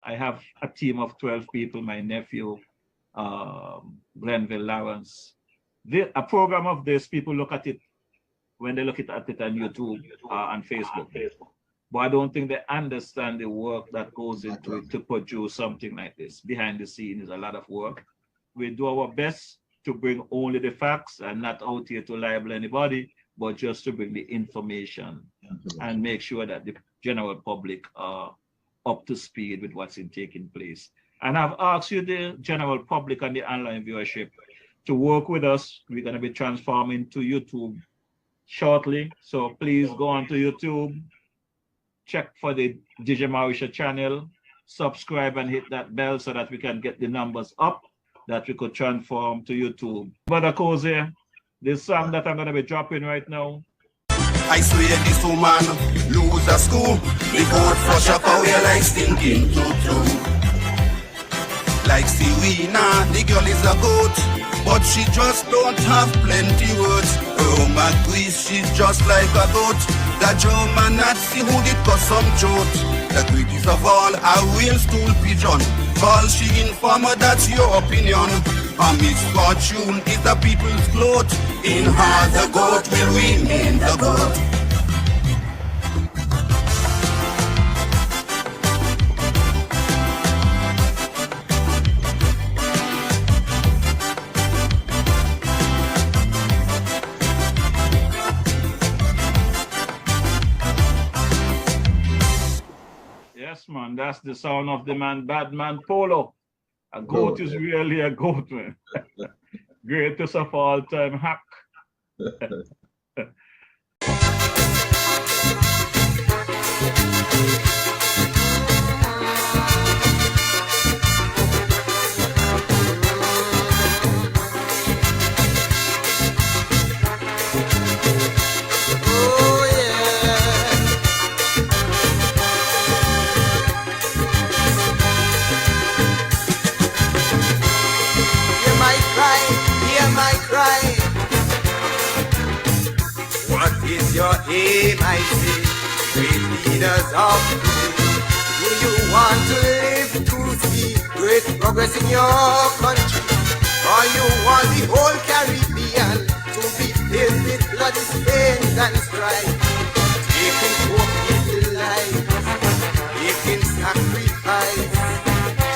I have a team of 12 people, my nephew, Glenville Lawrence. A program of this, people look at it when they look at it on YouTube and Facebook. But I don't think they understand the work that goes into it to produce something like this. Behind the scene is a lot of work. We do our best to bring only the facts and not out here to libel anybody, but just to bring the information and make sure that the general public are up to speed with what's taking place. And I've asked you, the general public and the online viewership, to work with us. We're going to be transforming to YouTube shortly. So please go on to YouTube, check for the JefroyMorrishaw channel, subscribe and hit that bell so that we can get the numbers up, that we could transform to YouTube. Brother Cozier, this song that I'm going to be dropping right now. I swear this woman lose a school. The boat flush up away like stinking tutu. Like Serena, the girl is a goat, but she just don't have plenty words. Oh my please, she's just like a goat. The German Nazi who did cause some jolt. The greatest of all, a real stool pigeon. Call she informer, that's your opinion. A misfortune is the people's gloat. In her the goat will remain the goat. Yes, man, that's the sound of the man, Bad Man Polo. A goat is really a goat, man. Greatest of all time hack. Your aim, I say, great leaders of today. Do you want to live to see great progress in your country? Or you want the whole Caribbean to be filled with bloody stains and strife? Taking poor people's lives, making sacrifice,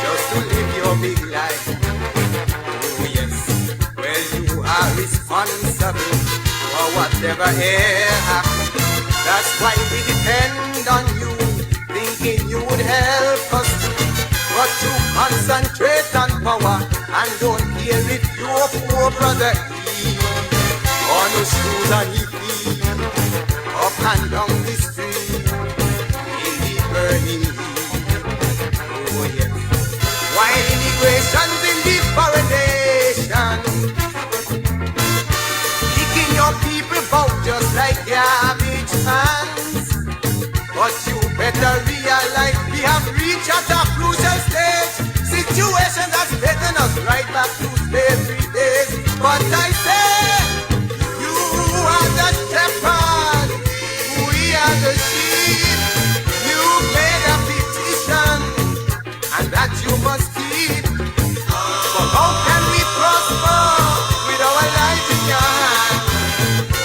just to live your big life. Oh yes, well you are responsible for whatever here happens. That's why we depend on you, thinking you would help us too. But you concentrate on power and don't care if your poor brother eat or no shoes on his feet, up and down the street in the burning heat. Oh yes, while immigration's in the foreign nation, your people vote just like garbage cans. But you better realize we have reached at a crucial stage. Situation that's taken us right back to slavery days. But I say, you are the shepherd, we are the sheep. You made a petition, and that you must keep. But how can we prosper with our lives in your hand?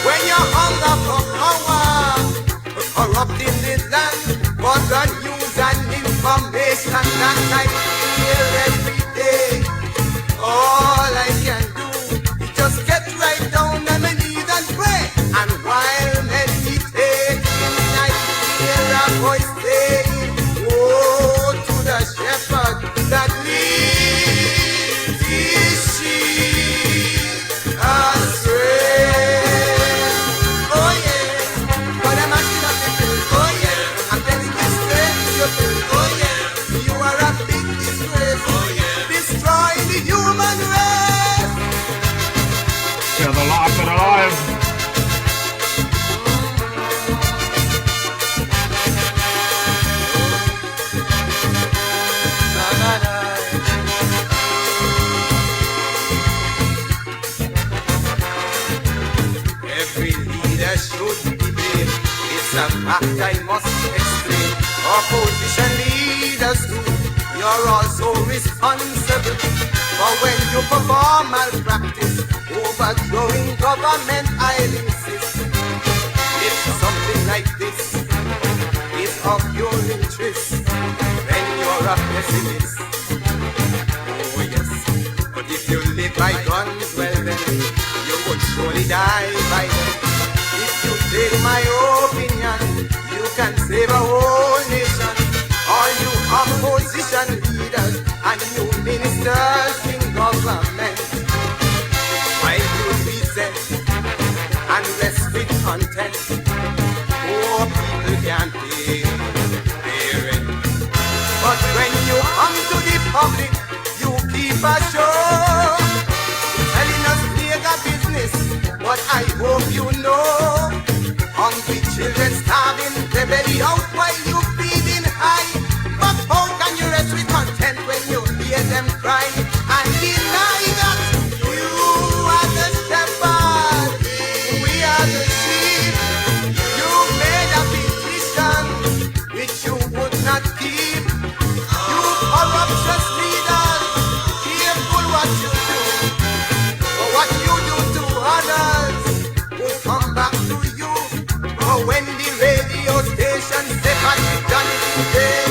When your hunger for power, corrupting the land, but the news and information that I hear every day. All I can do is just get right down on my knees and pray. And while meditating, I hear a voice saying, "Woe to the shepherd that leads his sheep astray." I must explain. Opposition leaders too, you're also responsible for when you perform malpractice, overthrowing government, I'll insist. If something like this is of your interest, then you're a pessimist. Oh yes, but if you live by guns, well then, you would surely die by them. If you take my opinion, you can save a whole nation. All you opposition leaders and you ministers in government, while you resent and rest with content, poor people can't pay their rent. But when you come to the public, you keep a show, telling us mega business. But I hope you know, hungry children starving their belly out while you feeding high. But how can you rest with content when you hear them cry and deny that you are the shepherd, we are the sheep? You made a petition which you would not keep. You corruptious leaders, careful what you do, for what you do to others will come back to you. But when the radio station say Patrick John today,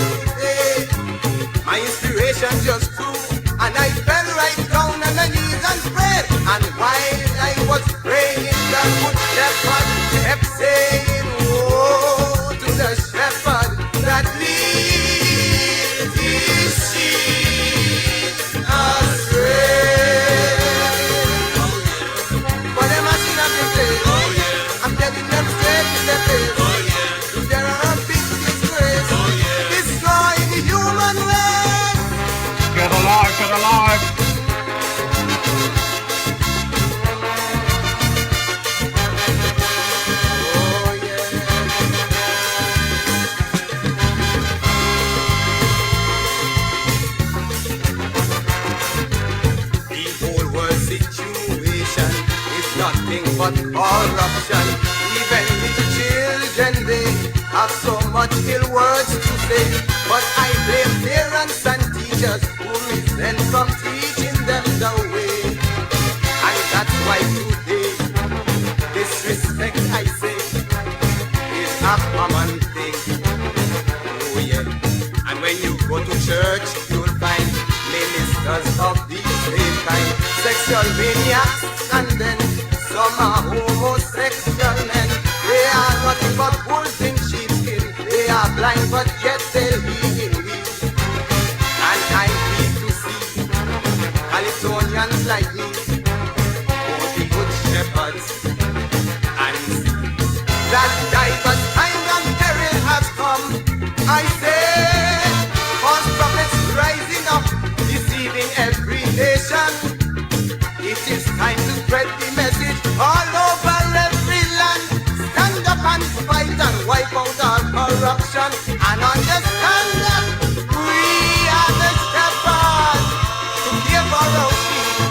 my inspiration just grew, and I fell right down on my knees and prayed. And while I was praying, the good shepherd kept saying, woe to the shepherd that leads his sheep astray. For them I should have been played. I'm telling them straight to their face. There are a big disgrace, destroying the human race. Get alive, get alive. Oh yeah. The whole world situation is nothing but corruption. Even little children, they have so much ill words to say. But I blame parents and teachers who resent from teaching them the way. And that's why today, disrespect, I say, is a common thing. Oh yeah. And when you go to church, you'll find ministers of the same kind, sexual maniacs, and then some are homosexual men. They are nothing but wolves in sheepskin. They are blind, but yet they'll be in weed. And I need to see Calitonians like me, oh the good shepherds, and see that diverse times and peril has come. I say, false prophets rising up, deceiving every nation. It is time to spread the message all over every land. Stand up and fight and wipe out all corruption, and understand that we are the shepherds to care for our sheep.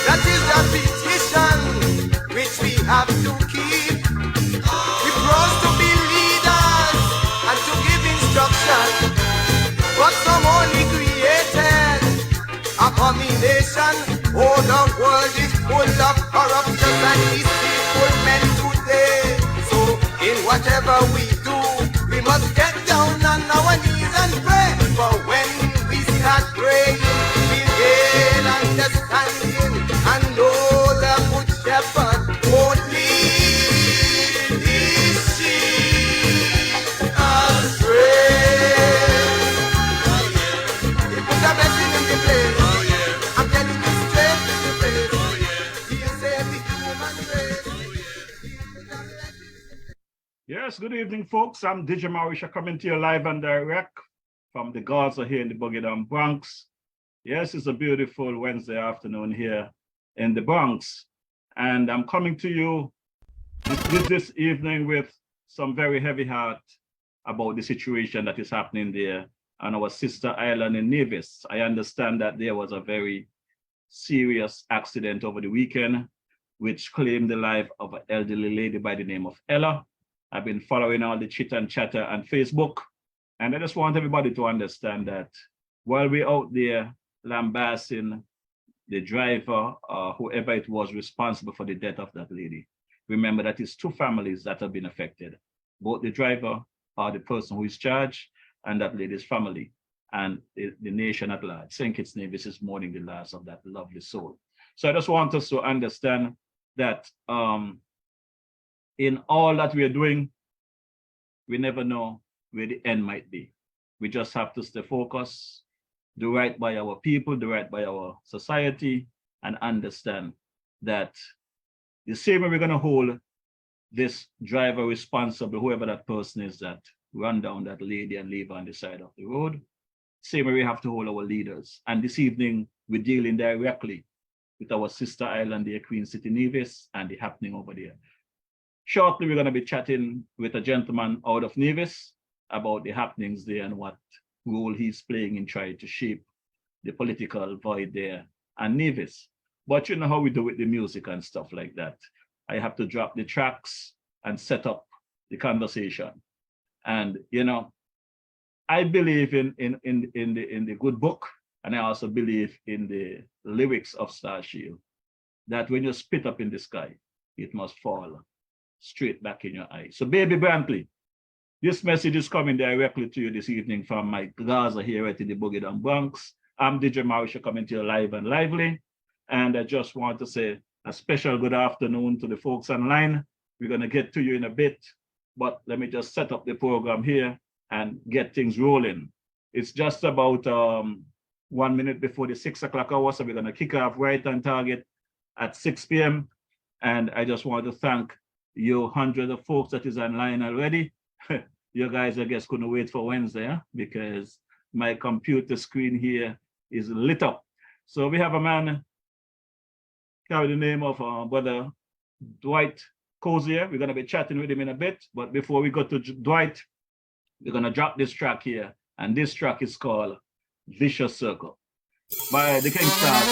That is the petition which we have to keep. We pros to be leaders and to give instruction, but some only created abomination. Oh, the world is full of corruption and deceitful men today. So in whatever we do, we must get down on our knees and pray. For when we start praying, we gain understanding and know the good shepherd won't lead his sheep astray. He put a blessing in the place. I'm telling you straight to the face. He'll save the human race. Yes, good evening, folks. I'm DJ Morrishaw coming to you live and direct from the Gaza here in the Boogie Bronx. Yes, it's a beautiful Wednesday afternoon here in the Bronx. And I'm coming to you this evening with some very heavy heart about the situation that is happening there on our sister island in Nevis. I understand that there was a very serious accident over the weekend, which claimed the life of an elderly lady by the name of Ella. I've been following all the chit and chatter on Facebook, and I just want everybody to understand that while we're out there lambasting the driver, whoever it was responsible for the death of that lady, remember that it's two families that have been affected, both the driver or the person who is charged and that lady's family and the nation at large. St. Kitts Nevis is mourning the loss of that lovely soul. So I just want us to understand that in all that we are doing, we never know where the end might be. We just have to stay focused, do right by our people, do right by our society, and understand that the same way we're going to hold this driver responsible, whoever that person is that run down that lady and leave her on the side of the road, same way we have to hold our leaders. And this evening, we're dealing directly with our sister island, the Queen City Nevis, and the happening over there. Shortly, we're going to be chatting with a gentleman out of Nevis about the happenings there and what role he's playing in trying to shape the political void there and Nevis. But you know how we do with the music and stuff like that. I have to drop the tracks and set up the conversation. And you know, I believe in the good book, and I also believe in the lyrics of Starshield, that when you spit up in the sky, it must fall straight back in your eye. So baby Brantley, this message is coming directly to you this evening from Mike Gaza here at the Boogie Down Bronx. I'm JefroyMorrishaw coming to you live and lively. And I just want to say a special good afternoon to the folks online. We're going to get to you in a bit, but let me just set up the program here and get things rolling. It's just about 1 minute before the 6 o'clock hour, so we're going to kick off right on target at 6 p.m. And I just want to thank you hundreds of folks that is online already. You guys, I guess, couldn't wait for Wednesday, huh? Because my computer screen here is lit up. So we have a man carry the name of brother Dwight Cozier. We're going to be chatting with him in a bit. But before we go to Dwight, we're going to drop this track here. And this track is called Vicious Circle by the King Star.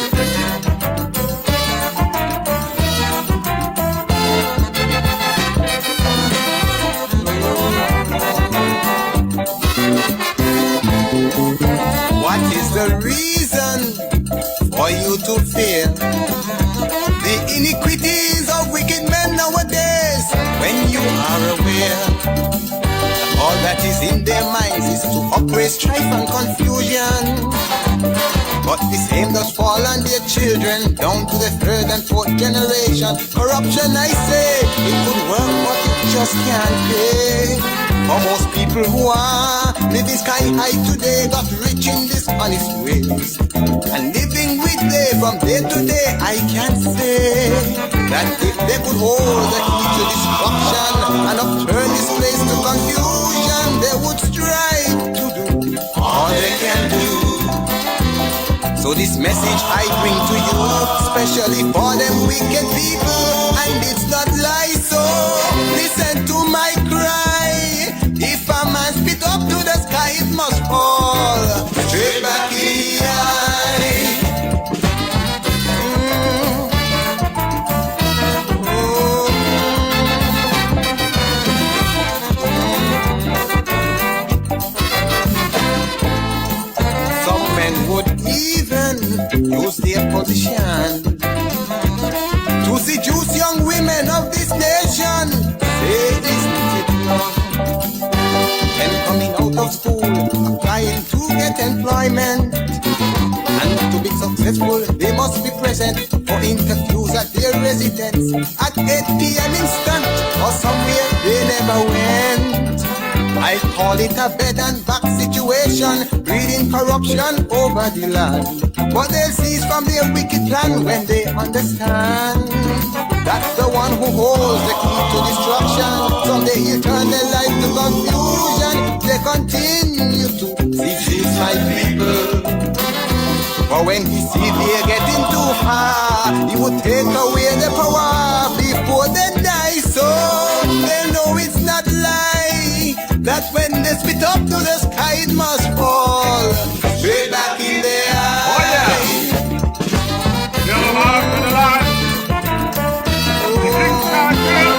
What is the reason for you to fear the iniquities of wicked men nowadays? When you are aware that all that is in their minds is to operate strife and confusion, but the same does fall on their children down to the third and fourth generation. Corruption, I say, it could work, but it just can't pay. For most people who are living sky high today got rich in dishonest ways, and living with them from day to day, I can say that if they could hold the key to destruction and upturn this place to confusion, they would strive to do all they can do. So this message I bring to you, especially for them wicked people, and it's not lies, so listen to my cry. If a man spit up to the sky, it must fall straight back in the eye. Some men would even use their position to seduce young women of this nation. Say this wrong. And coming out of school, applying to get employment, and to be successful, they must be present for interviews at their residence at 8 p.m. instant, or somewhere they never went. I call it a bed and back situation, breeding corruption over the land. But they'll cease from their wicked plan when they understand that's the one who holds the key to destruction. From the eternal life to confusion, they continue to seduce my people. For when he see they're getting too high, he would take away the power before they die. So they know it's not lie, that when they spit up to the sky, it must fall straight back in their eye. Oh yeah! You're alive and alive. The King Star Drill.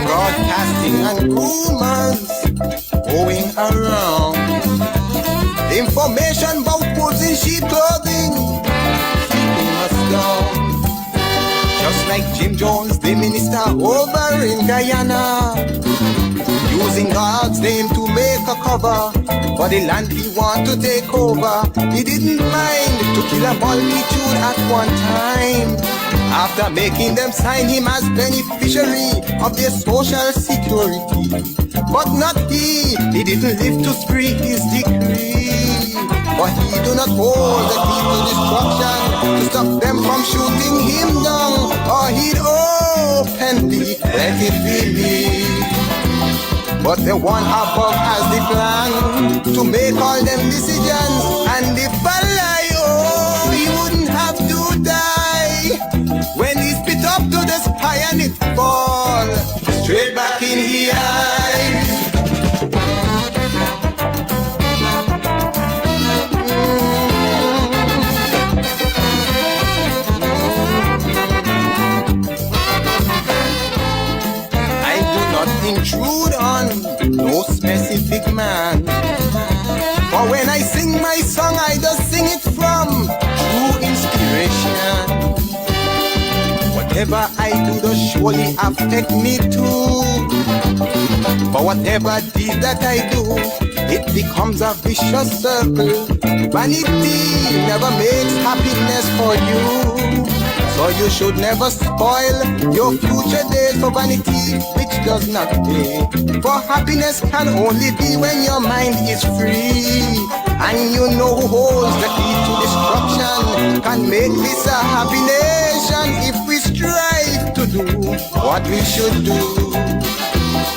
God casting and rumors going around. Information about wolves in sheep clothing keeping us down. Just like Jim Jones, the minister over in Guyana, using God's name to make a cover for the land he want to take over. He didn't mind to kill a multitude at one time, after making them sign him as beneficiary of their social security. But not he didn't live to spread his decree. For he do not hold the key to destruction, to stop them from shooting him down, or he'd openly let it be me. But the one above has the plan to make all them decisions, and if I lie, oh, he wouldn't have to die when he spit up to the sky and it fall straight back in his eyes. Intrude on no specific man, for when I sing my song, I just sing it from true inspiration. Whatever I do does surely affect me too, for whatever deed that I do, it becomes a vicious circle. Vanity never makes happiness for you, so you should never spoil your future days for vanity, which does not pay. For happiness can only be when your mind is free, and you know who holds the key to destruction can make this a happy nation if we strive to do what we should do.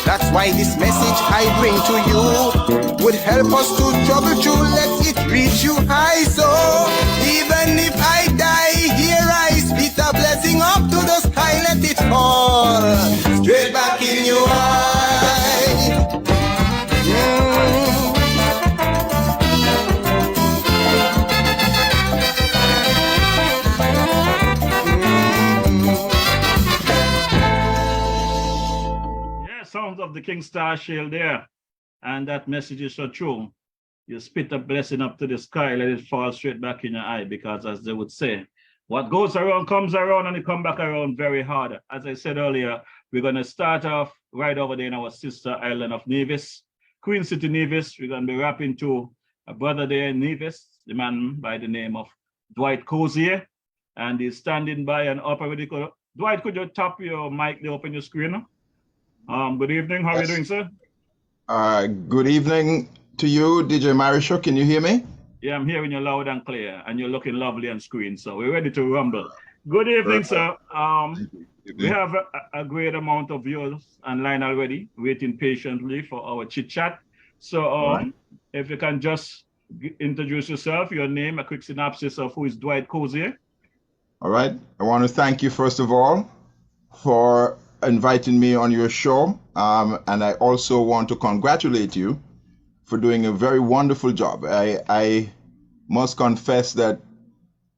That's why this message I bring to you would help us to trouble through, let it reach you high. So even if I die here, I spit a blessing up to the sky, let it fall straight back in your eye. Sounds of the King Star Shield there, and that message is so true. You spit a blessing up to the sky, let it fall straight back in your eye, because as they would say, what goes around comes around, and it come back around very hard. As I said earlier, we're going to start off right over there in our sister island of Nevis, Queen City, Nevis. We're going to be rapping to a brother there in Nevis, the man by the name of Dwight Cozier, and he's standing by and up already. Dwight, could you tap your mic there, open your screen? Good evening. How are you doing, sir? Good evening to you, DJ Morrishaw. Can you hear me? Yeah, I'm hearing you loud and clear, and you're looking lovely on screen, so we're ready to rumble. Good evening, sir. We have a great amount of viewers online already, waiting patiently for our chit-chat. So if you can just introduce yourself, your name, a quick synopsis of who is Dwight Cozier. All right. I want to thank you, first of all, for inviting me on your show, and I also want to congratulate you for doing a very wonderful job. I must confess that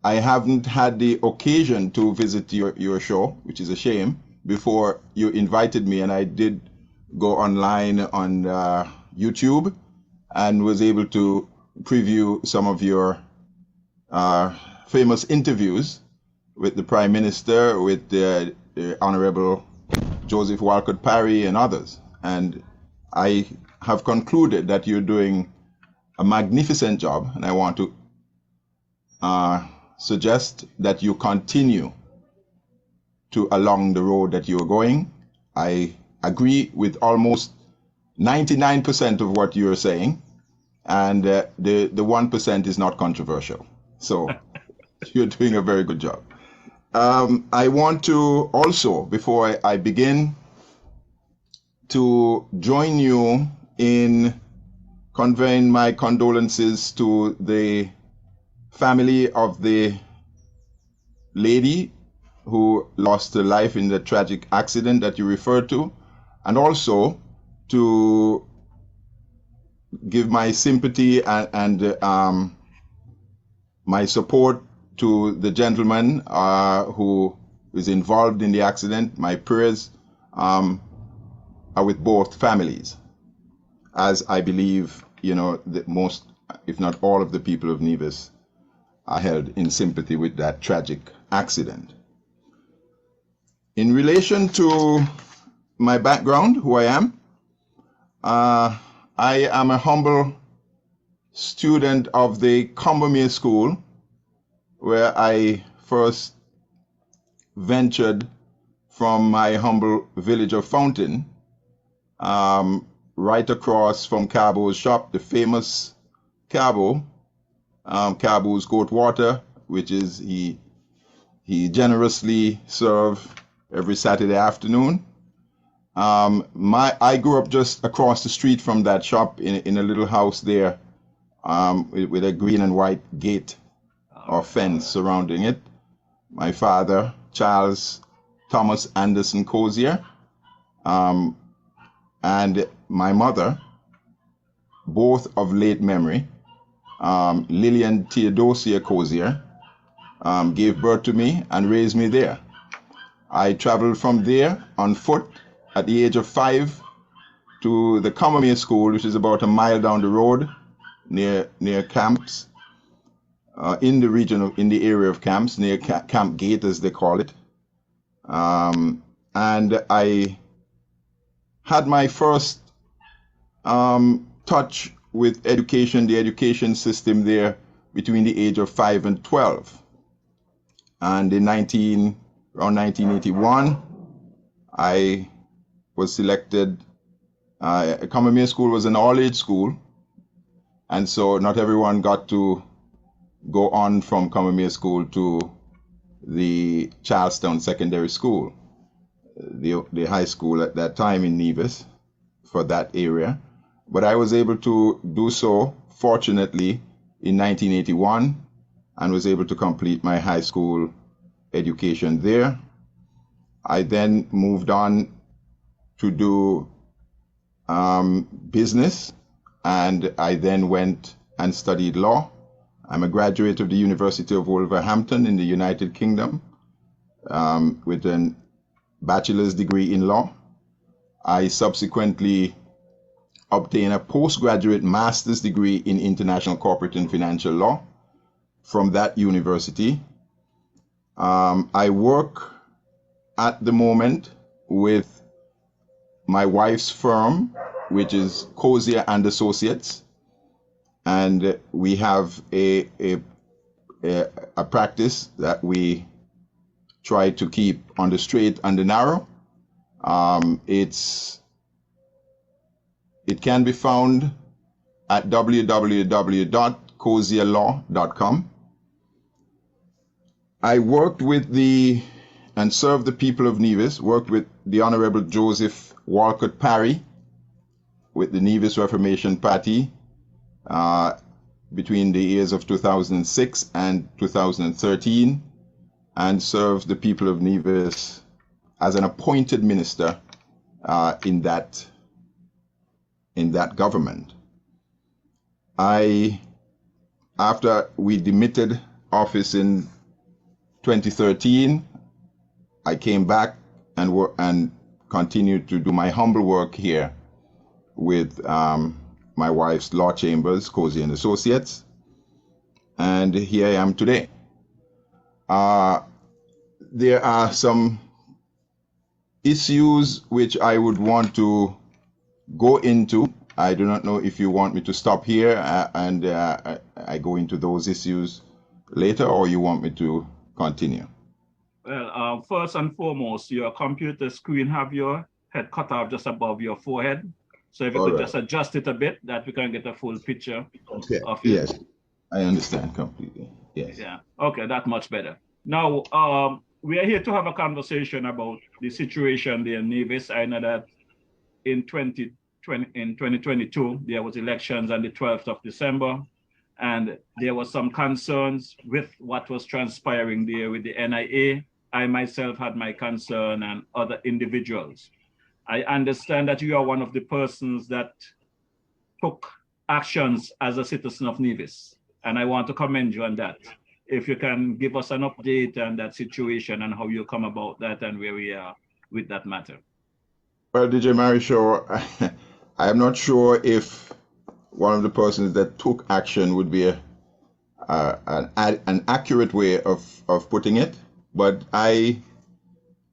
I haven't had the occasion to visit your show, which is a shame, before you invited me, and I did go online on YouTube and was able to preview some of your famous interviews with the Prime Minister, with the Honorable Joseph Walcott Parry and others. And I have concluded that you're doing a magnificent job, and I want to suggest that you continue along the road that you're going. I agree with almost 99% of what you're saying, and the 1% is not controversial. So you're doing a very good job. I want to also, before I begin, to join you in conveying my condolences to the family of the lady who lost her life in the tragic accident that you referred to, and also to give my sympathy and my support to the gentleman who is involved in the accident. My prayers are with both families, as I believe, that most, if not all of the people of Nevis are held in sympathy with that tragic accident. In relation to my background, who I am a humble student of the Combermere School, where I first ventured from my humble village of Fountain, right across from Cabo's shop, the famous Cabo, Cabo's Goat Water, which is he generously serve every Saturday afternoon. I grew up just across the street from that shop in a little house there, with a green and white gate or fence surrounding it. My father, Charles Thomas Anderson Cozier, and my mother, both of late memory, Lillian Theodosia Cozier, gave birth to me and raised me there. I traveled from there on foot at the age of 5 to the Combermere School, which is about a mile down the road near camps, in the area of camps, near Camp Gate, as they call it. And I had my first touch with education, the education system there, between the age of 5 and 12. And around 1981, I was selected. Combermere School was an all-age school, and so not everyone got to go on from Combermere School to the Charlestown Secondary School, the high school at that time in Nevis for that area. But I was able to do so, fortunately, in 1981, and was able to complete my high school education there. I then moved on to do business, and I then went and studied law. I'm a graduate of the University of Wolverhampton in the United Kingdom, with a bachelor's degree in law. I subsequently obtained a postgraduate master's degree in international corporate and financial law from that university. I work at the moment with my wife's firm, which is Cozier and Associates, and we have a practice that we try to keep on the straight and the narrow. It can be found at www.cozierlaw.com. I worked with and served the people of Nevis, worked with the Honorable Joseph Walcott Parry with the Nevis Reformation Party between the years of 2006 and 2013, and served the people of Nevis as an appointed minister in that government. After we demitted office in 2013, I came back and continued to do my humble work here with my wife's law chambers, Cozier and Associates, and here I am today. There are some issues which I would want to go into. I do not know if you want me to stop here and I go into those issues later, or you want me to continue. Well, first and foremost, your computer screen have your head cut off just above your forehead. So if you could just adjust it a bit, that we can get a full picture of it. Yes, I understand completely. Yes. Yeah. Okay, that's much better. Now, we are here to have a conversation about the situation there in Nevis. I know that in 2022, there was elections on the 12th of December, and there was some concerns with what was transpiring there with the NIA. I myself had my concern, and other individuals. I understand that you are one of the persons that took actions as a citizen of Nevis, and I want to commend you on that. If you can give us an update on that situation and how you come about that and where we are with that matter. Well, DJ Morrishaw, I am not sure if one of the persons that took action would be an accurate way of putting it, but I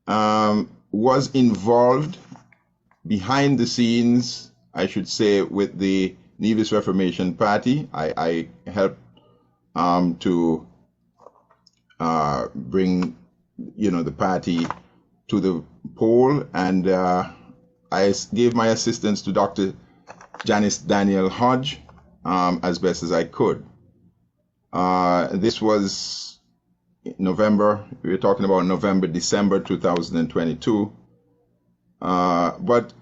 was involved behind the scenes, I should say, with the Nevis Reformation Party. I helped to bring, the party to the poll, and I gave my assistance to Dr. Janice Daniel Hodge as best as I could. This was November, we were talking about November, December 2022. But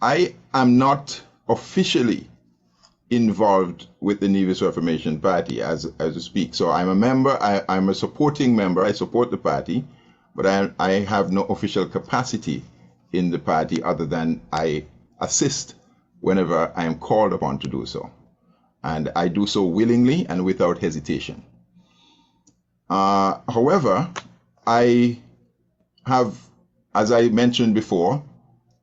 I am not officially involved with the Nevis Reformation Party as we speak. So I'm a member, I'm a supporting member, I support the party, but I have no official capacity in the party other than I assist whenever I am called upon to do so. And I do so willingly and without hesitation. However, I have, as I mentioned before,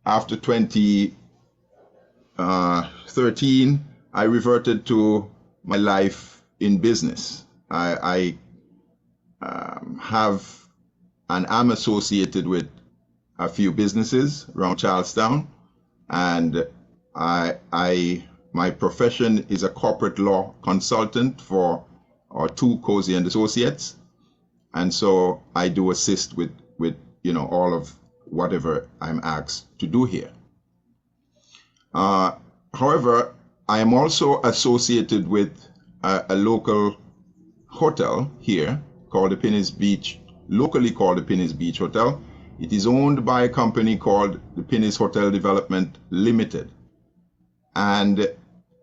after 2013, I reverted to my life in business. I have and am associated with a few businesses around Charlestown, and my profession is a corporate law consultant for two Cozier and Associates, and so I do assist with all of whatever I'm asked to do here. However, I am also associated with a local hotel here called the Pinnis Beach, locally called the Pinnis Beach Hotel. It is owned by a company called the Pinnis Hotel Development Limited. And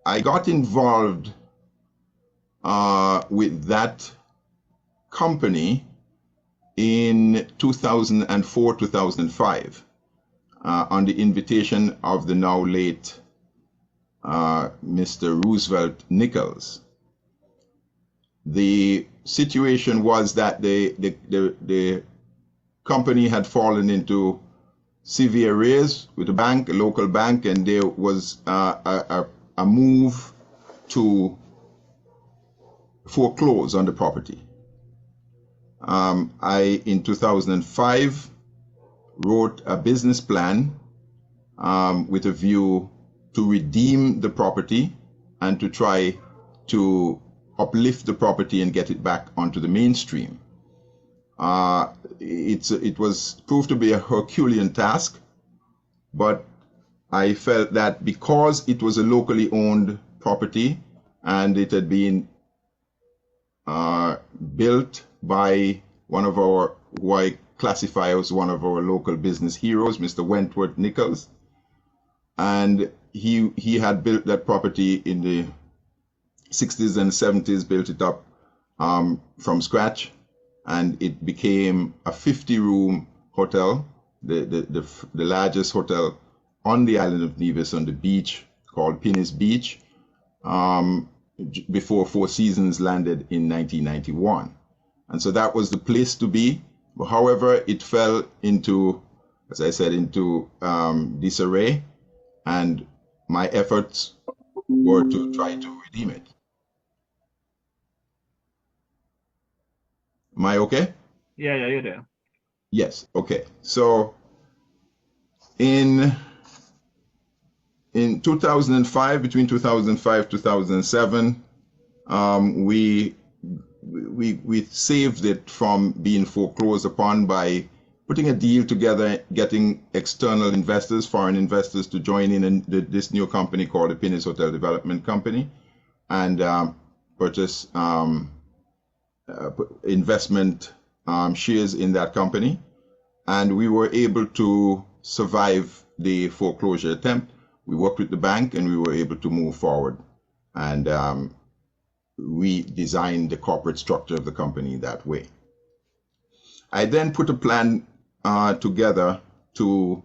I got involved with that company in 2004, 2005, on the invitation of the now late Mr. Roosevelt Nichols. The situation was that the company had fallen into severe arrears with a bank, a local bank, and there was a move to foreclose on the property. I, in 2005, wrote a business plan with a view to redeem the property and to try to uplift the property and get it back onto the mainstream. It was proved to be a Herculean task, but I felt that because it was a locally owned property and it had been built by one of our, who I classify as one of our local business heroes, Mr. Wentworth Nichols, and he had built that property in the 60s and 70s, built it up from scratch, and it became a 50-room hotel, the largest hotel on the island of Nevis on the beach called Pinnis Beach, before Four Seasons landed in 1991. And so that was the place to be. However, it fell into, as I said, into disarray, and my efforts were to try to redeem it. Am I okay? Yeah, you're there. Yes, okay. So in 2005, between 2005 2007, we saved it from being foreclosed upon by putting a deal together, getting external investors, foreign investors, to join in this new company called the Pinnis Hotel Development Company, and purchase investment shares in that company. And we were able to survive the foreclosure attempt. We worked with the bank and we were able to move forward and redesign the corporate structure of the company that way. I then put a plan together to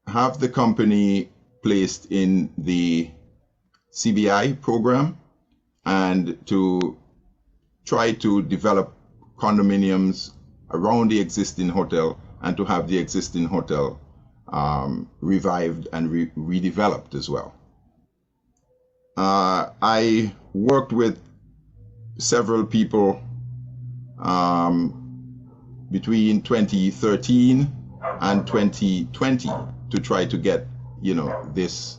have the company placed in the CBI program and to try to develop condominiums around the existing hotel and to have the existing hotel revived and redeveloped as well. I worked with several people between 2013 and 2020 to try to get, this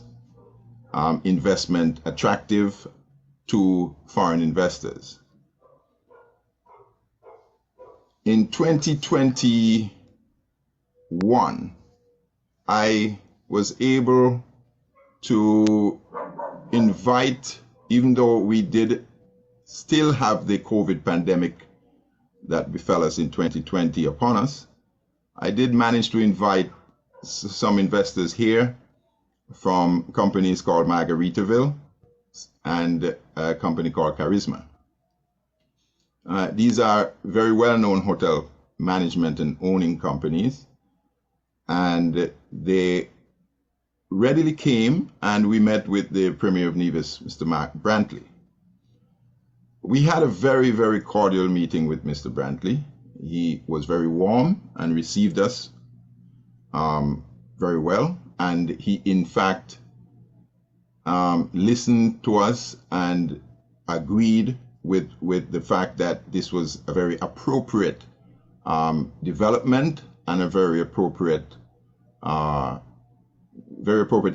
investment attractive to foreign investors. In 2021, I was able to invite, even though we did still have the COVID pandemic that befell us in 2020 upon us, I did manage to invite some investors here from companies called Margaritaville and a company called Charisma. These are very well-known hotel management and owning companies, and they readily came and we met with the Premier of Nevis, Mr. Mark Brantley. We had a very, very cordial meeting with Mr. Brantley. He was very warm and received us very well, and he in fact listened to us and agreed with the fact that this was a very appropriate development and a very appropriate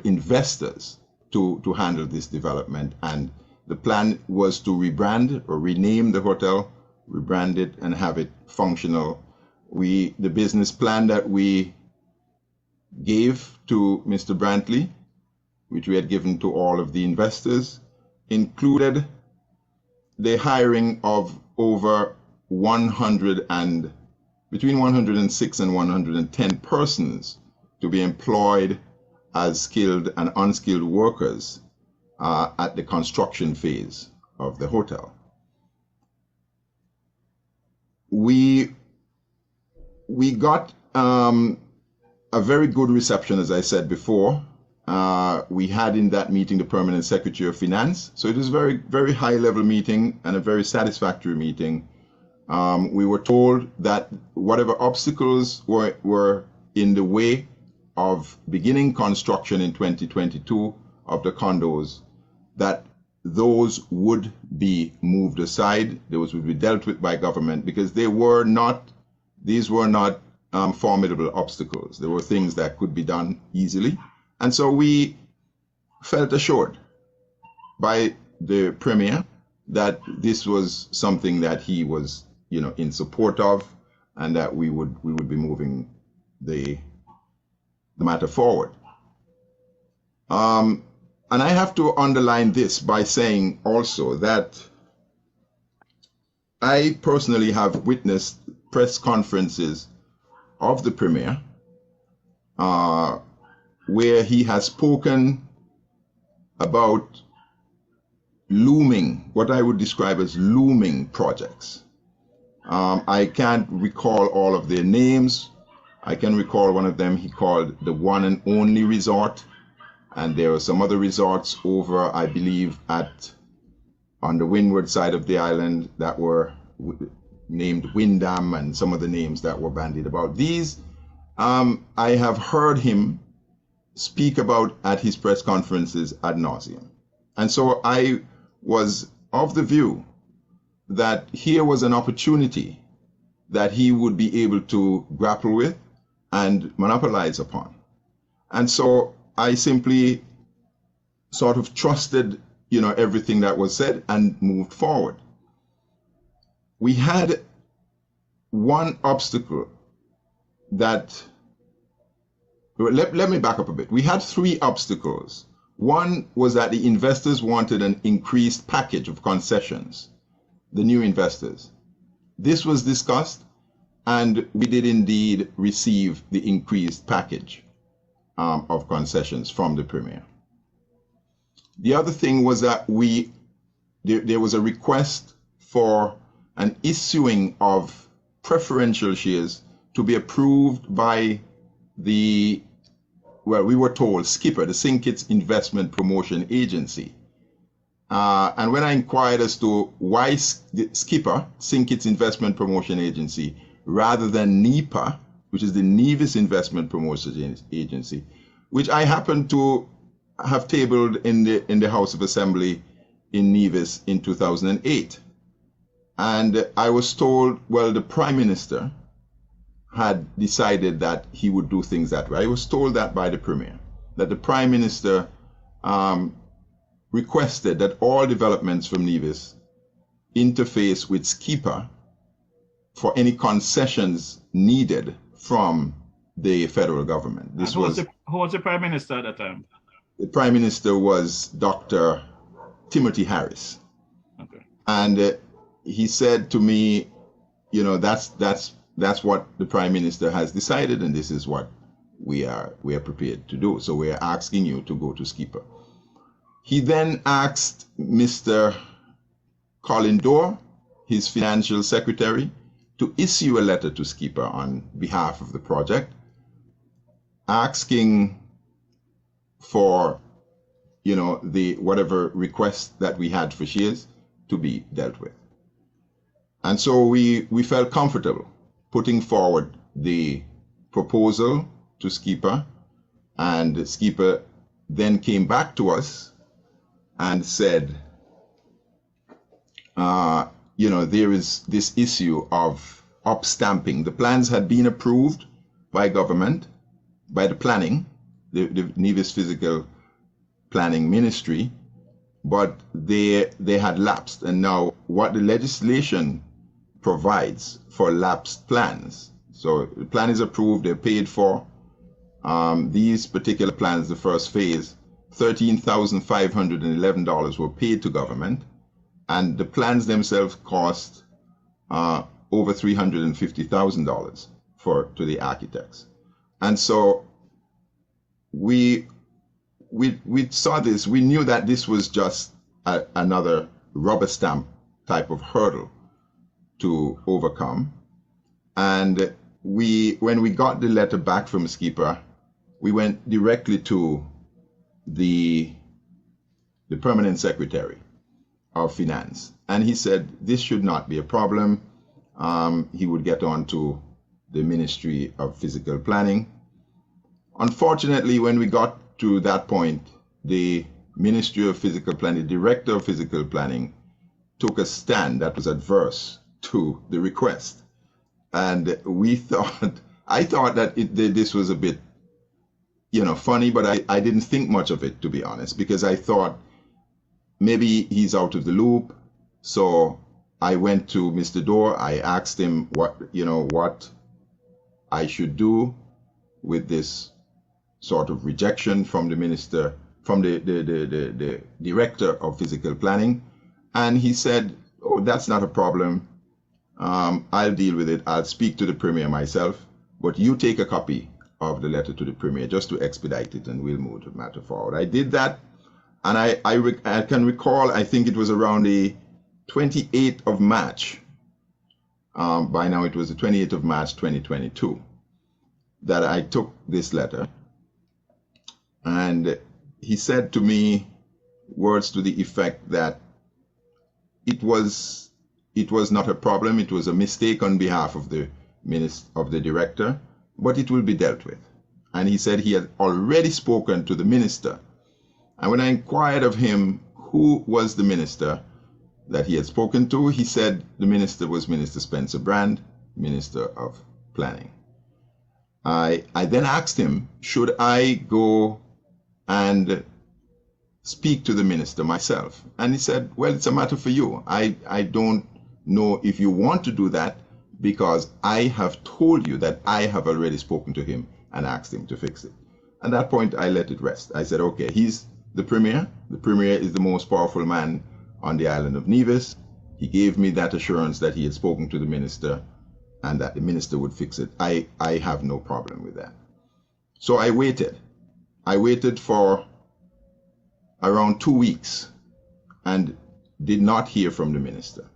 investors to handle this development. And the plan was to rebrand or rename the hotel, rebrand it and have it functional. The business plan that we gave to Mr. Brantley, which we had given to all of the investors, included the hiring of over between 106 and 110 persons to be employed as skilled and unskilled workers at the construction phase of the hotel. We got a very good reception, as I said before. We had in that meeting the Permanent Secretary of Finance. So it was a very, very high level meeting and a very satisfactory meeting. We were told that whatever obstacles were in the way of beginning construction in 2022 of the condos, that those would be moved aside, those would be dealt with by government, because these were not formidable obstacles. There were things that could be done easily. And so we felt assured by the Premier that this was something that he was, in support of, and that we would be moving the matter forward. And I have to underline this by saying also that I personally have witnessed press conferences of the Premier where he has spoken about what I would describe as looming projects. I can't recall all of their names. I can recall one of them he called the One and Only Resort, and there were some other resorts over, I believe, on the windward side of the island that were named Windham, and some of the names that were bandied about. These I have heard him speak about at his press conferences ad nauseum. And so I was of the view that here was an opportunity that he would be able to grapple with and monopolize upon. And so I simply sort of trusted, everything that was said and moved forward. We had one obstacle that, let me back up a bit. We had three obstacles. One was that the investors wanted an increased package of concessions, the new investors. This was discussed, and we did indeed receive the increased package of concessions from the Premier. The other thing was that there was a request for an issuing of preferential shares to be approved by we were told, Skipper, the St. Kitts Investment Promotion Agency. And when I inquired as to why Skipper, St. Kitts Investment Promotion Agency, rather than NEPA, which is the Nevis Investment Promotion Agency, which I happen to have tabled in the House of Assembly in Nevis in 2008. And I was told, well, the Prime Minister had decided that he would do things that way. I was told that by the Premier, that the Prime Minister requested that all developments from Nevis interface with SKIPA for any concessions needed from the federal government. Who was the Prime Minister at that time? The Prime Minister was Dr. Timothy Harris. Okay. And he said to me, you know, that's what the Prime Minister has decided, and this is what we are prepared to do. So we are asking you to go to SKIPA. He then asked Mr. Colin Dorr, his financial secretary, to issue a letter to SKIPA on behalf of the project, asking for, you know, the whatever request that we had for shares to be dealt with. And so we felt comfortable putting forward the proposal to SKIPA, and SKIPA then came back to us and said, you know, there is this issue of upstamping. The plans had been approved by government, by the planning, the Nevis Physical Planning Ministry, but they had lapsed. And now what the legislation provides for lapsed plans. So the plan is approved, they're paid for. These particular plans, the first phase, $13,511 were paid to government, and the plans themselves cost over $350,000 to the architects. And so we saw this, we knew that this was just another rubber stamp type of hurdle to overcome. And when we got the letter back from SKIPA, we went directly to the permanent secretary of finance, and he said this should not be a problem. He would get on to the Ministry of Physical Planning. Unfortunately, when we got to that point, the Ministry of Physical Planning, the Director of Physical Planning, took a stand that was adverse to the request. And I thought that this was a bit, you know, funny, but I didn't think much of it, to be honest, because I thought maybe he's out of the loop. So I went to Mr. Dorr. I asked him what I should do with this sort of rejection from the minister, from the Director of Physical Planning. And he said, oh, that's not a problem. I'll deal with it. I'll speak to the Premier myself, but you take a copy of the letter to the Premier just to expedite it, and we'll move the matter forward. I did that, and I can recall, I think it was around the 28th of March, by now it was the 28th of March 2022, that I took this letter, and he said to me words to the effect that it was not a problem, it was a mistake on behalf of the director, but it will be dealt with. And he said he had already spoken to the minister. And when I inquired of him who was the minister that he had spoken to, he said the minister was Minister Spencer Brand, Minister of Planning. I then asked him, should I go and speak to the minister myself? And he said, well, it's a matter for you. I don't know if you want to do that, because I have told you that I have already spoken to him and asked him to fix it. At that point, I let it rest. I said, okay, he's the Premier. The Premier is the most powerful man on the island of Nevis. He gave me that assurance that he had spoken to the minister and that the minister would fix it. I have no problem with that. So I waited. I waited for around 2 weeks and did not hear from the minister.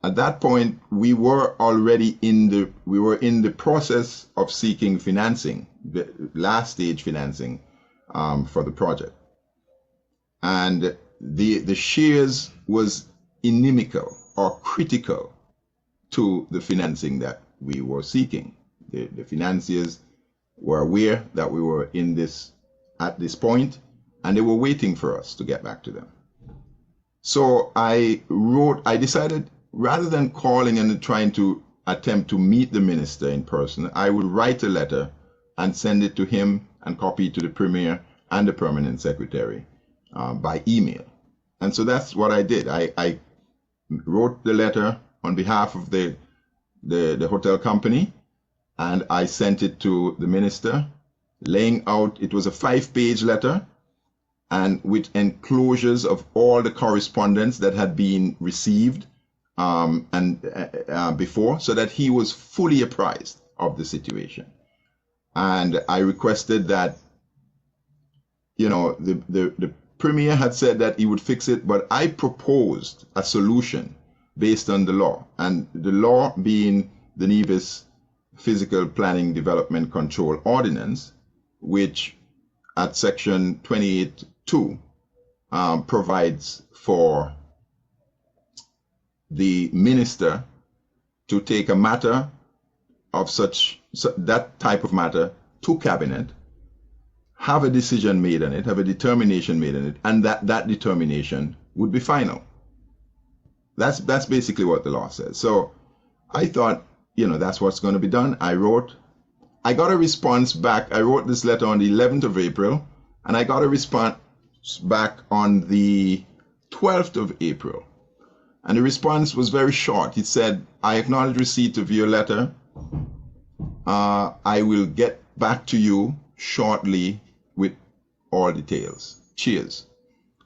At that point, we were already in the process of seeking financing, the last stage financing for the project. And the shares was inimical or critical to the financing that we were seeking. The financiers were aware that we were in this at this point, and they were waiting for us to get back to them. So I decided, rather than calling and trying to attempt to meet the minister in person, I would write a letter and send it to him and copy it to the premier and the permanent secretary by email. And so that's what I did. I wrote the letter on behalf of the hotel company, and I sent it to the minister, laying out, it was a 5-page letter, and with enclosures of all the correspondence that had been received before, so that he was fully apprised of the situation. And I requested that, the premier had said that he would fix it, but I proposed a solution based on the law, and the law being the Nevis Physical Planning Development Control Ordinance, which at section 28(2) provides for the minister to take a matter of that type of matter to cabinet, have a decision made on it, have a determination made on it, and that determination would be final. That's basically what the law says. So I thought, that's what's going to be done. I got a response back. I wrote this letter on the 11th of April, and I got a response back on the 12th of April. And the response was very short. It said, I acknowledge receipt of your letter. I will get back to you shortly with all details. Cheers.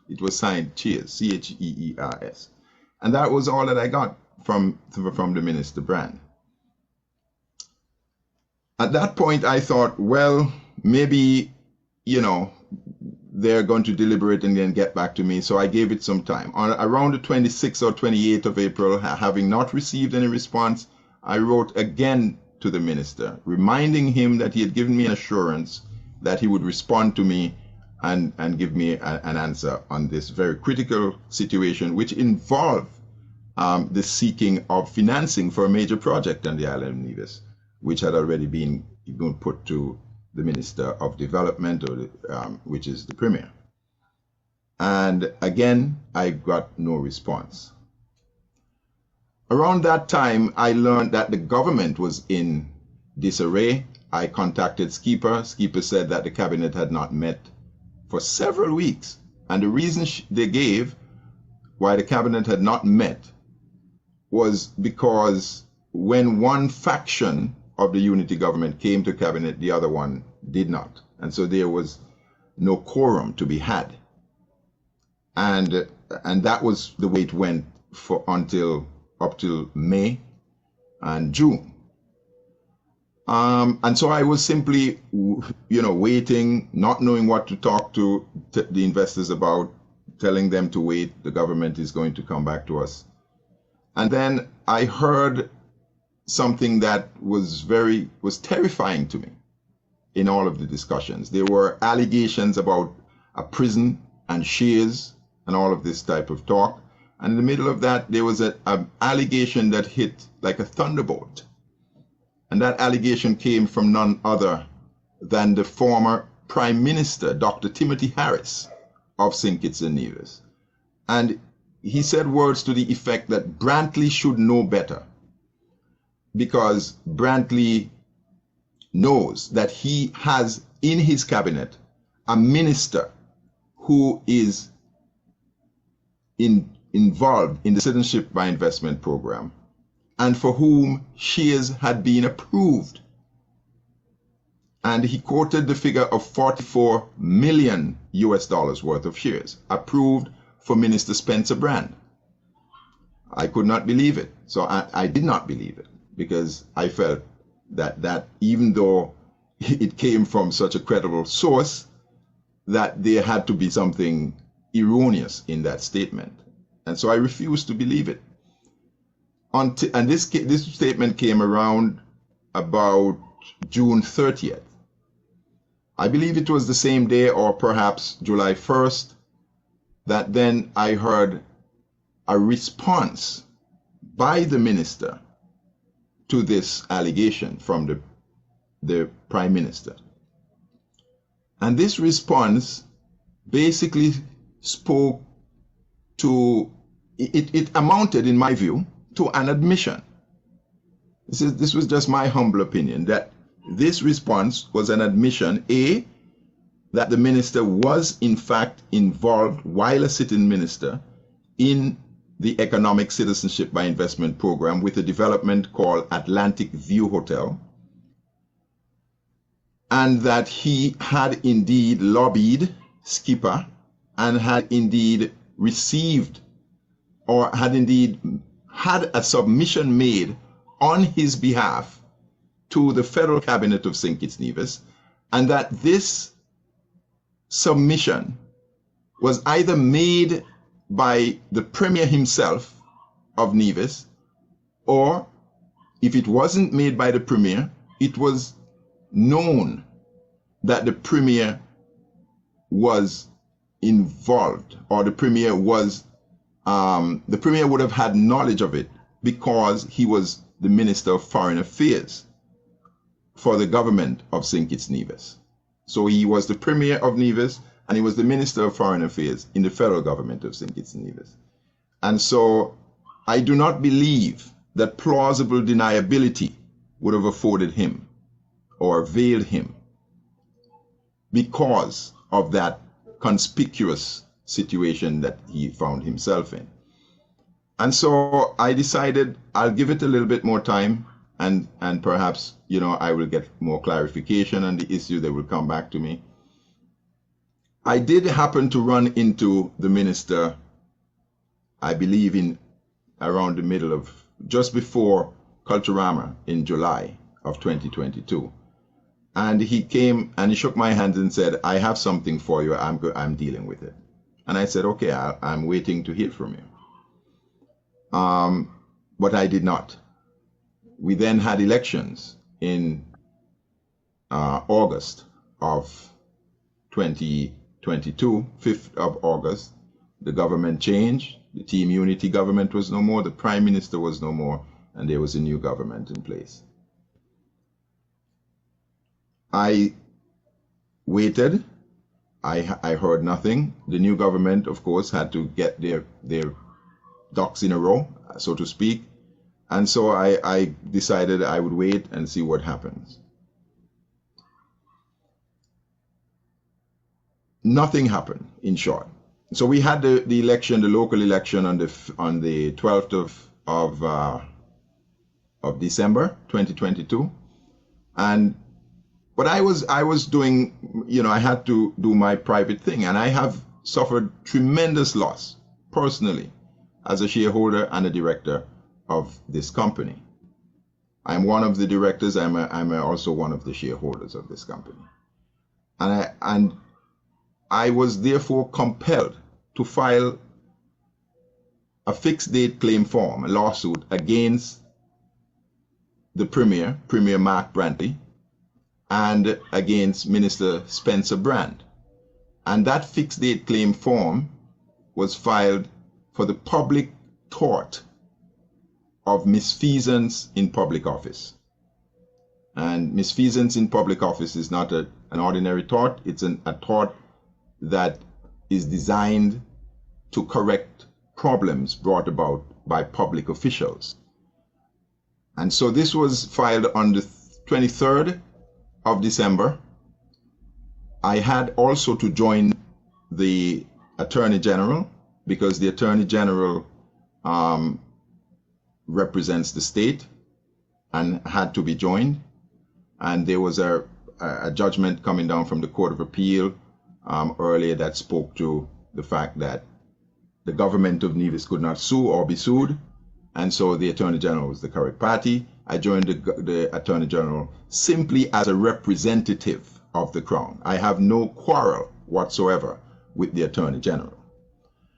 It was signed Cheers, Cheers. And that was all that I got from the Minister Brand. At that point, I thought, well, maybe, they're going to deliberate and then get back to me. So I gave it some time. Around the 26th or 28th of April, having not received any response, I wrote again to the minister, reminding him that he had given me an assurance that he would respond to me and give me an answer on this very critical situation, which involved the seeking of financing for a major project on the island of Nevis, which had already been put to the Minister of Development, which is the Premier. And again, I got no response. Around that time, I learned that the government was in disarray. I contacted Skipper. Skipper said that the cabinet had not met for several weeks. And the reason they gave why the cabinet had not met was because when one faction of the unity government came to cabinet, the other one did not. And so there was no quorum to be had. And that was the way it went up till May and June. And so I was simply, waiting, not knowing what to talk to the investors about, telling them to wait, the government is going to come back to us. And then I heard something that was terrifying to me in all of the discussions. There were allegations about a prison and shares and all of this type of talk. And in the middle of that, there was an allegation that hit like a thunderbolt. And that allegation came from none other than the former Prime Minister, Dr. Timothy Harris of St. Kitts and Nevis. And he said words to the effect that Brantley should know better, because Brantley knows that he has in his cabinet a minister who is involved in the Citizenship by Investment program and for whom shares had been approved. And he quoted the figure of $44 million worth of shares approved for Minister Spencer Brand. I could not believe it. So I did not believe it, because I felt that even though it came from such a credible source, that there had to be something erroneous in that statement. And so I refused to believe it. And this statement came around about June 30th. I believe it was the same day, or perhaps July 1st, that then I heard a response by the minister to this allegation from the Prime Minister. And this response basically spoke to, it amounted, in my view, to an admission. This was just my humble opinion, that this response was an admission, A, that the minister was in fact involved while a sitting minister in the Economic Citizenship by Investment program with a development called Atlantic View Hotel, and that he had indeed lobbied Skipper and had indeed received or had indeed had a submission made on his behalf to the federal cabinet of St. Kitts Nevis, and that this submission was either made by the Premier himself of Nevis, or if it wasn't made by the Premier, it was known that the Premier was involved, or the Premier was, the Premier would have had knowledge of it because he was the Minister of Foreign Affairs for the government of St. Kitts Nevis. So he was the Premier of Nevis and he was the Minister of Foreign Affairs in the federal government of St. Kitts Nevis. And so I do not believe that plausible deniability would have afforded him or availed him because of that conspicuous situation that he found himself in. And so I decided I'll give it a little bit more time, and perhaps, you know, I will get more clarification on the issue. They will come back to me. I did happen to run into the minister, I believe in around the middle of, just before Culturama in July of 2022. And he came and he shook my hand and said, I have something for you. I'm dealing with it. And I said, okay, I'm waiting to hear from you. But I did not. We then had elections in August of 2022, 5th of August. The government changed. The Team Unity government was no more. The Prime Minister was no more. And there was a new government in place. I waited. I heard nothing. The new government, of course, had to get their ducks in a row, so to speak. And so I decided I would wait and see what happens. Nothing happened, in short. So we had the election, the local election on the 12th of December 2022. But I was doing, you know, I had to do my private thing, and I have suffered tremendous loss personally as a shareholder and a director of this company. I'm one of the directors. I'm also one of the shareholders of this company, and I was therefore compelled to file a fixed date claim form, a lawsuit against the Premier Mark Brantley, and against Minister Spencer Brand. And that fixed date claim form was filed for the public tort of misfeasance in public office. And misfeasance in public office is not an ordinary tort. It's a tort that is designed to correct problems brought about by public officials. And so this was filed on the 23rd of December. I had also to join the Attorney General, because the Attorney General represents the state and had to be joined. And there was a judgment coming down from the Court of Appeal earlier that spoke to the fact that the government of Nevis could not sue or be sued. And so the Attorney General was the correct party. I joined the Attorney General simply as a representative of the Crown. I have no quarrel whatsoever with the Attorney General.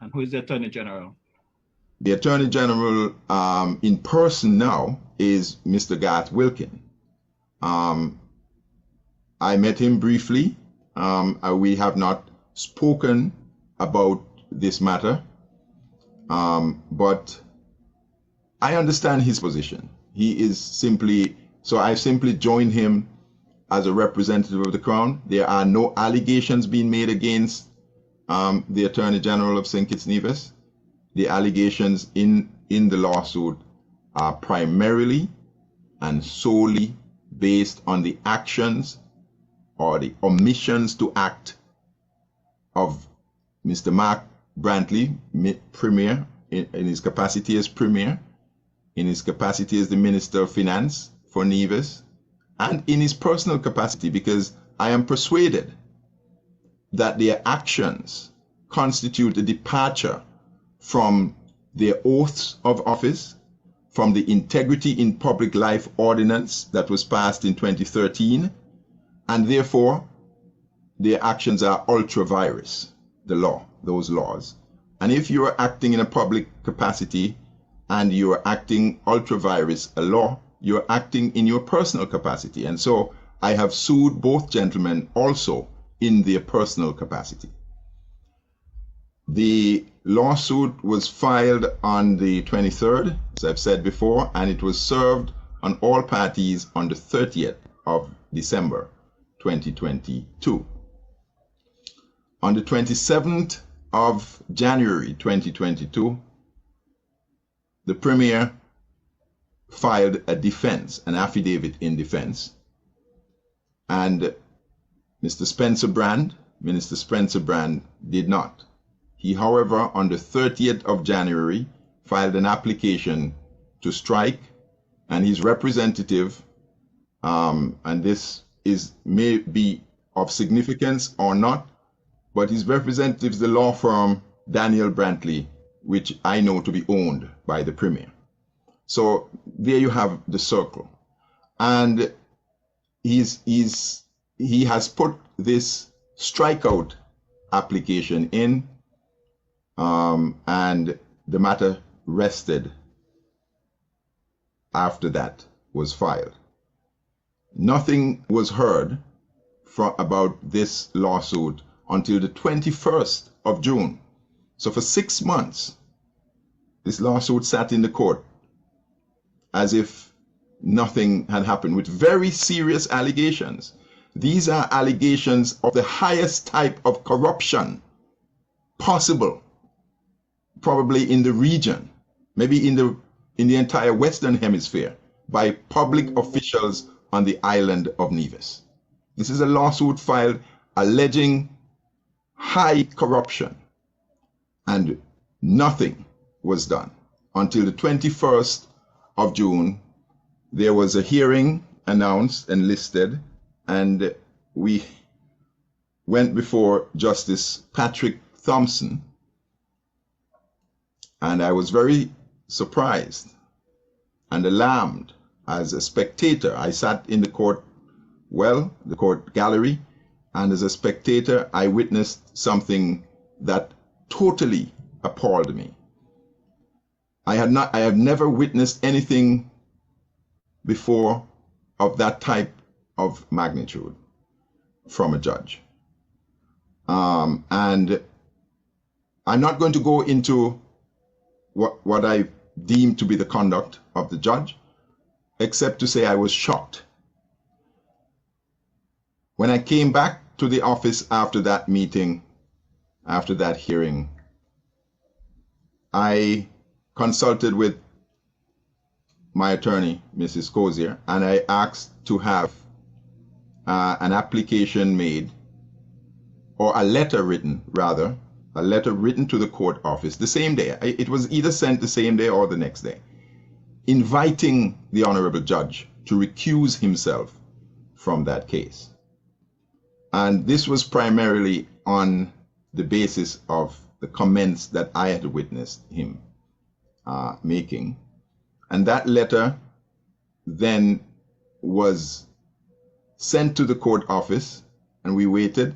And who is the Attorney General? The Attorney General in person now is Mr. Garth Wilkin. I met him briefly. We have not spoken about this matter, but I understand his position. he is simply, so I simply joined him as a representative of the Crown. There are no allegations being made against the Attorney General of St. Kitts Nevis. The allegations in the lawsuit are primarily and solely based on the actions or the omissions to act of Mr. Mark Brantley, Premier, in his capacity as Premier, in his capacity as the Minister of Finance for Nevis, and in his personal capacity, because I am persuaded that their actions constitute a departure from their oaths of office, from the Integrity in Public Life Ordinance that was passed in 2013, and therefore their actions are ultra vires, the law, those laws. And if you are acting in a public capacity and you are acting ultra vires a law, you're acting in your personal capacity. And so I have sued both gentlemen also in their personal capacity. The lawsuit was filed on the 23rd, as I've said before, and it was served on all parties on the 30th of December 2022. On the 27th of January 2022, the Premier filed a defense, an affidavit in defense, and Minister Spencer Brand did not. He, however, on the 30th of January, filed an application to strike, and his representative, and this may be of significance or not, but his representative is the law firm Daniel Brantley, which I know to be owned by the Premier. So there you have the circle. And he has put this strikeout application in, and the matter rested after that was filed. Nothing was heard about this lawsuit until the 21st of June. So for 6 months, this lawsuit sat in the court as if nothing had happened, with very serious allegations. These are allegations of the highest type of corruption possible, probably in the region, maybe in the entire Western Hemisphere, by public officials on the island of Nevis. This is a lawsuit filed alleging high corruption, and nothing was done. Until the 21st of June, there was a hearing announced and listed, and we went before Justice Patrick Thompson, and I was very surprised and alarmed as a spectator. I sat in the court, the court gallery, and as a spectator, I witnessed something that totally appalled me. I have never witnessed anything before of that type of magnitude from a judge. And I'm not going to go into what I deem to be the conduct of the judge, except to say I was shocked. When I came back to the office after that meeting, after that hearing, I consulted with my attorney, Mrs. Cozier, and I asked to have an application made, or a letter written to the court office the same day. It was either sent the same day or the next day, inviting the Honorable Judge to recuse himself from that case. And this was primarily on the basis of the comments that I had witnessed him making. And that letter then was sent to the court office, and we waited,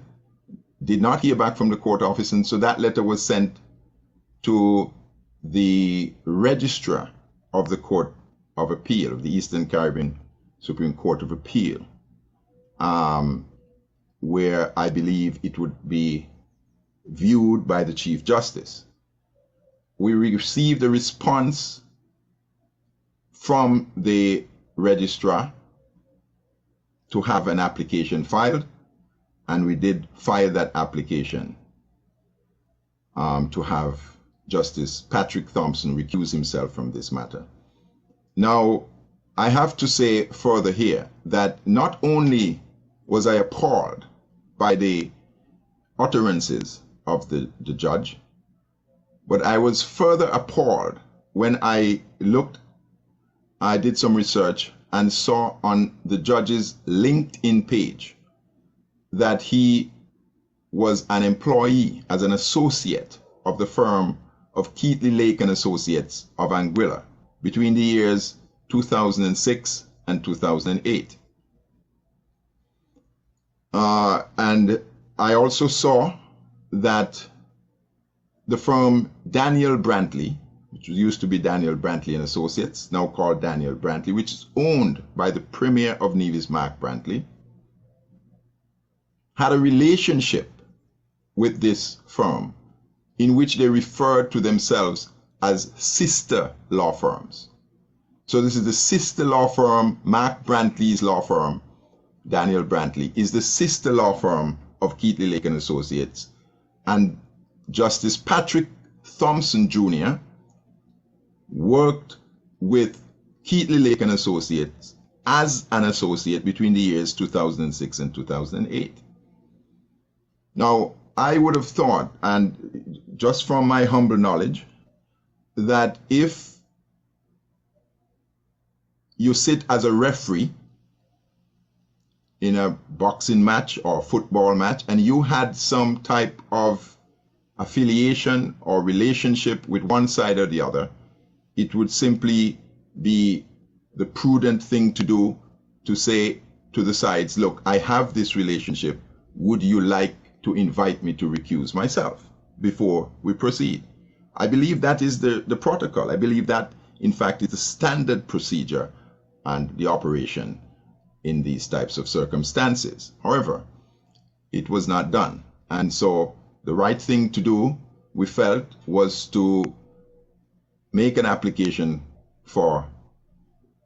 did not hear back from the court office, and so that letter was sent to the registrar of the Court of Appeal, of the Eastern Caribbean Supreme Court of Appeal, where I believe it would be viewed by the Chief Justice. We received a response from the registrar to have an application filed, and we did file that application to have Justice Patrick Thompson recuse himself from this matter. Now, I have to say further here that not only was I appalled by the utterances of the judge, but I was further appalled when I did some research and saw on the judge's LinkedIn page that he was an employee as an associate of the firm of Keithley Lake and Associates of Anguilla between the years 2006 and 2008. And I also saw that the firm Daniel Brantley, which used to be Daniel Brantley and Associates, now called Daniel Brantley, which is owned by the Premier of Nevis, Mark Brantley, had a relationship with this firm in which they referred to themselves as sister law firms. So this is the sister law firm. Mark Brantley's law firm, Daniel Brantley, is the sister law firm of Keithley Lake and Associates. And Justice Patrick Thompson Jr. worked with Keithley Lake and Associates as an associate between the years 2006 and 2008. Now, I would have thought, and just from my humble knowledge, that if you sit as a referee in a boxing match or football match and you had some type of affiliation or relationship with one side or the other, it would simply be the prudent thing to do to say to the sides, look, I have this relationship. Would you like to invite me to recuse myself before we proceed? I believe that is the protocol. I believe that, in fact, is the standard procedure and the operation in these types of circumstances. However, it was not done. And so the right thing to do, we felt, was to make an application for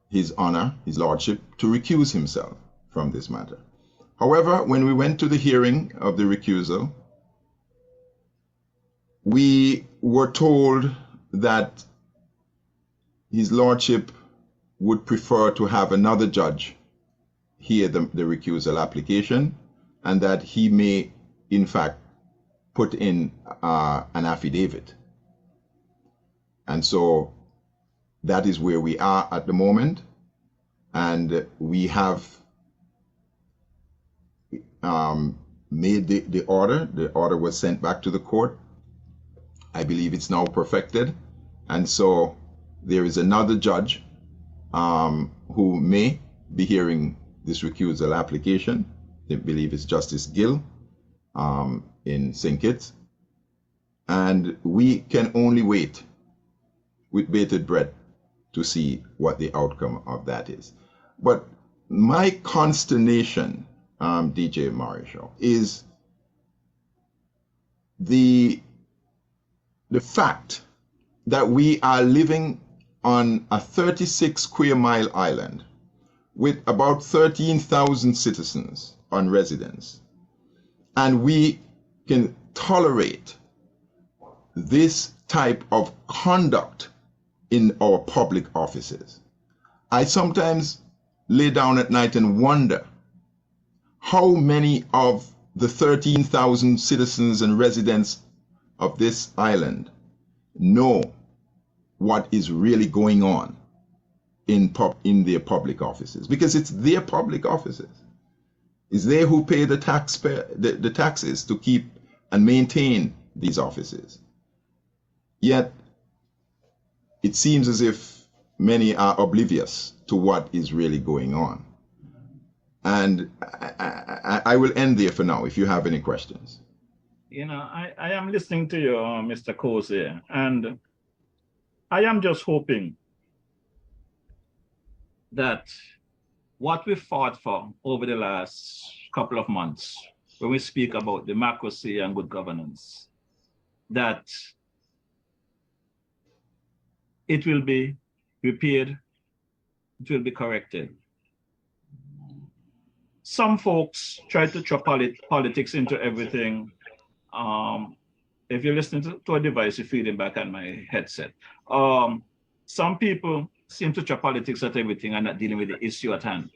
His Honor, His Lordship, to recuse himself from this matter. However, when we went to the hearing of the recusal, we were told that His Lordship would prefer to have another judge hear the recusal application, and that he may, in fact, put in an affidavit. And so that is where we are at the moment. And we have made the order. The order was sent back to the court. I believe it's now perfected. And so there is another judge who may be hearing this recusal application. I believe it's Justice Gill in St. Kitts. And we can only wait with bated breath to see what the outcome of that is. But my consternation, DJ Morrishaw, is the fact that we are living on a 36 square mile island with about 13,000 citizens on residence, and we can tolerate this type of conduct in our public offices. I sometimes lay down at night and wonder how many of the 13,000 citizens and residents of this island know what is really going on in their public offices, because it's their public offices. It's they who pay the taxes to keep and maintain these offices. Yet it seems as if many are oblivious to what is really going on. And I will end there for now if you have any questions. You know, I am listening to you, Mr. Cozier, and I am just hoping that what we fought for over the last couple of months, when we speak about democracy and good governance, that it will be repaired it will be corrected. Some folks try to throw politics into everything. If you're listening to a device, you're feeding back on my headset. Some people seem to throw politics at everything and not dealing with the issue at hand.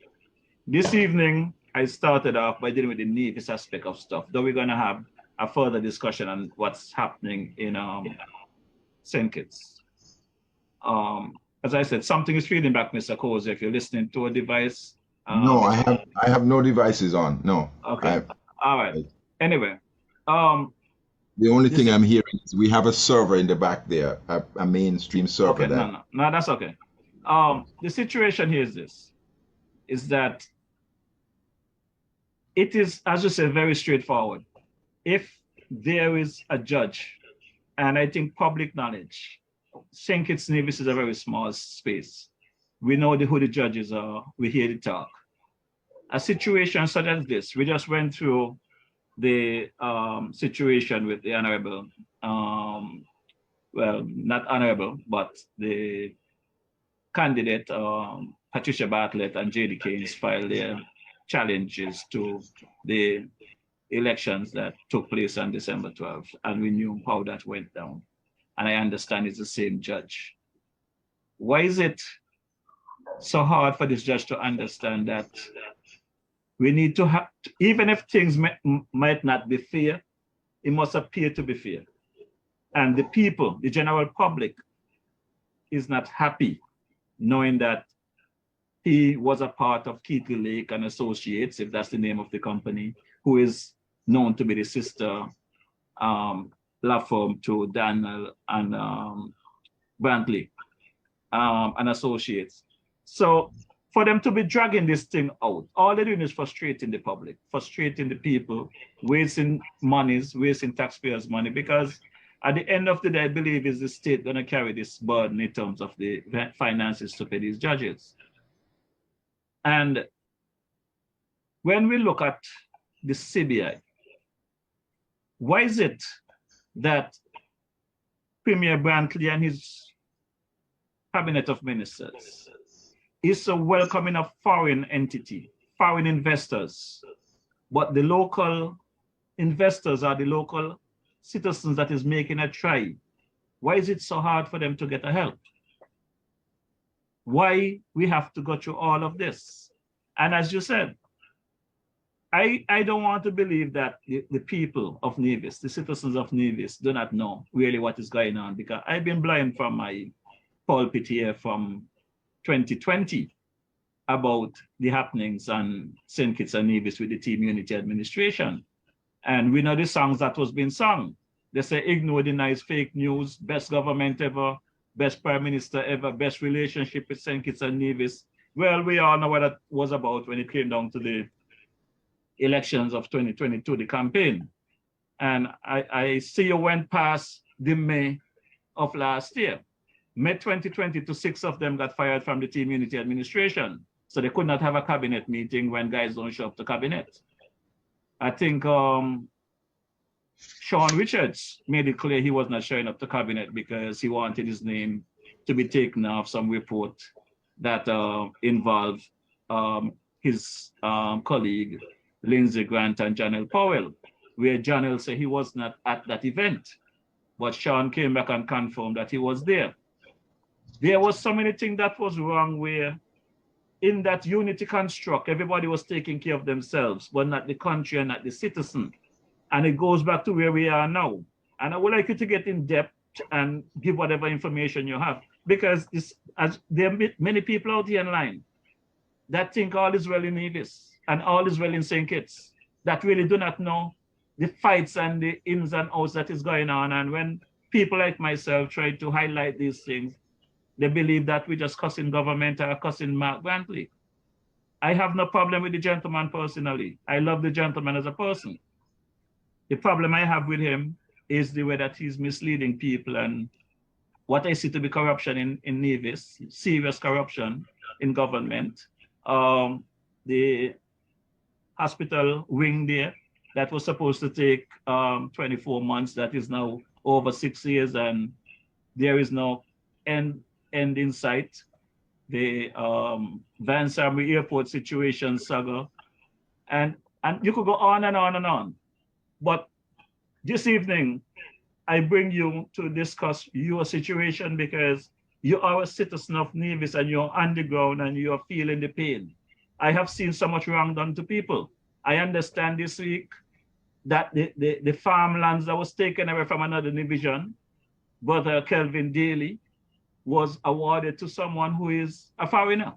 This evening, I started off by dealing with the Nevis aspect of stuff, though we're going to have a further discussion on what's happening in St. Kitts. As I said, something is feeding back, Mr. Cozier, if you're listening to a device. No, I have no devices on. No. Okay. All right. Anyway. The only thing I'm hearing is we have a server in the back there, a mainstream server. Okay, no, that's okay. The situation here is this, is that it is, as you said, very straightforward. If there is a judge, and I think public knowledge, St. Kitts Nevis is a very small space. We know who the judges are, we hear the talk. A situation such as this, we just went through the situation with the honorable, well, not honorable, but the candidate, Patricia Bartlett and J.D. Keynes filed their challenges to the elections that took place on December 12th, and we knew how that went down. And I understand it's the same judge. Why is it so hard for this judge to understand that we need to have, even if things might not be fair, it must appear to be fair. And the people, the general public, is not happy knowing that he was a part of Keithley Lake and Associates, if that's the name of the company, who is known to be the sister law firm to Daniel and Brantley and Associates. So for them to be dragging this thing out, all they're doing is frustrating the public, frustrating the people, wasting monies, wasting taxpayers' money, because at the end of the day, I believe is the state going to carry this burden in terms of the finances to pay these judges. And when we look at the CBI, why is it that Premier Brantley and his cabinet of ministers is so welcoming of foreign entity, foreign investors, but the local investors are the local citizens that is making a try? Why is it so hard for them to get a help? Why we have to go through all of this? And as you said, I don't want to believe that the people of Nevis, the citizens of Nevis, do not know really what is going on, because I've been blind from my pulpit here from 2020 about the happenings on St. Kitts and Nevis with the Team Unity administration. And we know the songs that was being sung. They say, ignore the nice fake news, best government ever, best prime minister ever, best relationship with St. Kitts and Nevis. Well, we all know what that was about when it came down to the elections of 2022, the campaign. And I see you went past the May of last year. May 2022, 6 of them got fired from the Team Unity administration. So they could not have a cabinet meeting when guys don't show up to cabinet. I think Sean Richards made it clear he was not showing up to cabinet because he wanted his name to be taken off some report that involved his colleague, Lindsey Grant and Janelle Powell, where Janelle said he was not at that event, but Sean came back and confirmed that he was there. There was so many things that was wrong where in that unity construct, everybody was taking care of themselves, but not the country and not the citizen. And it goes back to where we are now. And I would like you to get in depth and give whatever information you have, because there are many people out here in line that think all is well in Nevis and all is well in St. Kitts, that really do not know the fights and the ins and outs that is going on. And when people like myself try to highlight these things, they believe that we're just cussing government or cussing Mark Brantley. I have no problem with the gentleman personally. I love the gentleman as a person. The problem I have with him is the way that he's misleading people, and what I see to be corruption in Nevis, serious corruption in government. The hospital wing there that was supposed to take 24 months, that is now over 6 years, and there is no end in sight. the Vance Army Airport situation saga, and you could go on and on and on. But this evening, I bring you to discuss your situation because you are a citizen of Nevis and you're underground and you're feeling the pain. I have seen so much wrong done to people. I understand this week that the farmlands that was taken away from another division, Brother Kelvin Daly, was awarded to someone who is a foreigner,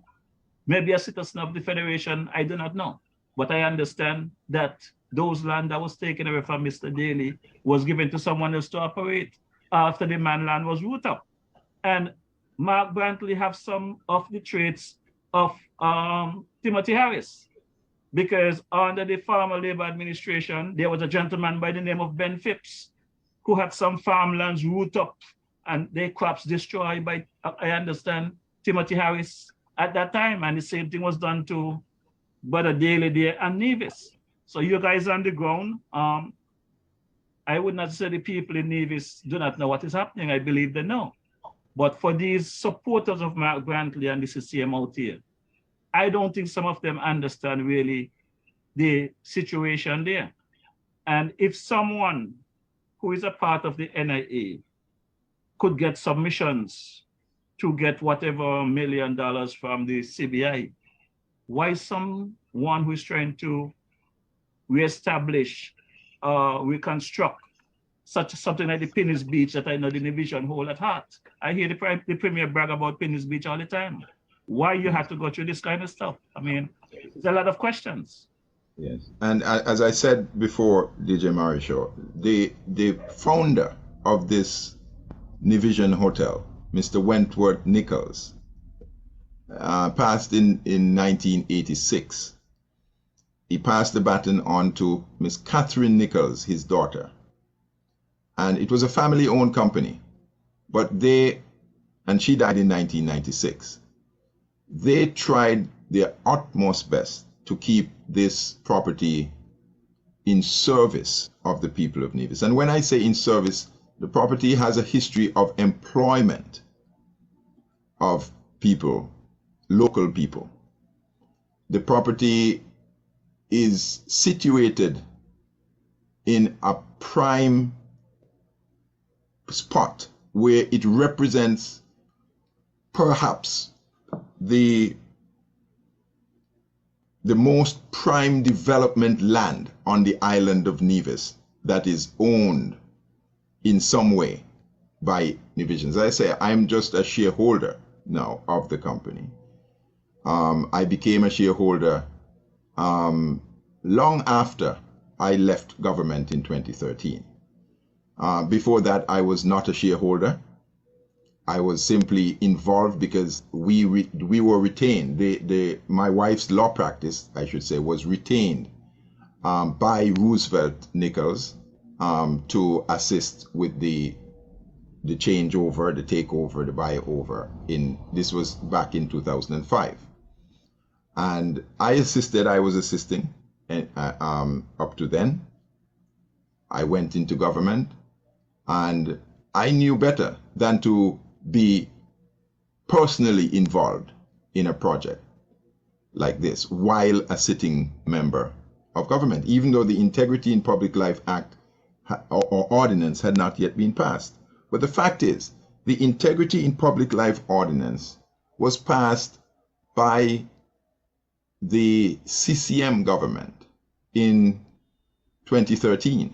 maybe a citizen of the Federation, I do not know. But I understand that those land that was taken away from Mr. Daly was given to someone else to operate after the man land was root up. And Mark Brantley have some of the traits of Timothy Harris, because under the former Labor administration, there was a gentleman by the name of Ben Phipps who had some farmlands root up and their crops destroyed by, I understand, Timothy Harris at that time. And the same thing was done to Brother Daly there and Nevis. So you guys on the ground, I would not say the people in Nevis do not know what is happening. I believe they know. But for these supporters of Mark Brantley and the CCM out here, I don't think some of them understand really the situation there. And if someone who is a part of the NIA could get submissions to get whatever $1 million from the CBI, why someone who is trying to reestablish, reconstruct something like the Penny's Beach that I know the division hold at heart? I hear the Premier brag about Penny's Beach all the time. Why you have to go through this kind of stuff? I mean, there's a lot of questions. Yes, and as I said before, DJ Morrishaw, the founder of this Nevision Hotel, Mr. Wentworth Nichols, passed in 1986. He passed the baton on to Miss Catherine Nichols, his daughter. And it was a family-owned company, but and she died in 1996. They tried their utmost best to keep this property in service of the people of Nevis. And when I say in service, the property has a history of employment of people, local people. The property is situated in a prime spot where it represents perhaps the most prime development land on the island of Nevis that is owned in some way by Nevisions. As I say, I'm just a shareholder now of the company. I became a shareholder long after I left government in 2013. Before that, I was not a shareholder. I was simply involved because we were retained. My wife's law practice, I should say, was retained by Roosevelt Nichols to assist with the changeover, the takeover, the buyover. This was back in 2005, and I was assisting, and up to then. I went into government, and I knew better than to be personally involved in a project like this while a sitting member of government, even though the Integrity in Public Life Act or Ordinance had not yet been passed. But the fact is, the Integrity in Public Life Ordinance was passed by the CCM government in 2013.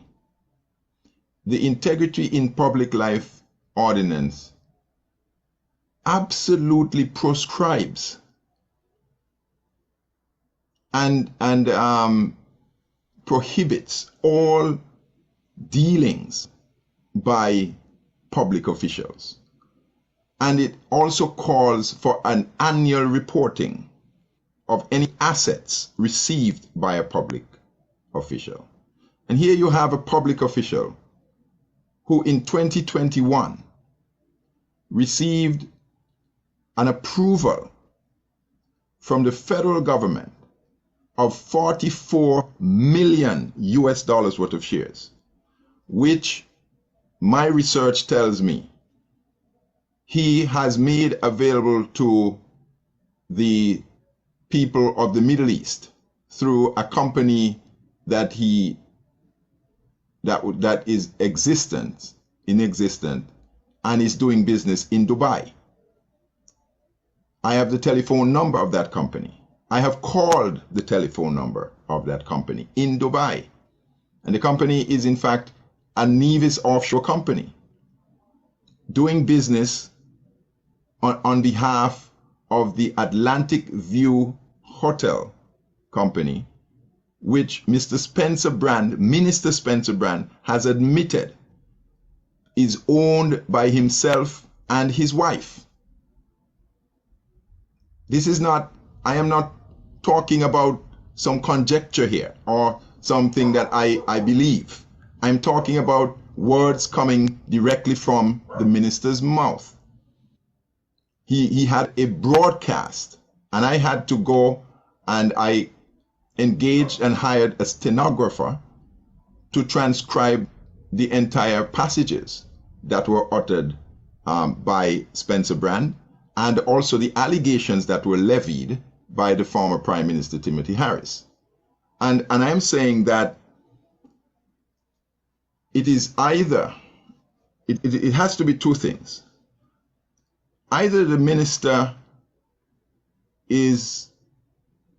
The Integrity in Public Life Ordinance absolutely proscribes and prohibits all dealings by public officials. And it also calls for an annual reporting of any assets received by a public official. And here you have a public official who in 2021 received an approval from the federal government of $44 million worth of shares, which my research tells me he has made available to the people of the Middle East through a company that is inexistent and is doing business in Dubai. I have the telephone number of that company. I have called the telephone number of that company in Dubai. And the company is in fact a Nevis offshore company doing business on behalf of the Atlantic View Hotel Company, which Minister Spencer Brand has admitted is owned by himself and his wife. I am not talking about some conjecture here or something that I believe. I'm talking about words coming directly from the minister's mouth. He had a broadcast, and I had to go and I engaged and hired a stenographer to transcribe the entire passages that were uttered by Spencer Brand, and also the allegations that were levied by the former Prime Minister Timothy Harris. And I'm saying that it is either, it has to be two things. Either the minister is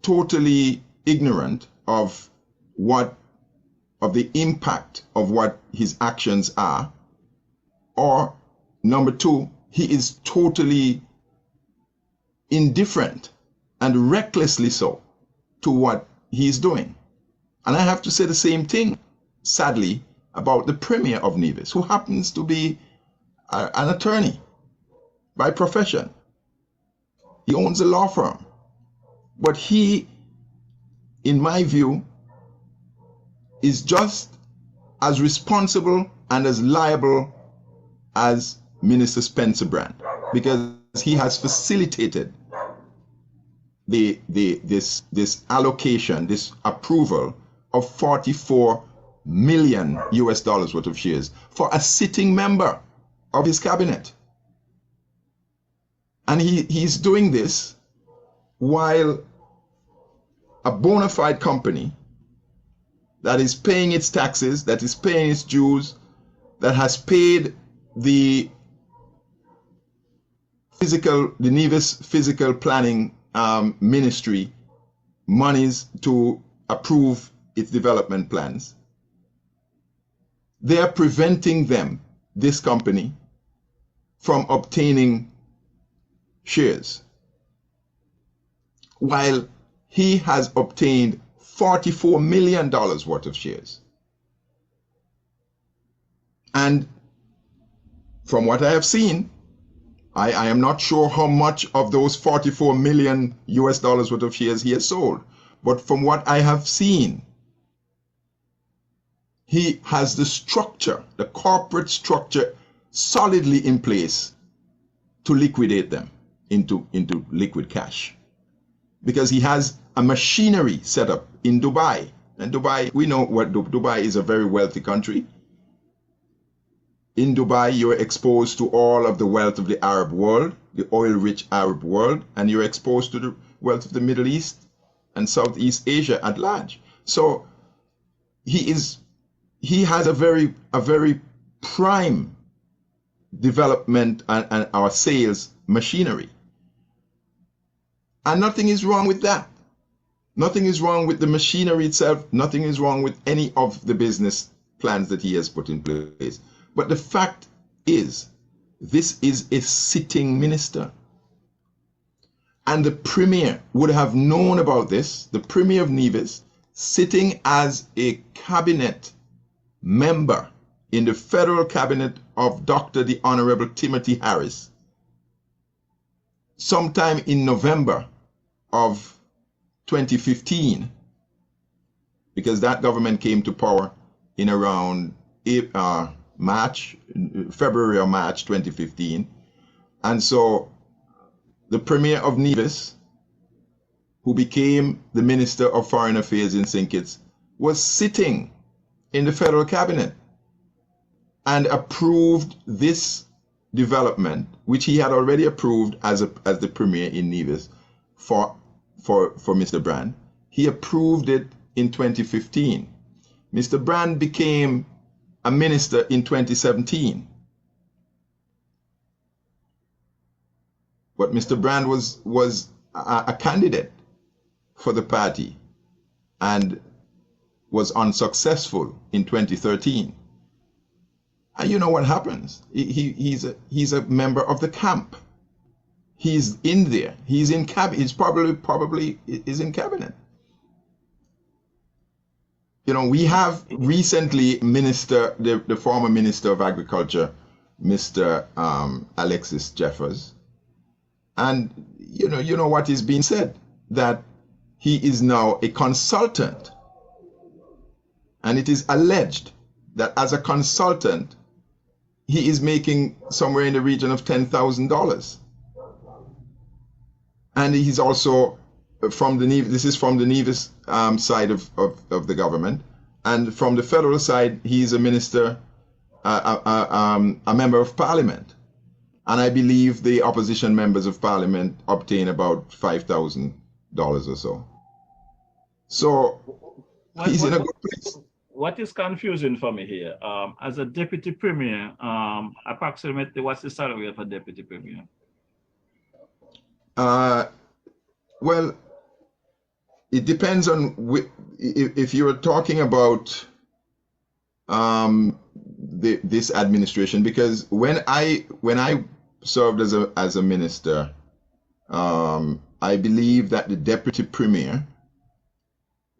totally ignorant of the impact of what his actions are, or number two, he is totally indifferent and recklessly so to what he's doing. And I have to say the same thing, sadly, about the Premier of Nevis, who happens to be an attorney by profession. He owns a law firm. But he, in my view, is just as responsible and as liable as Minister Spencer Brand, because he has facilitated this allocation, this approval of $44 million worth of shares for a sitting member of his cabinet. And he's doing this while a bona fide company that is paying its taxes, that is paying its dues, that has paid the Nevis Physical Planning Ministry monies to approve its development plans. They are preventing this company, from obtaining shares, while he has obtained $44 million worth of shares. And from what I have seen, I am not sure how much of those $44 million worth of shares he has sold. But from what I have seen, he has the structure, the corporate structure, solidly in place to liquidate them into liquid cash. Because he has a machinery set up in Dubai. And Dubai, we know what Dubai is, a very wealthy country. In Dubai, you're exposed to all of the wealth of the Arab world, the oil-rich Arab world, and you're exposed to the wealth of the Middle East and Southeast Asia at large. So he has a very prime development and our sales machinery. And nothing is wrong with that. Nothing is wrong with the machinery itself. Nothing is wrong with any of the business plans that he has put in place. But the fact is, this is a sitting minister. And the Premier would have known about this, the Premier of Nevis, sitting as a cabinet member in the federal cabinet of Dr. the Honorable Timothy Harris, sometime in November of 2015, because that government came to power in around February or March 2015. And so the Premier of Nevis, who became the Minister of Foreign Affairs in St. Kitts, was sitting in the federal cabinet and approved this development, which he had already approved as the Premier in Nevis, for Mr. Brand. He approved it in 2015. Mr. Brand became a minister in 2017. But Mr. Brand was a candidate for the party and was unsuccessful in 2013. And you know what happens? He's a member of the camp. He's in there. He's in cabinet. He's probably is in cabinet. You know, we have recently the former Minister of Agriculture, Mr. Alexis Jeffers, and you know what is being said, that he is now a consultant, and it is alleged that as a consultant he is making somewhere in the region of $10,000, and he's also from the Nevis. This is from the Nevis side of the government, and from the federal side, he's a minister, a member of parliament. And I believe the opposition members of parliament obtain about $5,000 or so. So he's in a good place. What is confusing for me here, as a deputy premier, approximately what's the salary of a deputy premier? Well, it depends on if you're talking about this administration, because when I served as a minister, I believe that the deputy premier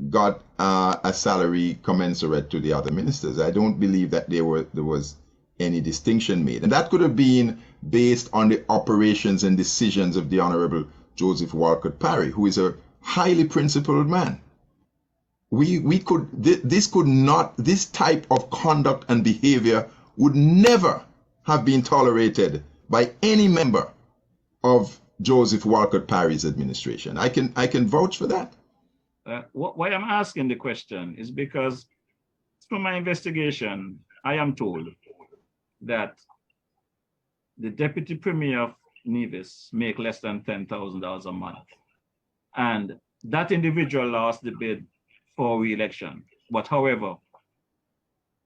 got a salary commensurate to the other ministers. I don't believe that there was any distinction made, and that could have been based on the operations and decisions of the Honorable Joseph Walcott Parry, who is a highly principled man. This type of conduct and behavior would never have been tolerated by any member of Joseph Walcott Parry's administration. I can vouch for that. Why I'm asking the question is because through my investigation, I am told that the deputy premier of Nevis make less than $10,000 a month. And that individual lost the bid for re-election, but however,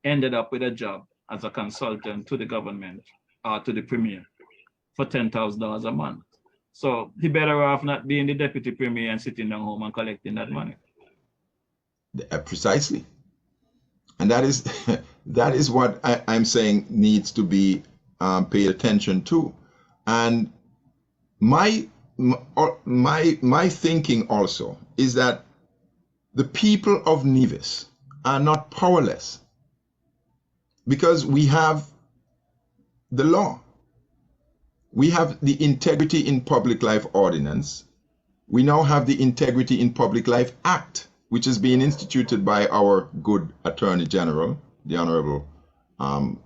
ended up with a job as a consultant to the government, to the premier, for $10,000 a month. So he better off not being the deputy premier and sitting down home and collecting that money. Precisely. And that is what I'm saying needs to be paid attention to. And my thinking also is that the people of Nevis are not powerless, because we have the law. We have the Integrity in Public Life Ordinance. We now have the Integrity in Public Life Act, which is being instituted by our good Attorney General, the Honorable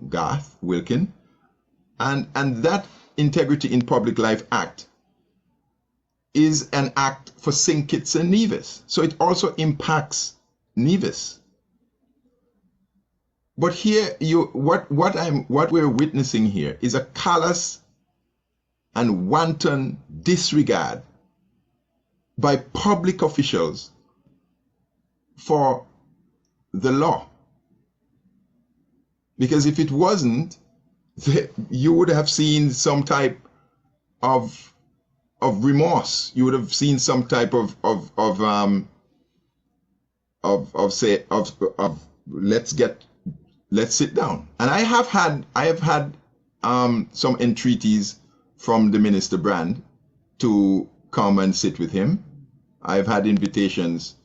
Garth Wilkin. And that Integrity in Public Life Act is an act for St. Kitts and Nevis. So it also impacts Nevis. But here, what we're witnessing here is a callous and wanton disregard by public officials for the law. Because if it wasn't, you would have seen some type of remorse. You would have seen some type of let's sit down. And I have had some entreaties from the Minister Brand to come and sit with him. I've had invitations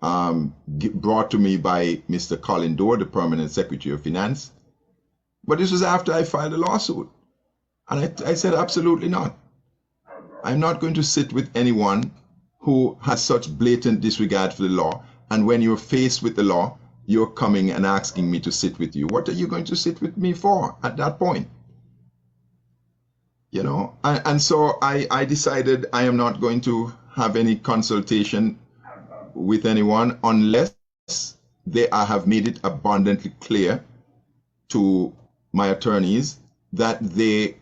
brought to me by Mr. Colin Dorr, the Permanent Secretary of Finance. But this was after I filed a lawsuit. And I said, absolutely not. I'm not going to sit with anyone who has such blatant disregard for the law. And when you're faced with the law, you're coming and asking me to sit with you. What are you going to sit with me for at that point? You know, and so I decided I am not going to have any consultation with anyone unless I have made it abundantly clear to my attorneys that they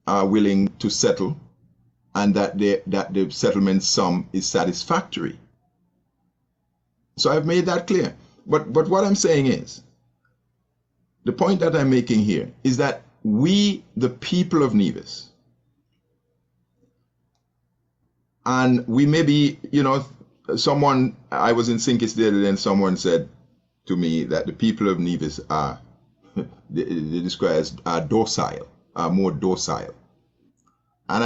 are willing to settle and that the settlement sum is satisfactory. So I've made that clear. But what I'm saying is, the point that I'm making here is that we, the people of Nevis, and we may be, someone, I was in Sinkis the other day and someone said to me that the people of Nevis are, they describe as docile, are more docile. And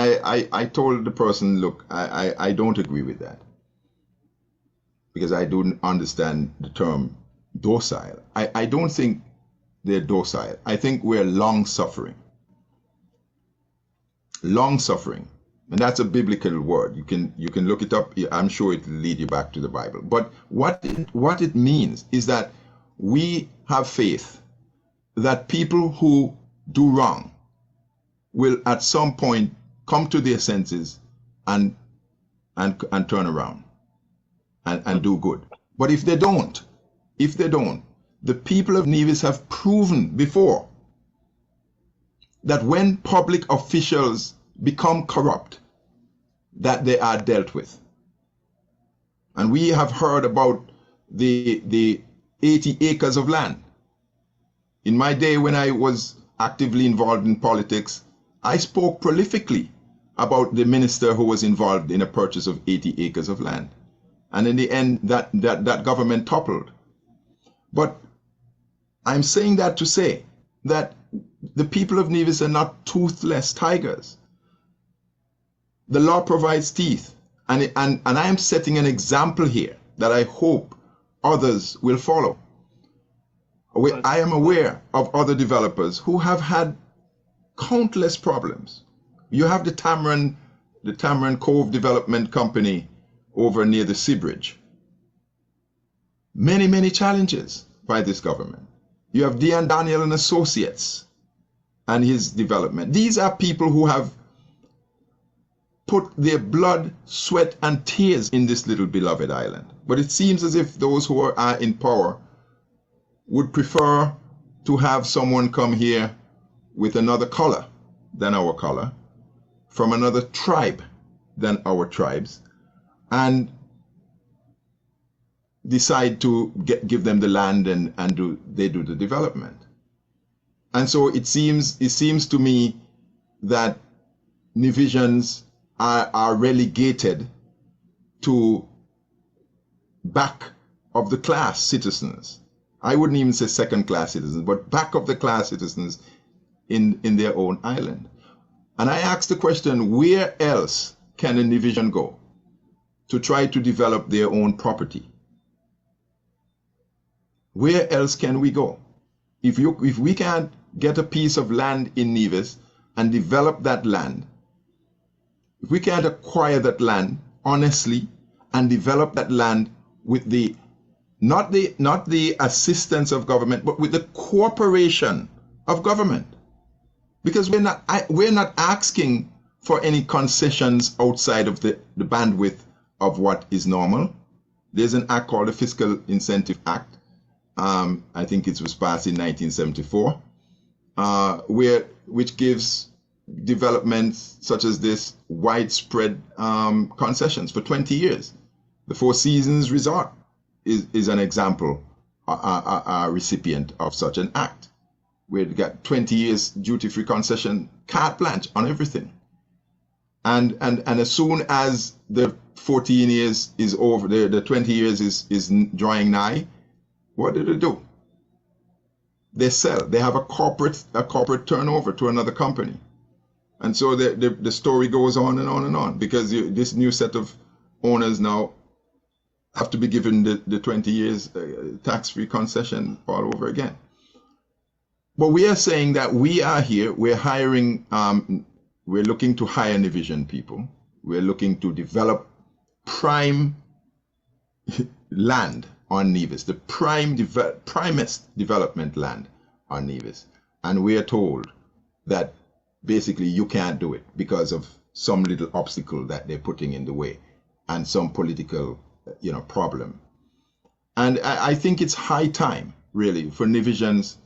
I told the person, look, I don't agree with that, because I don't understand the term docile. I don't think they're docile. I think we're long-suffering. Long-suffering. And that's a biblical word. You can look it up. I'm sure it will lead you back to the Bible. But what it means is that we have faith that people who do wrong will at some point come to their senses and turn around and do good. But if they don't, the people of Nevis have proven before that when public officials become corrupt, that they are dealt with. And we have heard about the 80 acres of land. In my day, when I was actively involved in politics, I spoke prolifically about the minister who was involved in a purchase of 80 acres of land. And in the end, that government toppled. But I'm saying that to say that the people of Nevis are not toothless tigers. The law provides teeth, and I am setting an example here that I hope others will follow. I am aware of other developers who have had countless problems. You have the Tamarin Cove Development Company over near the Sea Bridge. Many, many challenges by this government. You have Dian Daniel and Associates and his development. These are people who have put their blood, sweat, and tears in this little beloved island. But it seems as if those who are in power would prefer to have someone come here with another color than our color, from another tribe than our tribes, and decide to give them the land and do the development. And so it seems to me that Nevisians are relegated to back of the class citizens. I wouldn't even say second class citizens, but back of the class citizens in their own island. And I asked the question, where else can a Nevisian go to try to develop their own property? Where else can we go? If we can't get a piece of land in Nevis and develop that land, if we can't acquire that land honestly and develop that land with not the assistance of government, but with the cooperation of government, because we're not asking for any concessions outside of the bandwidth of what is normal. There's an act called the Fiscal Incentive Act. I think it was passed in 1974, which gives developments such as this widespread concessions for 20 years. The Four Seasons Resort is an example, a recipient of such an act, where you got 20 years duty-free concession, carte blanche on everything. And as soon as the 14 years is over, the 20 years is drawing nigh, what do they do? They sell. They have a corporate turnover to another company. And so the story goes on and on and on, because this new set of owners now have to be given the 20 years tax-free concession all over again. But we are saying that we are here, we're hiring, we're looking to hire Nevisian people. We're looking to develop prime land on Nevis, the primest development land on Nevis. And we are told that basically you can't do it because of some little obstacle that they're putting in the way and some political problem. And I think it's high time, really, for Nevisians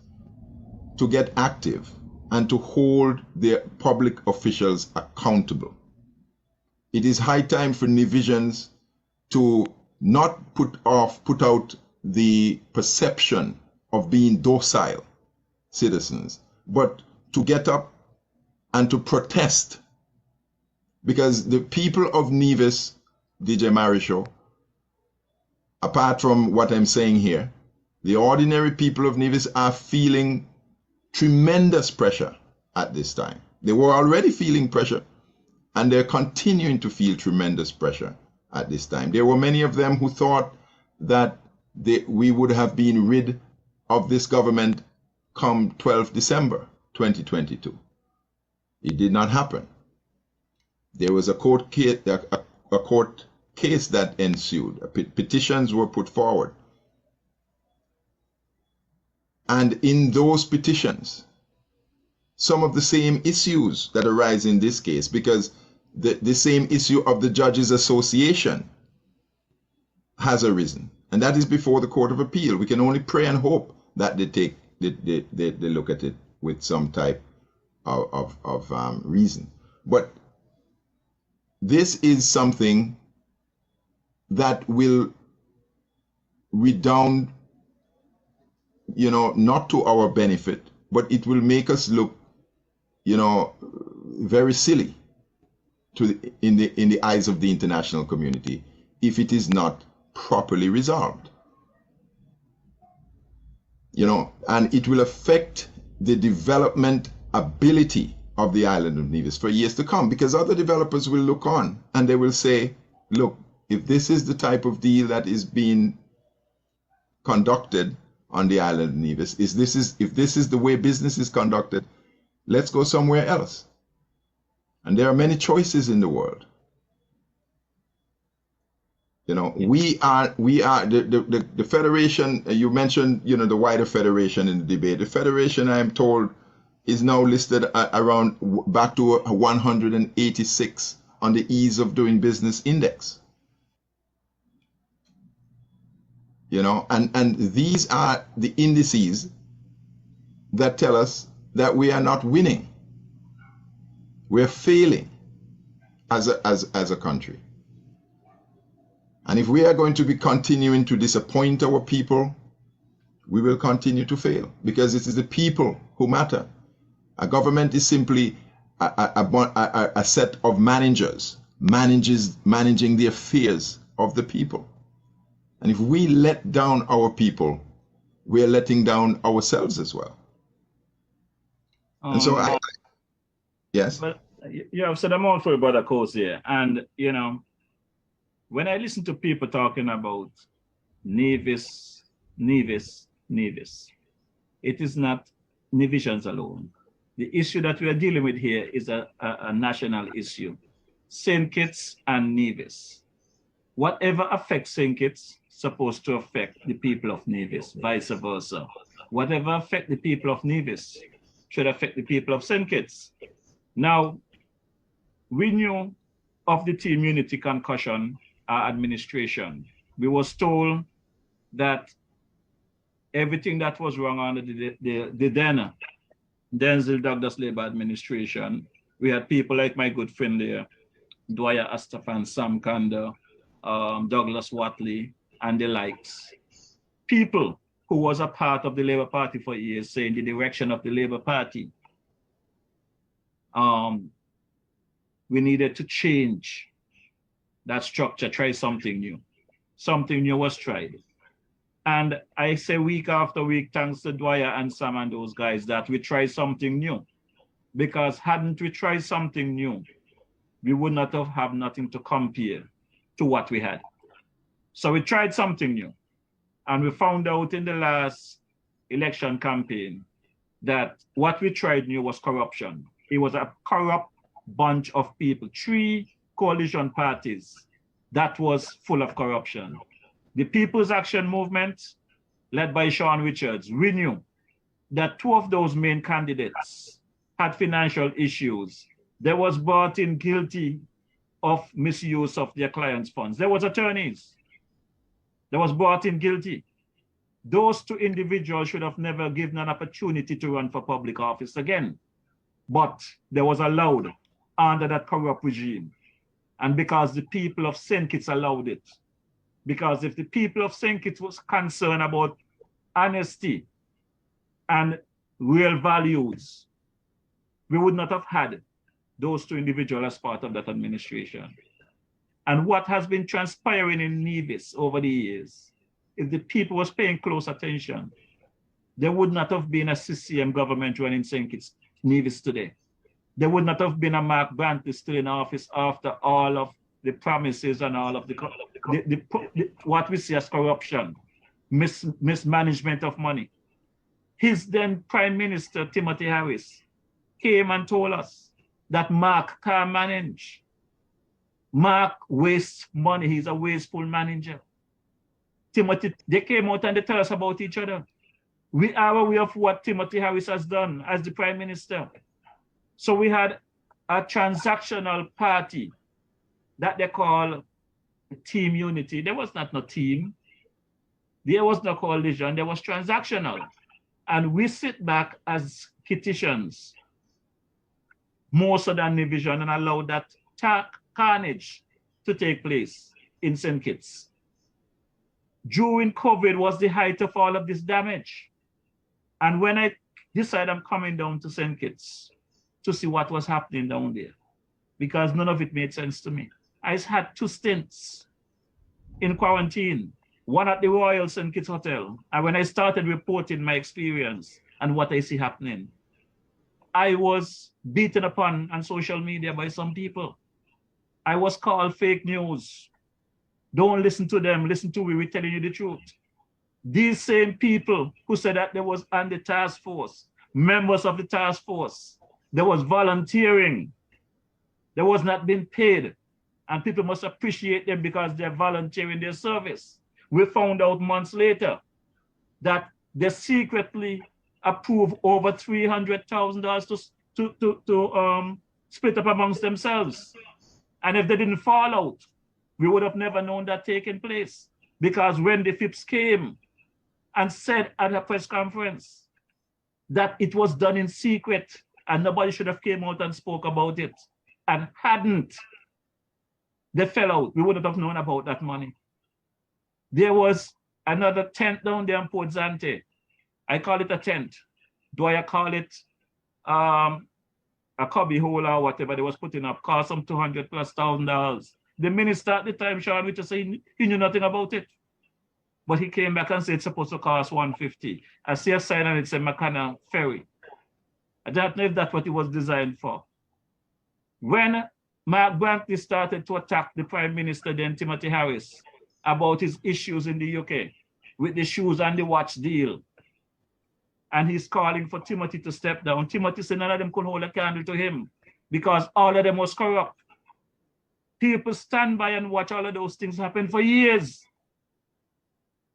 to get active and to hold their public officials accountable. It is high time for Nevisians to not put out the perception of being docile citizens, but to get up and to protest. Because the people of Nevis, DJ Morrishaw, apart from what I'm saying here, the ordinary people of Nevis are feeling tremendous pressure at this time. They were already feeling pressure, and they're continuing to feel tremendous pressure at this time. There were many of them who thought that we would have been rid of this government come 12 December 2022. It did not happen. There was a court case that ensued. Petitions were put forward. And in those petitions, some of the same issues that arise in this case, because the same issue of the Judges Association has arisen. And that is before the Court of Appeal. We can only pray and hope that they look at it with some type of reason. But this is something that will redound, not to our benefit, but it will make us look, very silly in the eyes of the international community if it is not properly resolved. And it will affect the development ability of the island of Nevis for years to come, because other developers will look on and they will say, look, if this is the type of deal that is being conducted on the island of Nevis, if this is the way business is conducted, let's go somewhere else. And there are many choices in the world. We are the federation. You mentioned, the wider federation in the debate. The federation, I am told, is now listed around back to 186 on the ease of doing business index. And these are the indices that tell us that we are not winning. We're failing as a country. And if we are going to be continuing to disappoint our people, we will continue to fail, because it is the people who matter. A government is simply a set of managers, managing the affairs of the people. And if we let down our people, we are letting down ourselves as well. And so yes. But you have said I'm all for Brother Cozier, and when I listen to people talking about Nevis, it is not Nevisians alone. The issue that we are dealing with here is a national issue. St. Kitts and Nevis. Whatever affects St. Kitts supposed to affect the people of Nevis, vice versa. Whatever affects the people of Nevis should affect the people of St. Kitts. Now, we knew of the Team Unity concussion administration. We was told that everything that was wrong under the then Denzel Douglas Labor administration, we had people like my good friend there, Dwyer Astafan, Sam Kander, Douglas Watley, and the likes. People who was a part of the Labour Party for years saying the direction of the Labour Party, we needed to change that structure, try something new. Something new was tried. And I say week after week, thanks to Dwyer and Sam and those guys, that we tried something new. Because hadn't we tried something new, we would not have nothing to compare to what we had. So we tried something new. And we found out in the last election campaign that what we tried new was corruption. It was a corrupt bunch of people, 3 coalition parties that was full of corruption. The People's Action Movement, led by Sean Richards, we knew that 2 of those main candidates had financial issues. They was brought in guilty of misuse of their clients' funds. There was attorneys. They was brought in guilty. Those 2 individuals should have never given an opportunity to run for public office again. But they was allowed under that corrupt regime. and because the people of St. Kitts allowed it. Because if the people of St. Kitts was concerned about honesty and real values, we would not have had those two individuals as part of that administration. And what has been transpiring in Nevis over the years, if the people was paying close attention, there would not have been a CCM government running St. Kitts, Nevis today. There would not have been a Mark Brantley still in office after all of the promises and all of the what we see as corruption, mismanagement of money. His then Prime Minister, Timothy Harris, came and told us that Mark can't manage. Mark wastes money. He's a wasteful manager. Timothy, they came out and they tell us about each other. We are aware of what Timothy Harris has done as the Prime Minister. So we had a transactional party that they call Team Unity. There was not no team. There was no coalition. There was transactional. And we sit back as Kittitians, more so than division, and allow that carnage to take place in St. Kitts. During COVID was the height of all of this damage. And when I decided I'm coming down to St. Kitts to see what was happening down there, because none of it made sense to me. I had 2 stints in quarantine, one at the Royal St. Kitts Hotel. And when I started reporting my experience and what I see happening, I was beaten upon on social media by some people. I was called fake news. Don't listen to them, listen to me, we're telling you the truth. These same people who said that there was on the task force, members of the task force, there was volunteering, there was not being paid, and people must appreciate them because they're volunteering their service. We found out months later that they secretly approved over $300,000 to split up amongst themselves. And if they didn't fall out, we would have never known that taking place. Because when the FIPS came and said at a press conference that it was done in secret and nobody should have came out and spoke about it, and hadn't they fell out, we wouldn't have known about that money. There was another tent down there in Port Zante. I call it a tent. Do I call it a cubby hole or whatever they was putting up, cost some $200,000+. The minister at the time, Sean, which is saying he knew nothing about it. But he came back and said it's supposed to cost $150. I see a sign and it said Makana Ferry. I don't know if that's what it was designed for. When Mark Brantley started to attack the Prime Minister, then Timothy Harris, about his issues in the UK with the shoes and the watch deal, and he's calling for Timothy to step down, Timothy said none of them could hold a candle to him because all of them was corrupt. People stand by and watch all of those things happen for years.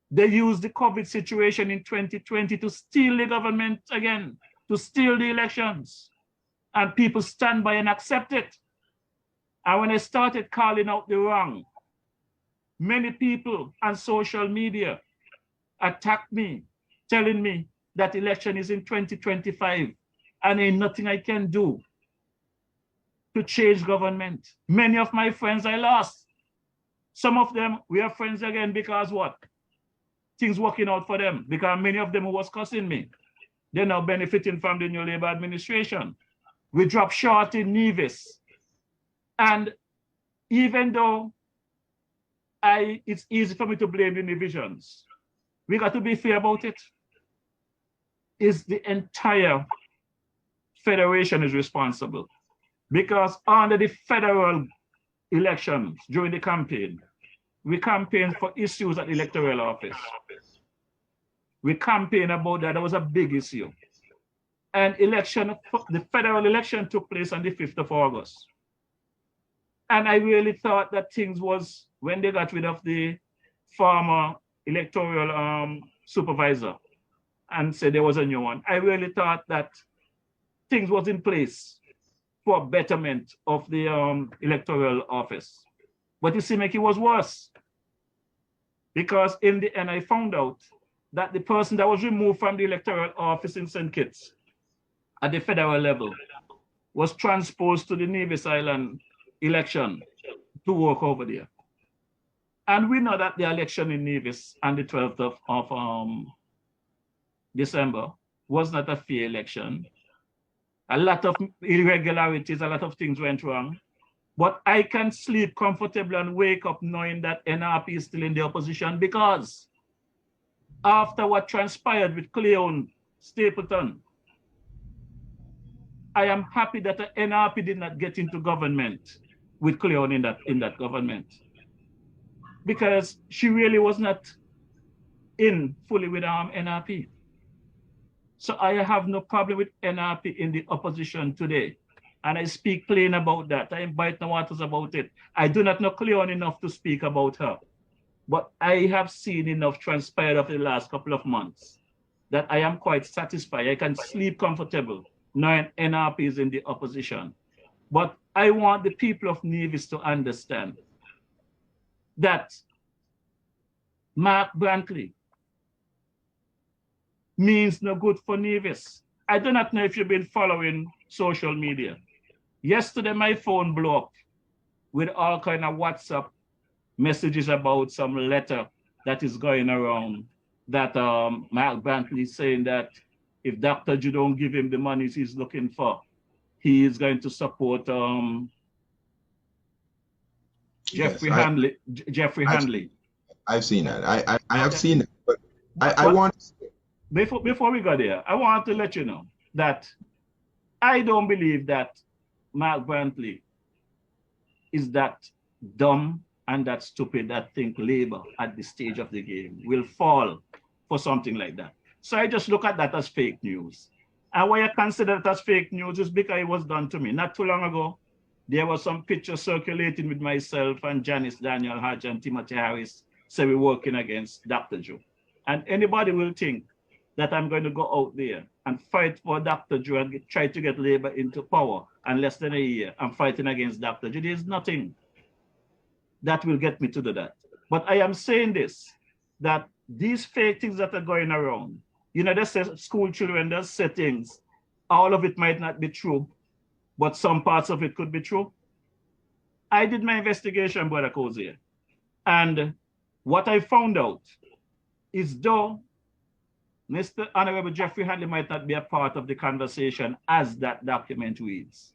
They used the COVID situation in 2020 to steal the government again, to steal the elections. And people stand by and accept it. And when I started calling out the wrong, many people on social media attacked me, telling me that election is in 2025 and ain't nothing I can do to change government. Many of my friends I lost. Some of them, we are friends again because what? Things working out for them, because many of them who was cussing me, they're now benefiting from the new Labour administration. We dropped short in Nevis. And even though it's easy for me to blame the divisions, we got to be fair about it. Is the entire federation is responsible. Because under the federal elections during the campaign, we campaigned for issues at the electoral office. We campaigned about that. That was a big issue. And the federal election took place on the 5th of August. And I really thought that things was, when they got rid of the former electoral supervisor and said there was a new one, I really thought that things was in place for betterment of the electoral office. But you see, it was worse. Because in the end, I found out that the person that was removed from the electoral office in St. Kitts at the federal level was transposed to the Nevis Island election to work over there. And we know that the election in Nevis on the 12th of December was not a fair election. A lot of irregularities, a lot of things went wrong. But I can sleep comfortably and wake up knowing that NRP is still in the opposition, because after what transpired with Cleon Stapleton, I am happy that the NRP did not get into government with Cleon in that government, because she really was not in fully with NRP. So I have no problem with NRP in the opposition today. And I speak plain about that. I invite no waters about it. I do not know Cleon enough to speak about her. But I have seen enough transpired over the last couple of months that I am quite satisfied. I can sleep comfortable knowing NRP is in the opposition. But I want the people of Nevis to understand that Mark Brantley means no good for Nevis. I do not know if you've been following social media. Yesterday, my phone blew up with all kind of WhatsApp messages about some letter that is going around that Mark Brantley is saying that if Dr. Ju don't give him the money he's looking for, he is going to support Jeffrey Handley. I've seen that. I have seen it, but I want. Before we go there, I want to let you know that I don't believe that Mark Brantley is that dumb and that stupid that think Labour at this stage of the game will fall for something like that. So I just look at that as fake news. And why I consider it as fake news is because it was done to me. Not too long ago, there was some picture circulating with myself and Janice Daniel Hodge and Timothy Harris say we're working against Dr. Joe. And anybody will think that I'm going to go out there and fight for Dr. Joe and try to get Labour into power in less than a year. I'm fighting against Dr. Joe. There's nothing that will get me to do that. But I am saying this, that these fake things that are going around, you know, they say school children, they say things, all of it might not be true, but some parts of it could be true. I did my investigation, Brother Cozier, and what I found out is though Mr. Honorable Jeffrey Handley might not be a part of the conversation as that document reads.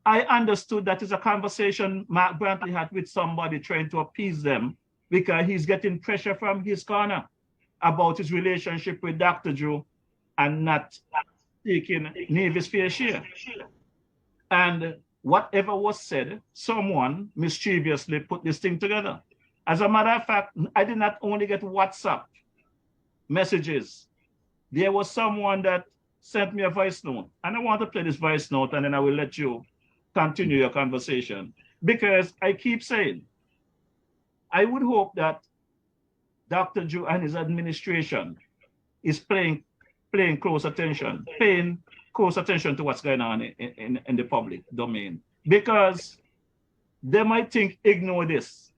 I understood that is a conversation Mark Brantley had with somebody trying to appease them because he's getting pressure from his corner about his relationship with Dr. Joe and not taking Nevis' fair share. And whatever was said, someone mischievously put this thing together. As a matter of fact, I did not only get WhatsApp messages. There was someone that sent me a voice note. And I want to play this voice note and then I will let you continue your conversation. Because I keep saying, I would hope that Dr. Joe and his administration is paying close attention to what's going on in the public domain. Because they might think, ignore this,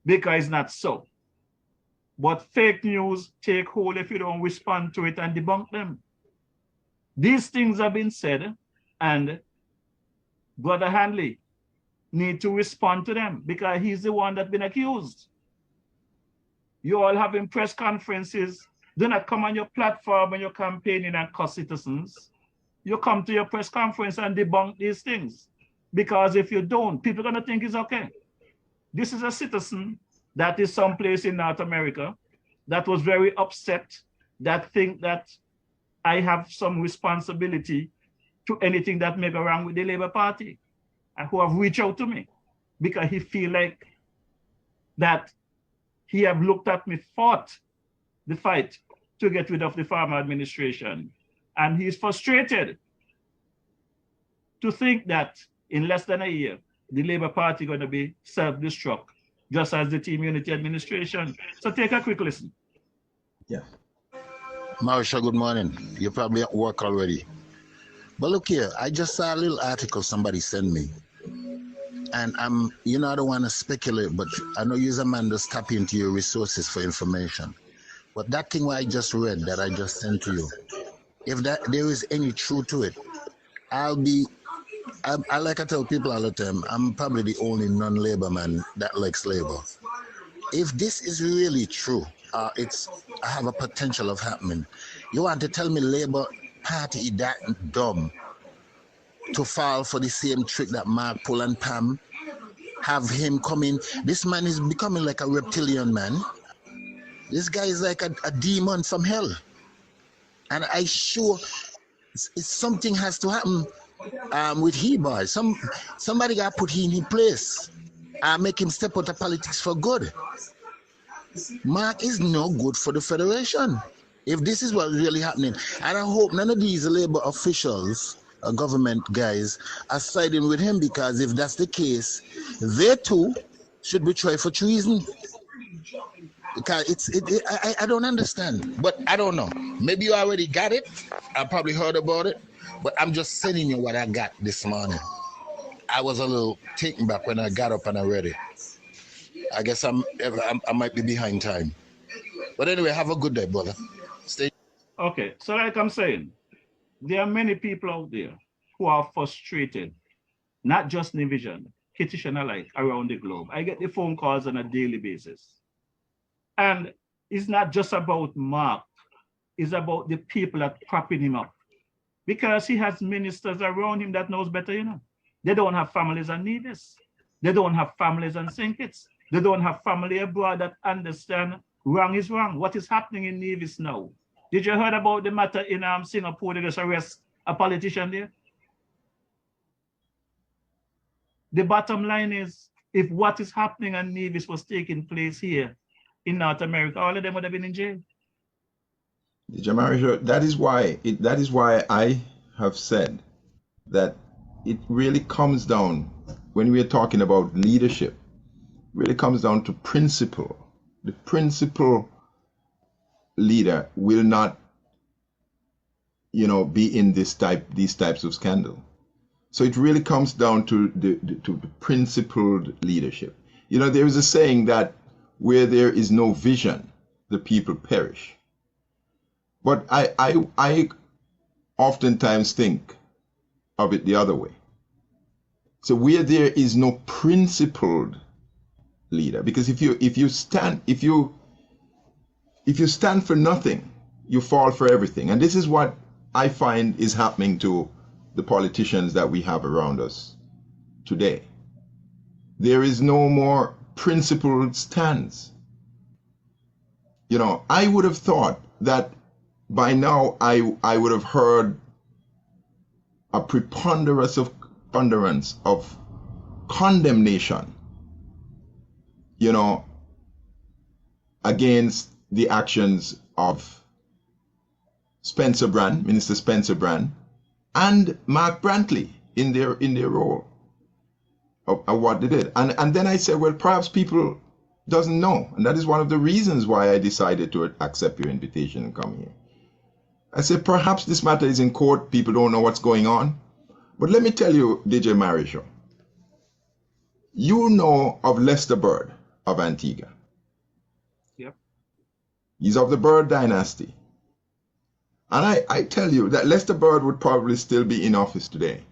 because it's not so. But fake news take hold if you don't respond to it and debunk them. These things have been said, and Brother Handley need to respond to them because he's the one that's been accused. You all having press conferences. Do not come on your platform when you're campaigning and cuss citizens. You come to your press conference and debunk these things. Because if you don't, people are going to think it's okay. This is a citizen that is someplace in North America that was very upset, that think that I have some responsibility to anything that may go wrong with the Labour Party, and who have reached out to me because he feel like that he have looked at me, fought the fight to get rid of the former administration. And he's frustrated to think that in less than a year, the Labour Party going to be self-destruct, just as the Team Unity administration. So take a quick listen. Yeah. Morrishaw, good morning. You're probably at work already. But look here, I just saw a little article somebody sent me. And I don't want to speculate, but I know you're a man that's tap into your resources for information. But that thing I just read, that I just sent to you, if there is any truth to it, I'll be I like I tell people all the time, I'm probably the only non-labor man that likes labor. If this is really true, I have a potential of happening. You want to tell me Labour Party that dumb to fall for the same trick that Mark, Paul and Pam have him come in? This man is becoming like a reptilian man. This guy is like a demon from hell. And I sure something has to happen with He-Boy. Somebody got to put him in his place. Make him step out of politics for good. Mark is no good for the Federation. If this is what's really happening, and I hope none of these Labour officials, government guys, are siding with him, because if that's the case, they too should be tried for treason. Because I don't understand, but I don't know. Maybe you already got it. I probably heard about it, but I'm just sending you what I got this morning. I was a little taken back when I got up and I read it. I guess I might be behind time. But anyway, have a good day, brother. Stay. Okay, so like I'm saying, there are many people out there who are frustrated, not just Nevision, Kitchen alike around the globe. I get the phone calls on a daily basis. And it's not just about Mark, it's about the people that propping him up. Because he has ministers around him that knows better, you know. They don't have families on Nevis. They don't have families on St. Kitts. They don't have family abroad that understand wrong is wrong. What is happening in Nevis now? Did you heard about the matter in Singapore? They just arrest a politician there? The bottom line is, if what is happening on Nevis was taking place here in North America, all of them would have been in jail. Morrishaw, that is why I have said that it really comes down, when we are talking about leadership, really comes down to principle. The principal leader will not, be in these types of scandal. So it really comes down to the principled leadership. There is a saying that where there is no vision, the people perish. But I oftentimes think of it the other way. So where there is no principled leader, because if you stand for nothing, you fall for everything. And this is what I find is happening to the politicians that we have around us today. There is no more principled stands. I would have thought that by now I would have heard a preponderance of condemnation, against the actions of Minister Spencer Brand, and Mark Brantley in their role of what they did. And then I said, well, perhaps people doesn't know. And that is one of the reasons why I decided to accept your invitation and come here. I said, perhaps this matter is in court. People don't know what's going on. But let me tell you, DJ Morrishaw, you know of Lester Bird of Antigua. Yep. He's of the Bird dynasty. And I tell you that Lester Bird would probably still be in office today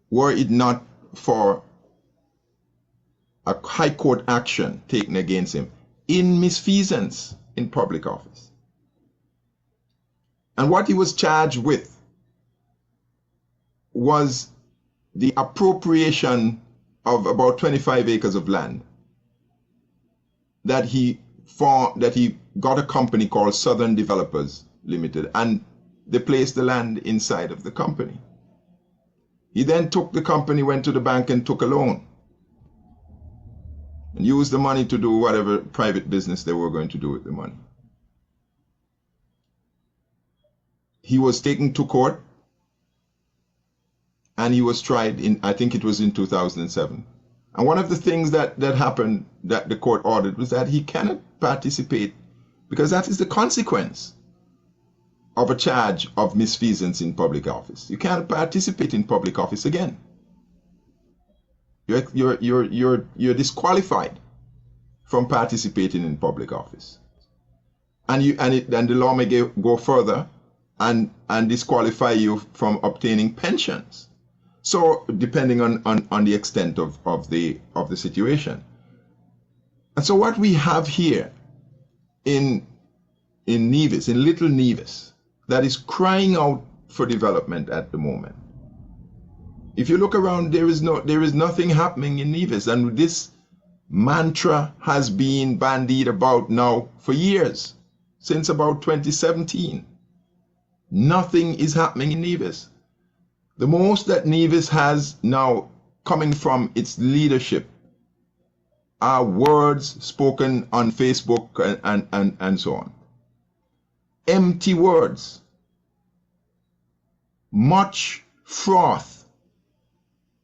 were it not for a high court action taken against him in misfeasance in public office. And what he was charged with was the appropriation of about 25 acres of land that he got a company called Southern Developers Limited, and they placed the land inside of the company. He then took the company, went to the bank and took a loan and used the money to do whatever private business they were going to do with the money. He was taken to court and he was tried I think it was in 2007. And one of the things that happened that the court ordered was that he cannot participate, because that is the consequence of a charge of misfeasance in public office. You can't participate in public office again. You're disqualified from participating in public office. And the law may go further and disqualify you from obtaining pensions. So depending on the extent of the situation. And so what we have here in Nevis, in Little Nevis, that is crying out for development at the moment. If you look around, there is nothing happening in Nevis, and this mantra has been bandied about now for years, since about 2017. Nothing is happening in Nevis. The most that Nevis has now coming from its leadership are words spoken on Facebook and so on. Empty words. Much froth,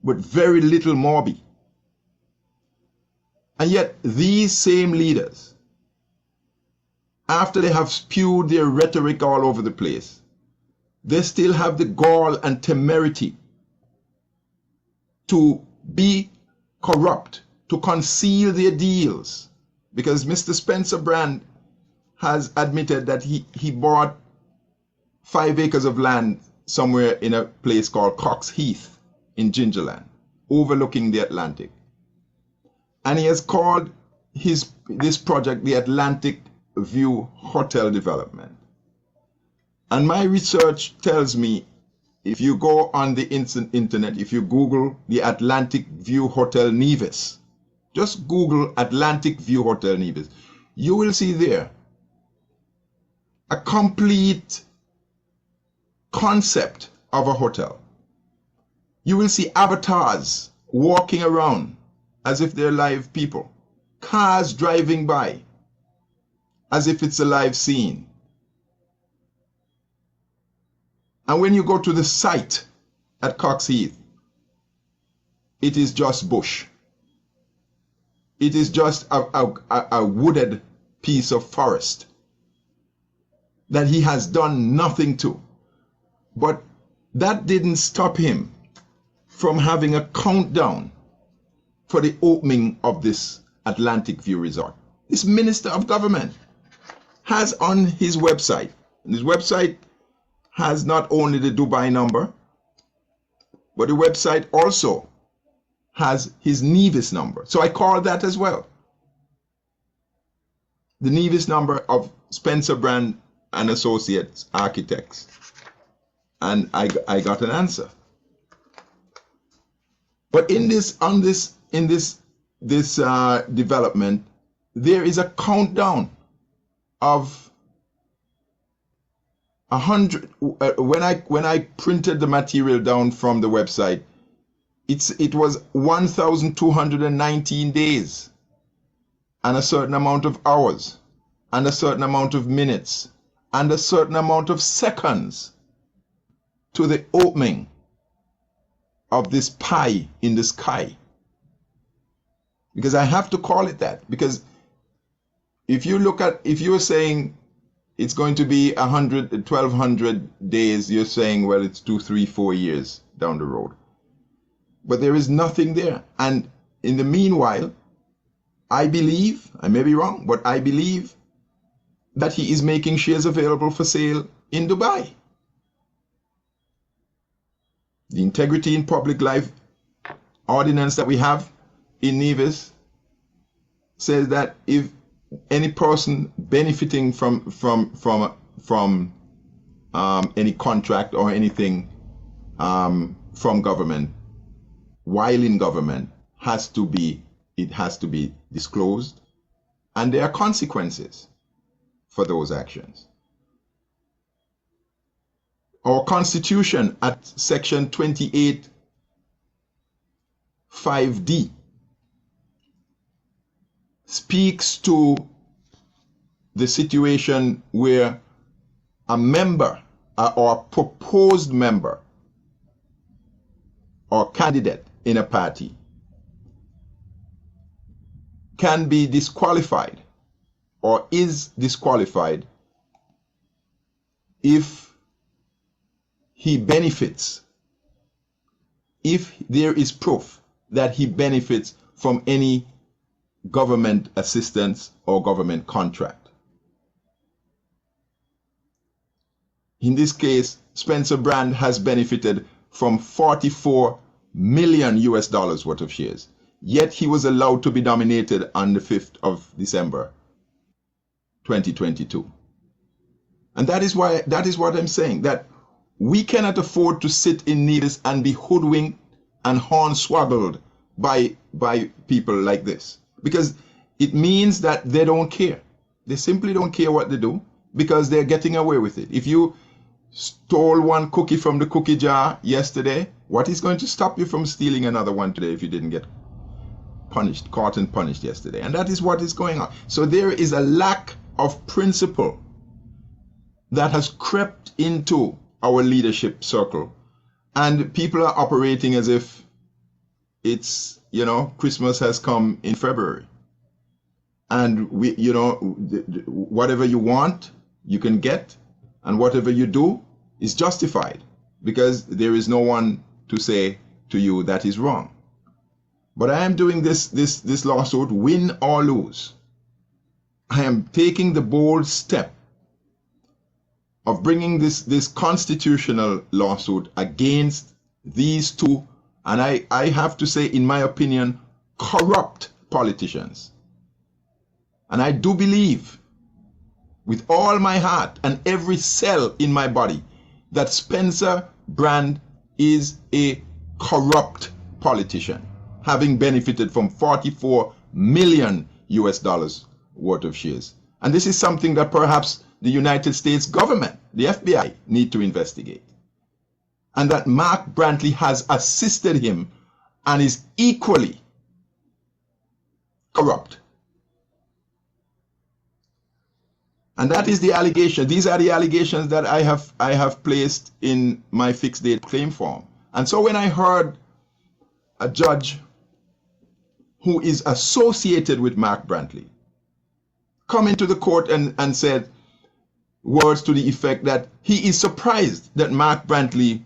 but very little Morbi. And yet these same leaders, after they have spewed their rhetoric all over the place, they still have the gall and temerity to be corrupt, to conceal their deals. Because Mr. Spencer Brand has admitted that he bought 5 acres of land somewhere in a place called Cox Heath in Gingerland, overlooking the Atlantic. And he has called this project the Atlantic View Hotel Development. And my research tells me, if you go on the internet, if you Google the Atlantic View Hotel Nevis, just Google Atlantic View Hotel Nevis, you will see there a complete concept of a hotel. You will see avatars walking around as if they're live people, cars driving by as if it's a live scene. And when you go to the site at Cox Heath, it is just bush. It is just a wooded piece of forest that he has done nothing to. But that didn't stop him from having a countdown for the opening of this Atlantic View Resort. This Minister of Government has on his website, and his website has not only the Dubai number, but the website also has his Nevis number. So I call that as well. The Nevis number of Spencer Brand and Associates Architects. And I got an answer. But in this development, there is a countdown of 100. When I printed the material down from the website, it was 1,219 days, and a certain amount of hours, and a certain amount of minutes, and a certain amount of seconds to the opening of this pie in the sky. Because I have to call it that, because if you're saying it's going to be 1,200 days, you're saying, well, it's 2, 3, 4 years down the road. But there is nothing there. And in the meanwhile, I believe, I may be wrong, but I believe that he is making shares available for sale in Dubai. The Integrity in Public Life ordinance that we have in Nevis says that if any person benefiting from any contract or anything from government while in government it has to be disclosed, and there are consequences for those actions. Our Constitution at section 28 5D speaks to the situation where a member or a proposed member or candidate in a party can be disqualified or is disqualified if he benefits, if there is proof that he benefits from any government assistance or government contract. In this case, Spencer Brand has benefited from 44 million US dollars worth of shares. Yet he was allowed to be nominated on the 5th of December 2022. And that is what I'm saying, that we cannot afford to sit in Nevis and be hoodwinked and hornswoggled by people like this, because it means that they don't care. They simply don't care what they do because they're getting away with it. If you stole one cookie from the cookie jar yesterday, what is going to stop you from stealing another one today if you didn't get caught and punished yesterday? And that is what is going on. So there is a lack of principle that has crept into our leadership circle, and people are operating as if it's, Christmas has come in February, and whatever you want you can get, and whatever you do is justified because there is no one to say to you that is wrong. But I am doing this lawsuit, win or lose. I am taking the bold step of bringing this constitutional lawsuit against these two, and I have to say, in my opinion, corrupt politicians. And I do believe with all my heart and every cell in my body that Spencer Brand is a corrupt politician, having benefited from 44 million US dollars worth of shares. And this is something that perhaps the United States government, the FBI, need to investigate. And that Mark Brantley has assisted him and is equally corrupt. And that is the allegation. These are the allegations that I have placed in my fixed date claim form. And so when I heard a judge who is associated with Mark Brantley come into the court and said words to the effect that he is surprised that Mark Brantley,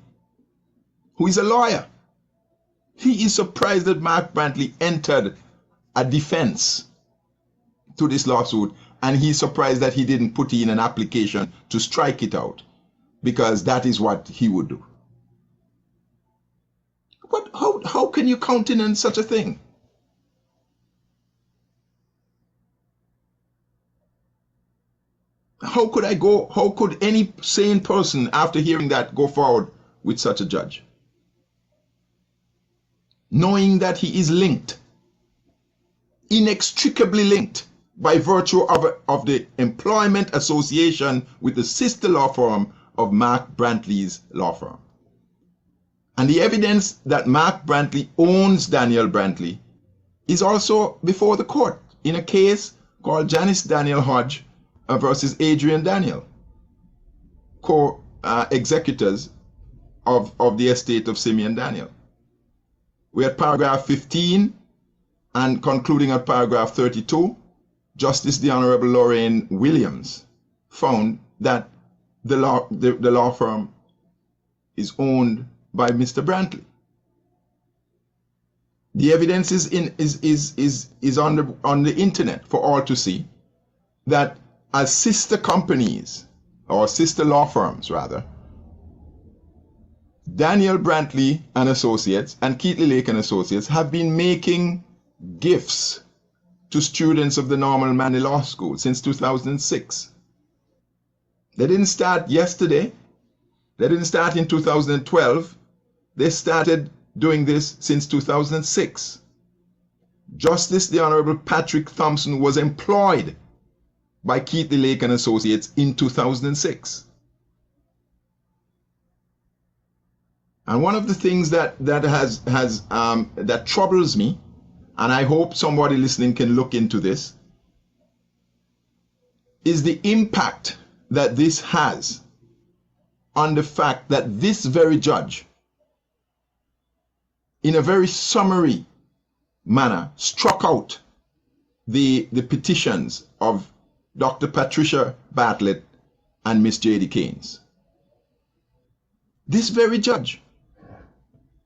who is a lawyer, he is surprised that Mark Brantley entered a defense to this lawsuit, and he's surprised that he didn't put in an application to strike it out, because that is what he would do. But how can you countenance such a thing? How could any sane person after hearing that go forward with such a judge? Knowing that he is linked, inextricably linked by virtue of the employment association with the sister law firm of Mark Brantley's law firm. And the evidence that Mark Brantley owns Daniel Brantley is also before the court in a case called Janice Daniel Hodge versus Adrian Daniel, co-executors of the estate of Simeon Daniel. We're at paragraph 15 and concluding at paragraph 32. Justice the Honorable Lorraine Williams found that the law firm is owned by Mr. Brantley. The evidence is on the internet for all to see, that as sister companies, or sister law firms rather, Daniel Brantley and Associates and Keatley Lake and Associates have been making gifts to students of the Normal Manley Law School since 2006. They didn't start yesterday. They didn't start in 2012. They started doing this since 2006. Justice the Honorable Patrick Thompson was employed by Keatley Lake and Associates in 2006. And one of the things that troubles me, and I hope somebody listening can look into this, is the impact that this has on the fact that this very judge, in a very summary manner, struck out the petitions of Dr. Patricia Bartlett and Miss J.D. Keynes. This very judge,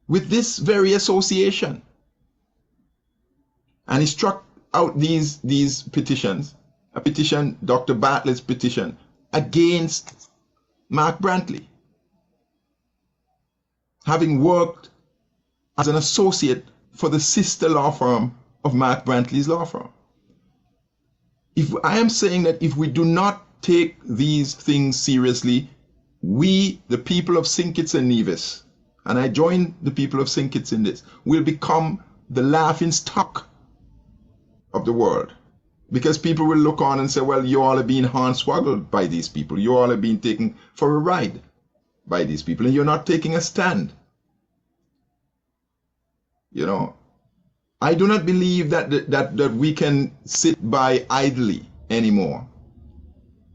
with this very association, and he struck out these petitions, a petition, Dr. Bartlett's petition, against Mark Brantley, having worked as an associate for the sister law firm of Mark Brantley's law firm. I am saying that if we do not take these things seriously, we, the people of St. Kitts and Nevis, and I join the people of St. Kitts in this, will become the laughing stock of the world. Because people will look on and say, well, you all are being hornswoggled by these people. You all are being taken for a ride by these people, and you're not taking a stand. You know, I do not believe that we can sit by idly anymore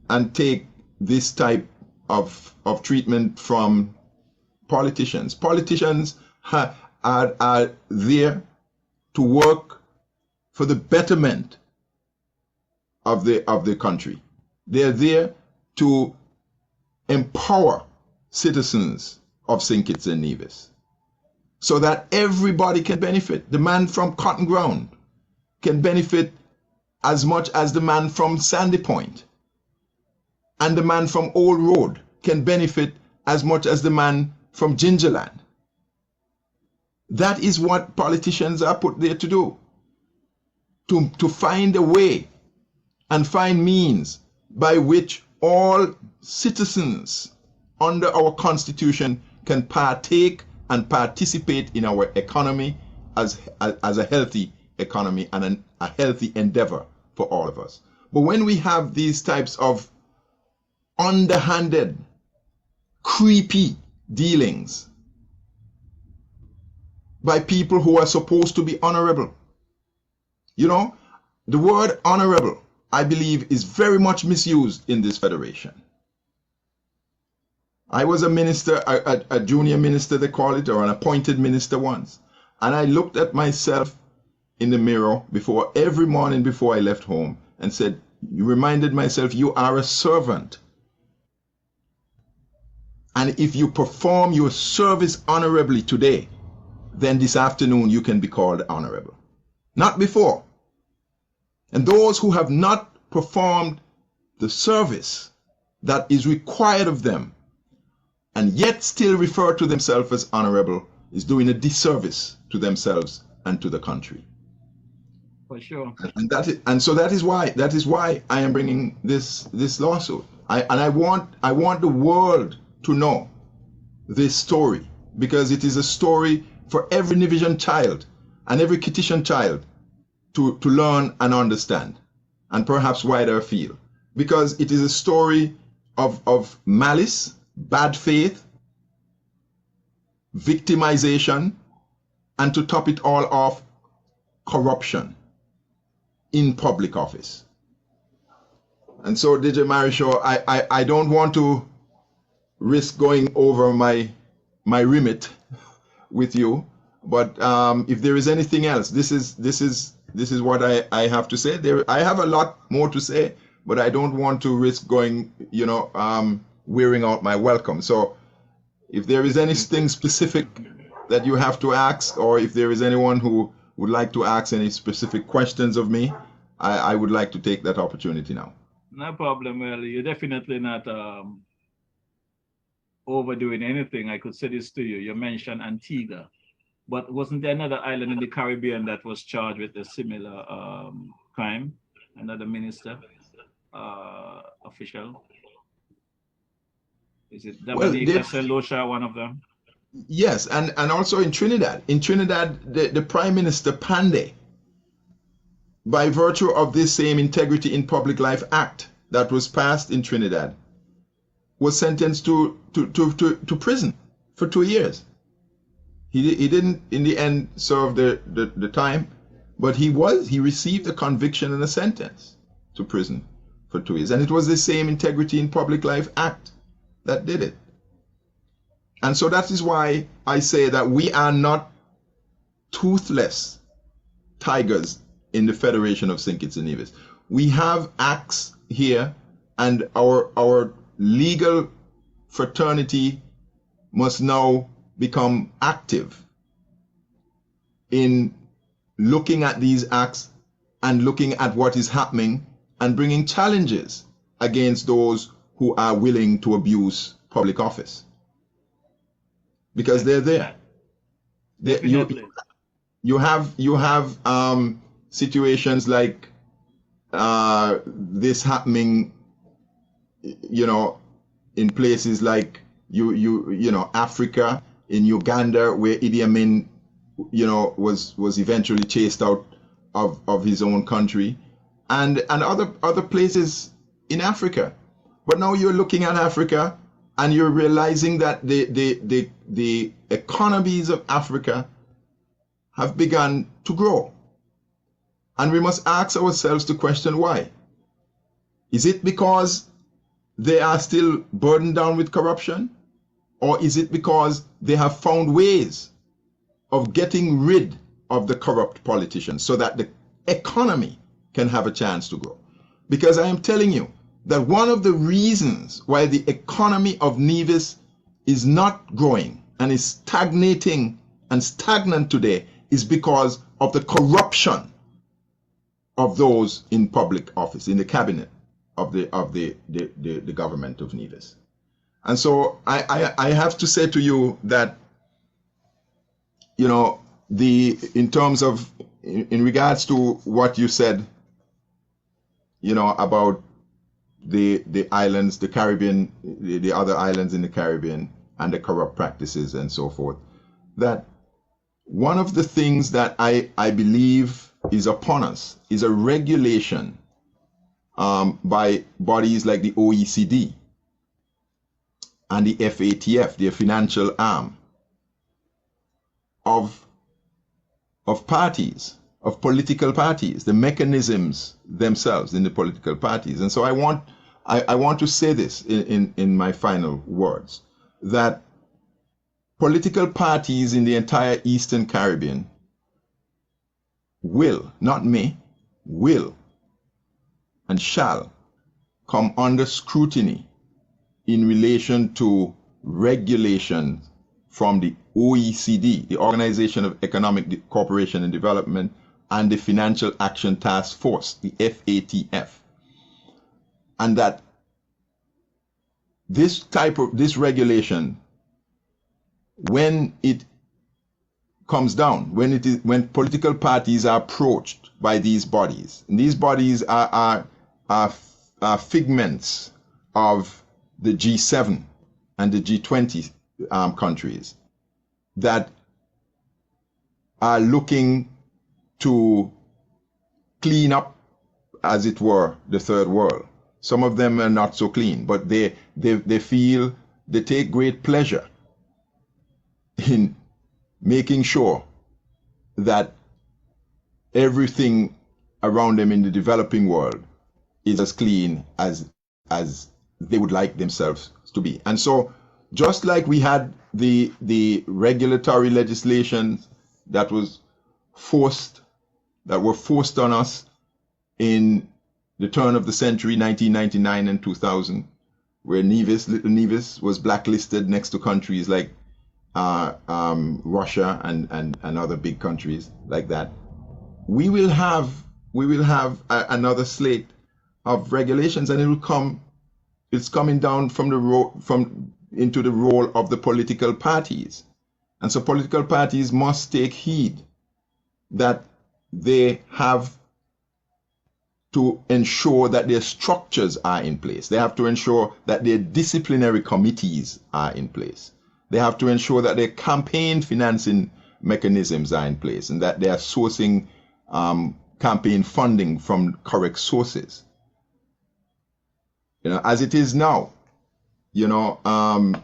and take this type of treatment from politicians. Politicians are there to work for the betterment of the country. They're there to empower citizens of St. Kitts and Nevis so that everybody can benefit. The man from Cotton Ground can benefit as much as the man from Sandy Point, and the man from Old Road can benefit as much as the man from Gingerland. That is what politicians are put there to do, to find a way and find means by which all citizens under our Constitution can partake and participate in our economy as a healthy economy and a healthy endeavor for all of us. But when we have these types of underhanded, creepy dealings by people who are supposed to be honorable, you know, the word honorable, I believe, is very much misused in this federation. I was a minister, a junior minister, they call it, or an appointed minister once. And I looked at myself in the mirror every morning before I left home and said, you reminded myself, you are a servant. And if you perform your service honorably today, then this afternoon you can be called honorable. Not before. And those who have not performed the service that is required of them and yet still refer to themselves as honorable is doing a disservice to themselves and to the country. For sure. And so that is why I am bringing this lawsuit. I want the world to know this story, because it is a story for every Nevisian child and every Kittitian child to learn and understand, and perhaps wider afield, because it is a story of malice, bad faith, victimization, and to top it all off, corruption in public office. And so, DJ Morrishaw, I don't want to risk going over my remit with you, but if there is anything else, this is what I have to say. I have a lot more to say, but I don't want to risk going, wearing out my welcome. So if there is anything specific that you have to ask, or if there is anyone who would like to ask any specific questions of me, I would like to take that opportunity now. No problem. Well, you're definitely not overdoing anything. I could say this to you. You mentioned Antigua, but wasn't there another island in the Caribbean that was charged with a similar crime? Another minister, official? Is it Dominica Selosha, one of them? Yes, and also in Trinidad. In Trinidad, the Prime Minister Pandey, by virtue of this same Integrity in Public Life Act that was passed in Trinidad, was sentenced to prison for 2 years. He didn't in the end serve the time, but he received a conviction and a sentence to prison for 2 years. And it was the same Integrity in Public Life Act that did it. And so that is why I say that we are not toothless tigers in the Federation of St. Kitts and Nevis. We have acts here, and our legal fraternity must now become active in looking at these acts and looking at what is happening and bringing challenges against those who are willing to abuse public office. Because they're there. Definitely. You have situations like this happening, in places like Africa, in Uganda, where Idi Amin, was eventually chased out of his own country, and other places in Africa. But now you're looking at Africa and you're realizing that the economies of Africa have begun to grow. And we must ask ourselves the question, why? Is it because they are still burdened down with corruption? Or is it because they have found ways of getting rid of the corrupt politicians so that the economy can have a chance to grow? Because I am telling you that one of the reasons why the economy of Nevis is not growing and is stagnating and stagnant today is because of the corruption of those in public office, in the cabinet of the government of Nevis. And so I have to say to you that, in terms of, in regards to what you said, about the islands, the Caribbean, the other islands in the Caribbean, and the corrupt practices and so forth, that one of the things that I believe is upon us is a regulation by bodies like the OECD and the FATF, their financial arm, of parties, of political parties, the mechanisms themselves in the political parties. And so I want to say this in my final words, that political parties in the entire Eastern Caribbean will, not may, will and shall come under scrutiny in relation to regulation from the OECD, the Organization of Economic Cooperation and Development, and the Financial Action Task Force, the FATF. And that this regulation, when it comes down, when political parties are approached by these bodies, and these bodies are figments of the G7 and the G20 countries that are looking to clean up, as it were, the third world. Some of them are not so clean, but they feel, they take great pleasure in making sure that everything around them in the developing world is as clean as they would like themselves to be. And so, just like we had the regulatory legislation that were forced on us in the turn of the century, 1999 and 2000, where little Nevis was blacklisted next to countries like Russia and other big countries like that, we will have another slate of regulations, and it's coming down into the role of the political parties. And so political parties must take heed that they have to ensure that their structures are in place. They have to ensure that their disciplinary committees are in place. They have to ensure that their campaign financing mechanisms are in place, and that they are sourcing campaign funding from correct sources. As it is now, if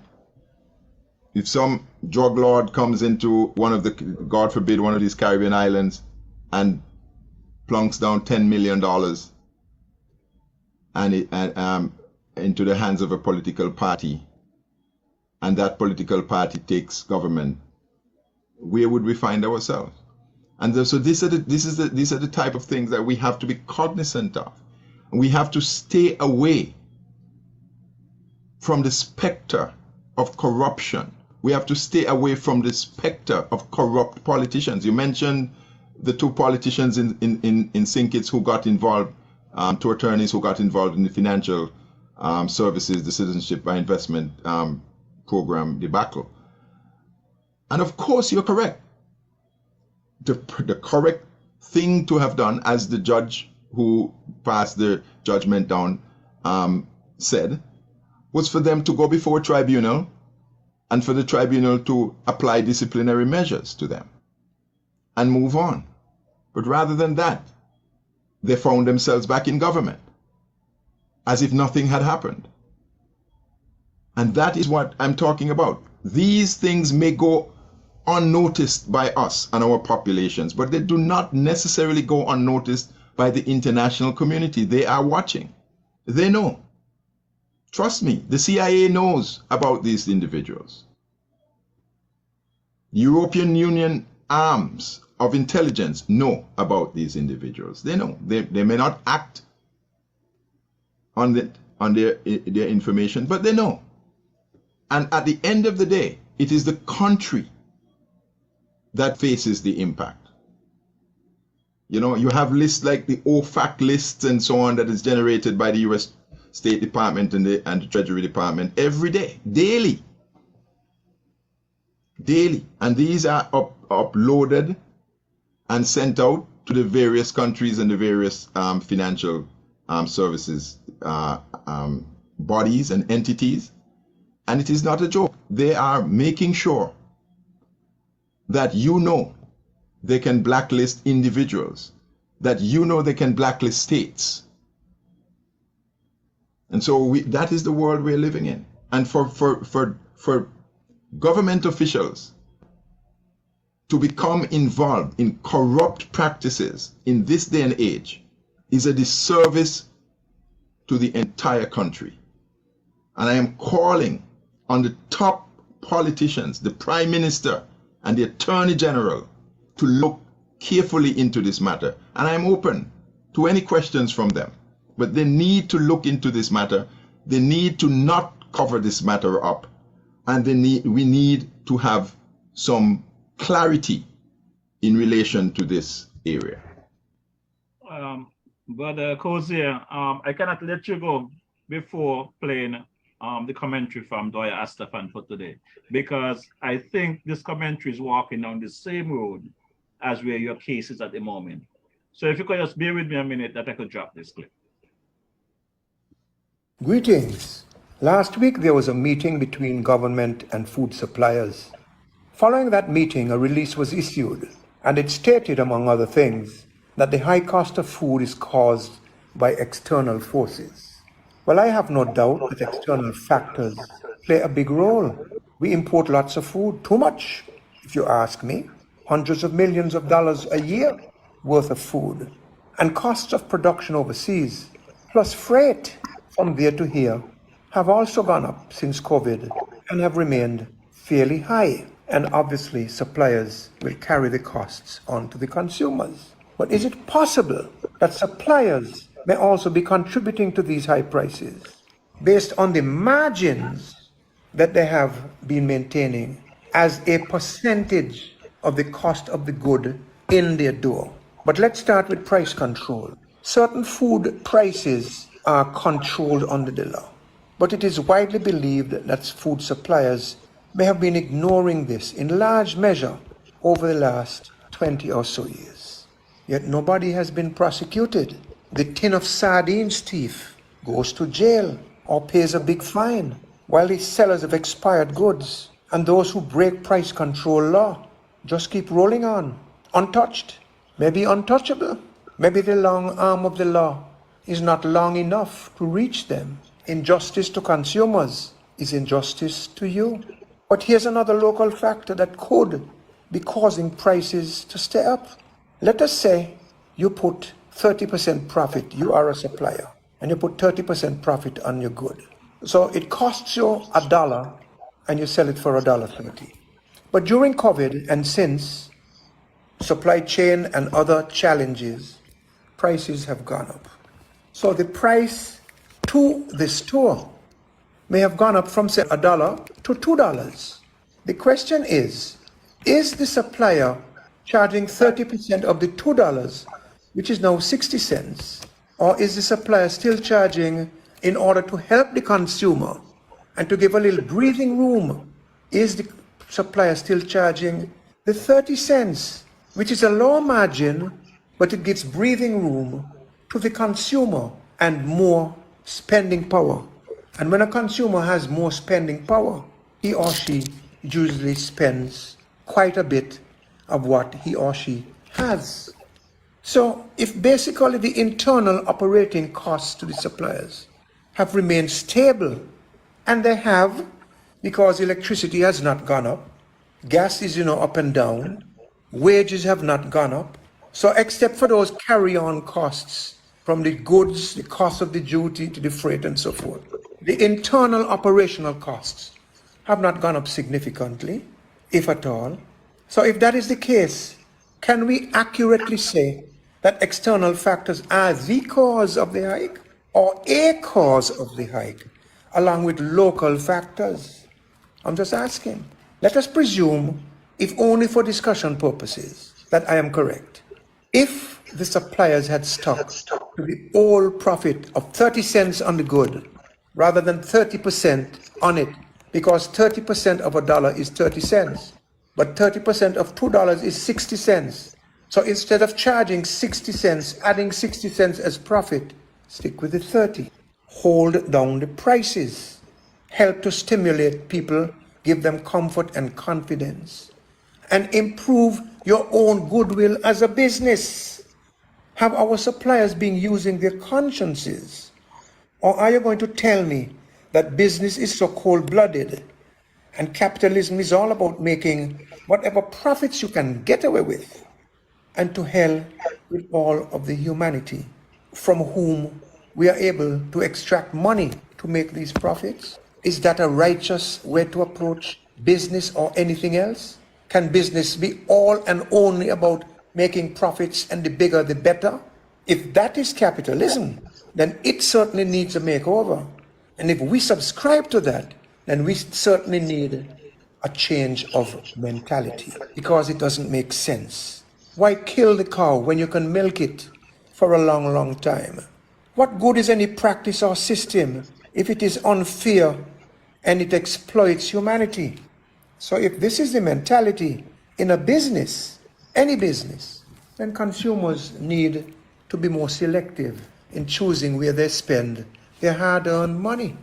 some drug lord comes into God forbid, one of these Caribbean islands and plunks down $10 million into the hands of a political party, and that political party takes government, where would we find ourselves? And so these are the type of things that we have to be cognizant of. We have to stay away from the specter of corruption. We have to stay away from the specter of corrupt politicians. You mentioned the two politicians in St. Kitts who got involved, two attorneys who got involved in the financial services, the Citizenship by Investment program debacle. And of course, you're correct. the correct thing to have done, as the judge who passed the judgment down said, was for them to go before a tribunal and for the tribunal to apply disciplinary measures to them and move on. But rather than that, they found themselves back in government as if nothing had happened. And that is what I'm talking about. These things may go unnoticed by us and our populations, but they do not necessarily go unnoticed by the international community. They are watching. They know. Trust me, the CIA knows about these individuals. European Union arms of intelligence know about these individuals. They know. They may not act on their information, but they know. And at the end of the day, it is the country that faces the impact. You know, you have lists like the OFAC lists and so on that is generated by the US State Department and the Treasury Department every day, daily. And these are uploaded and sent out to the various countries and the various financial services bodies and entities. And it is not a joke. They are making sure that they can blacklist individuals, that they can blacklist states. And so that is the world we're living in. And for government officials to become involved in corrupt practices in this day and age is a disservice to the entire country. And I am calling on the top politicians, the Prime Minister and the Attorney General, to look carefully into this matter. And I'm open to any questions from them. But they need to look into this matter. They need to not cover this matter up. And we need to have some clarity in relation to this area. Brother Cozier, I cannot let you go before playing the commentary from Doya Astafan for today, because I think this commentary is walking down the same road as where your case is at the moment. So if you could just bear with me a minute that I could drop this clip. Greetings. Last week there was a meeting between government and food suppliers. Following that meeting, a release was issued, and it stated, among other things, that the high cost of food is caused by external forces. Well, I have no doubt that external factors play a big role. We import lots of food, too much, if you ask me. Hundreds of millions of dollars a year worth of food. And costs of production overseas, plus freight from there to here, have also gone up since COVID and have remained fairly high. And obviously, suppliers will carry the costs on to the consumers. But is it possible that suppliers may also be contributing to these high prices based on the margins that they have been maintaining as a percentage of the cost of the good in their door? But let's start with price control. Certain food prices are controlled under the law, but it is widely believed that food suppliers may have been ignoring this in large measure over the last 20 or so years. Yet nobody has been prosecuted. The tin of sardines thief goes to jail or pays a big fine, while the sellers of expired goods and those who break price control law just keep rolling on, untouched, maybe untouchable. Maybe the long arm of the law is not long enough to reach them. Injustice to consumers is injustice to you. But here's another local factor that could be causing prices to stay up. Let us say you put 30% profit, you are a supplier, and you put 30% profit on your good. So it costs you $1 and you sell it for $1.30. But during COVID and since, supply chain and other challenges, prices have gone up. So the price to the store may have gone up from, say, $1 to $2. The question is the supplier charging 30% of the $2, which is now 60 cents, or is the supplier still charging in order to help the consumer and to give a little breathing room? Is the supplier still charging the 30 cents which is a low margin, but it gives breathing room to the consumer and more spending power. And when a consumer has more spending power, he or she usually spends quite a bit of what he or she has. So if basically the internal operating costs to the suppliers have remained stable, and they have, because electricity has not gone up, gas is up and down, wages have not gone up, so except for those carry-on costs from the goods, the cost of the duty to the freight and so forth, the internal operational costs have not gone up significantly, if at all. So if that is the case, can we accurately say that external factors are the cause of the hike or a cause of the hike, along with local factors? I'm just asking. Let us presume, if only for discussion purposes, that I am correct. If the suppliers had stuck to the old profit of 30 cents on the good rather than 30% on it, because 30% of $1 is 30 cents, but 30% of $2 is 60 cents. So instead of charging 60 cents, adding 60 cents as profit, stick with the 30. Hold down the prices. Help to stimulate people, give them comfort and confidence, and improve your own goodwill as a business. Have our suppliers been using their consciences? Or are you going to tell me that business is so cold-blooded and capitalism is all about making whatever profits you can get away with, and to hell with all of the humanity from whom we are able to extract money to make these profits? Is that a righteous way to approach business or anything else? Can business be all and only about making profits, and the bigger the better? If that is capitalism, then it certainly needs a makeover. And if we subscribe to that, then we certainly need a change of mentality, because it doesn't make sense. Why kill the cow when you can milk it for a long, long time? What good is any practice or system if it is unfair and it exploits humanity? So if this is the mentality in a business, any business, then consumers need to be more selective in choosing where they spend their hard-earned money.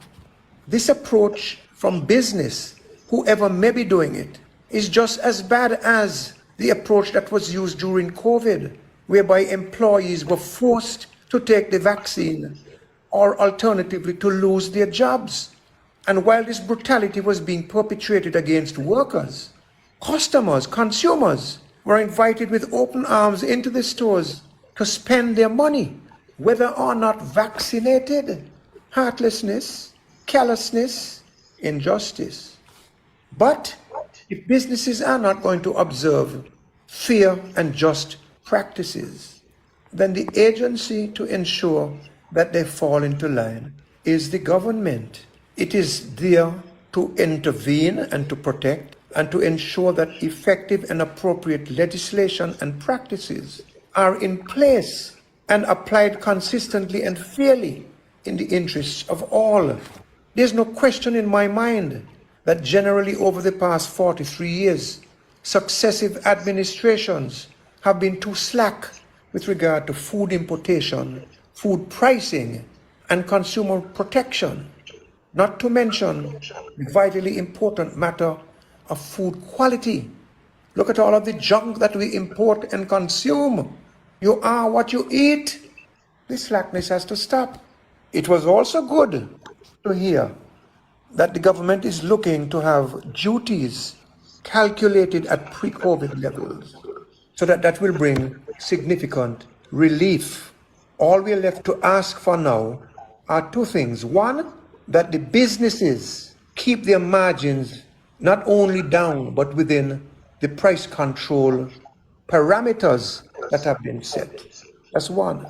This approach from business, whoever may be doing it, is just as bad as the approach that was used during COVID, whereby employees were forced to take the vaccine or alternatively to lose their jobs. And while this brutality was being perpetrated against workers, customers, consumers were invited with open arms into the stores to spend their money, whether or not vaccinated. Heartlessness, callousness, injustice. But if businesses are not going to observe fair and just practices, then the agency to ensure that they fall into line is the government. It is there to intervene and to protect and to ensure that effective and appropriate legislation and practices are in place and applied consistently and fairly in the interests of all. There's no question in my mind that generally over the past 43 years, successive administrations have been too slack with regard to food importation, food pricing, and consumer protection, not to mention the vitally important matter of food quality. Look at all of the junk that we import and consume. You are what you eat. This slackness has to stop. It was also good to hear that the government is looking to have duties calculated at pre-COVID levels, so that will bring significant relief. All we're left to ask for now are two things. One, that the businesses keep their margins not only down, but within the price control parameters that have been set. That's one.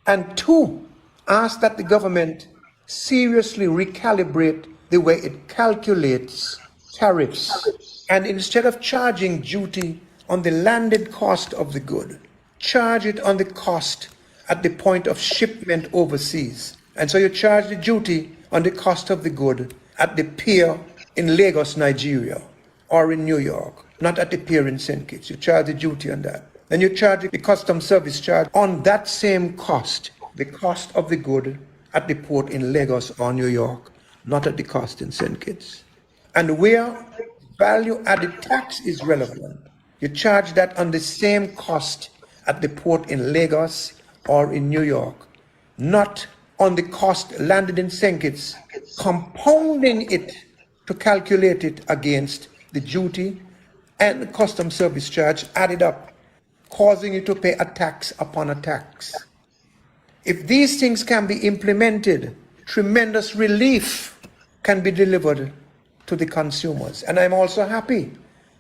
And two, ask that the government seriously recalibrate the way it calculates tariffs. And instead of charging duty on the landed cost of the good, charge it on the cost at the point of shipment overseas. And so you charge the duty on the cost of the good at the pier in Lagos, Nigeria, or in New York, not at the pier in St. Kitts. You charge the duty on that. Then you charge the custom service charge on that same cost, the cost of the good at the port in Lagos or New York, not at the cost in St. Kitts. And where value added tax is relevant, you charge that on the same cost at the port in Lagos or in New York, not on the cost landed in St. Kitts, compounding it to calculate it against the duty and the custom service charge added up, causing you to pay a tax upon a tax. If these things can be implemented, tremendous relief can be delivered to the consumers. And I'm also happy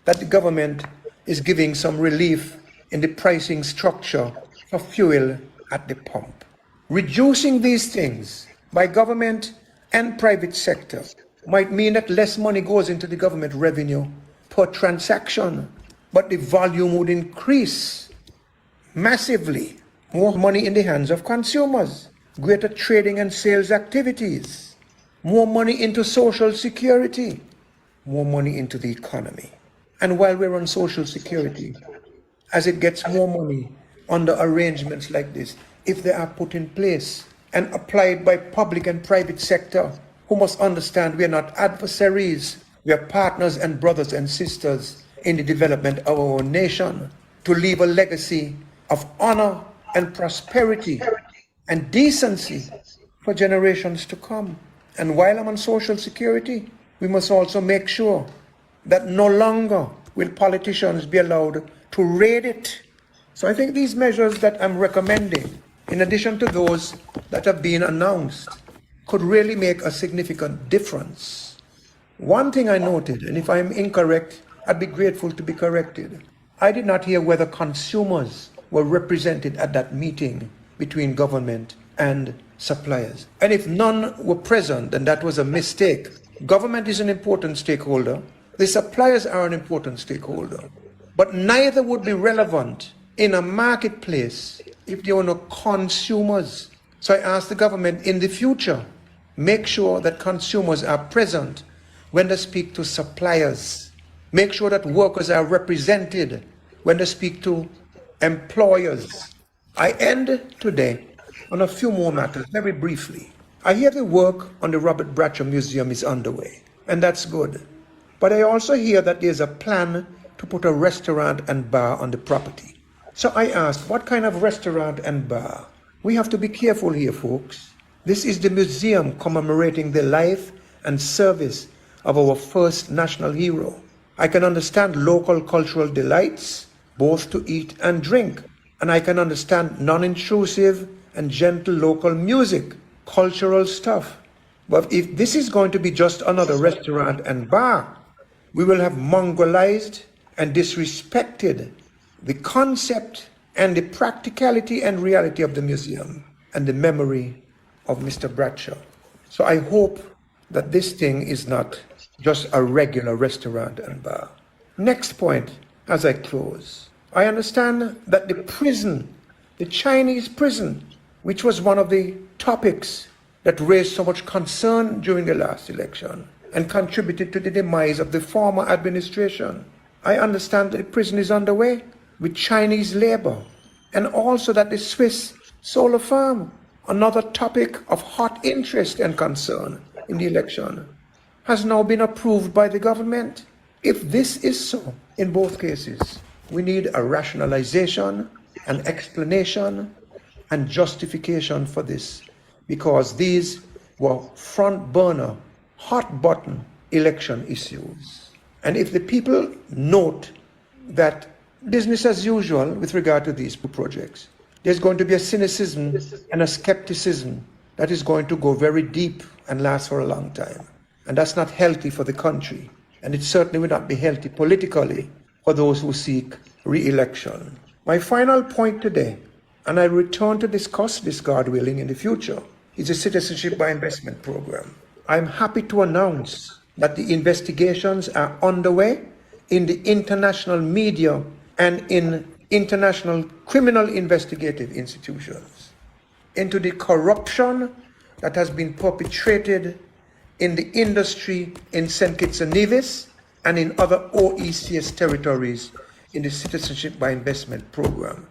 that the government is giving some relief in the pricing structure for fuel at the pump. Reducing these things by government and private sector might mean that less money goes into the government revenue per transaction, but the volume would increase massively. More money in the hands of consumers, greater trading and sales activities, more money into social security, more money into the economy. And while we're on social security, as it gets more money under arrangements like this, if they are put in place and applied by public and private sector, who must understand we are not adversaries, we are partners and brothers and sisters in the development of our nation, to leave a legacy of honor and prosperity and decency for generations to come. And while I'm on social security, we must also make sure that no longer will politicians be allowed to raid it. So I think these measures that I'm recommending, in addition to those that have been announced, could really make a significant difference. One thing I noted, and if I'm incorrect, I'd be grateful to be corrected. I did not hear whether consumers were represented at that meeting between government and suppliers. And if none were present, then that was a mistake. Government is an important stakeholder. The suppliers are an important stakeholder. But neither would be relevant in a marketplace if there were no consumers. So I ask the government in the future, make sure that consumers are present when they speak to suppliers. Make sure that workers are represented when they speak to employers. I end today on a few more matters, very briefly. I hear the work on the Robert Bradshaw Museum is underway, and that's good. But I also hear that there's a plan to put a restaurant and bar on the property. So I ask, what kind of restaurant and bar? We have to be careful here, folks. This is the museum commemorating the life and service of our first national hero. I can understand local cultural delights, both to eat and drink. And I can understand non-intrusive and gentle local music, cultural stuff. But if this is going to be just another restaurant and bar, we will have mongolized and disrespected the concept and the practicality and reality of the museum and the memory of Mr. Bradshaw. So I hope that this thing is not just a regular restaurant and bar. Next point, as I close, I understand that the prison, the Chinese prison, which was one of the topics that raised so much concern during the last election and contributed to the demise of the former administration. I understand that the prison is underway with Chinese labor, and also that the Swiss solar farm, another topic of hot interest and concern in the election, has now been approved by the government. If this is so in both cases, we need a rationalization, an explanation, and justification for this, because these were front burner, hot button election issues. And if the people note that business as usual with regard to these projects, there's going to be a cynicism and a skepticism that is going to go very deep and last for a long time. And that's not healthy for the country. And it certainly will not be healthy politically for those who seek re-election. My final point today, and I return to discuss this, God willing, in the future, is the Citizenship by Investment Program. I'm happy to announce that the investigations are underway in the international media and in international criminal investigative institutions into the corruption that has been perpetrated in the industry in St. Kitts and Nevis and in other OECS territories in the Citizenship by Investment program.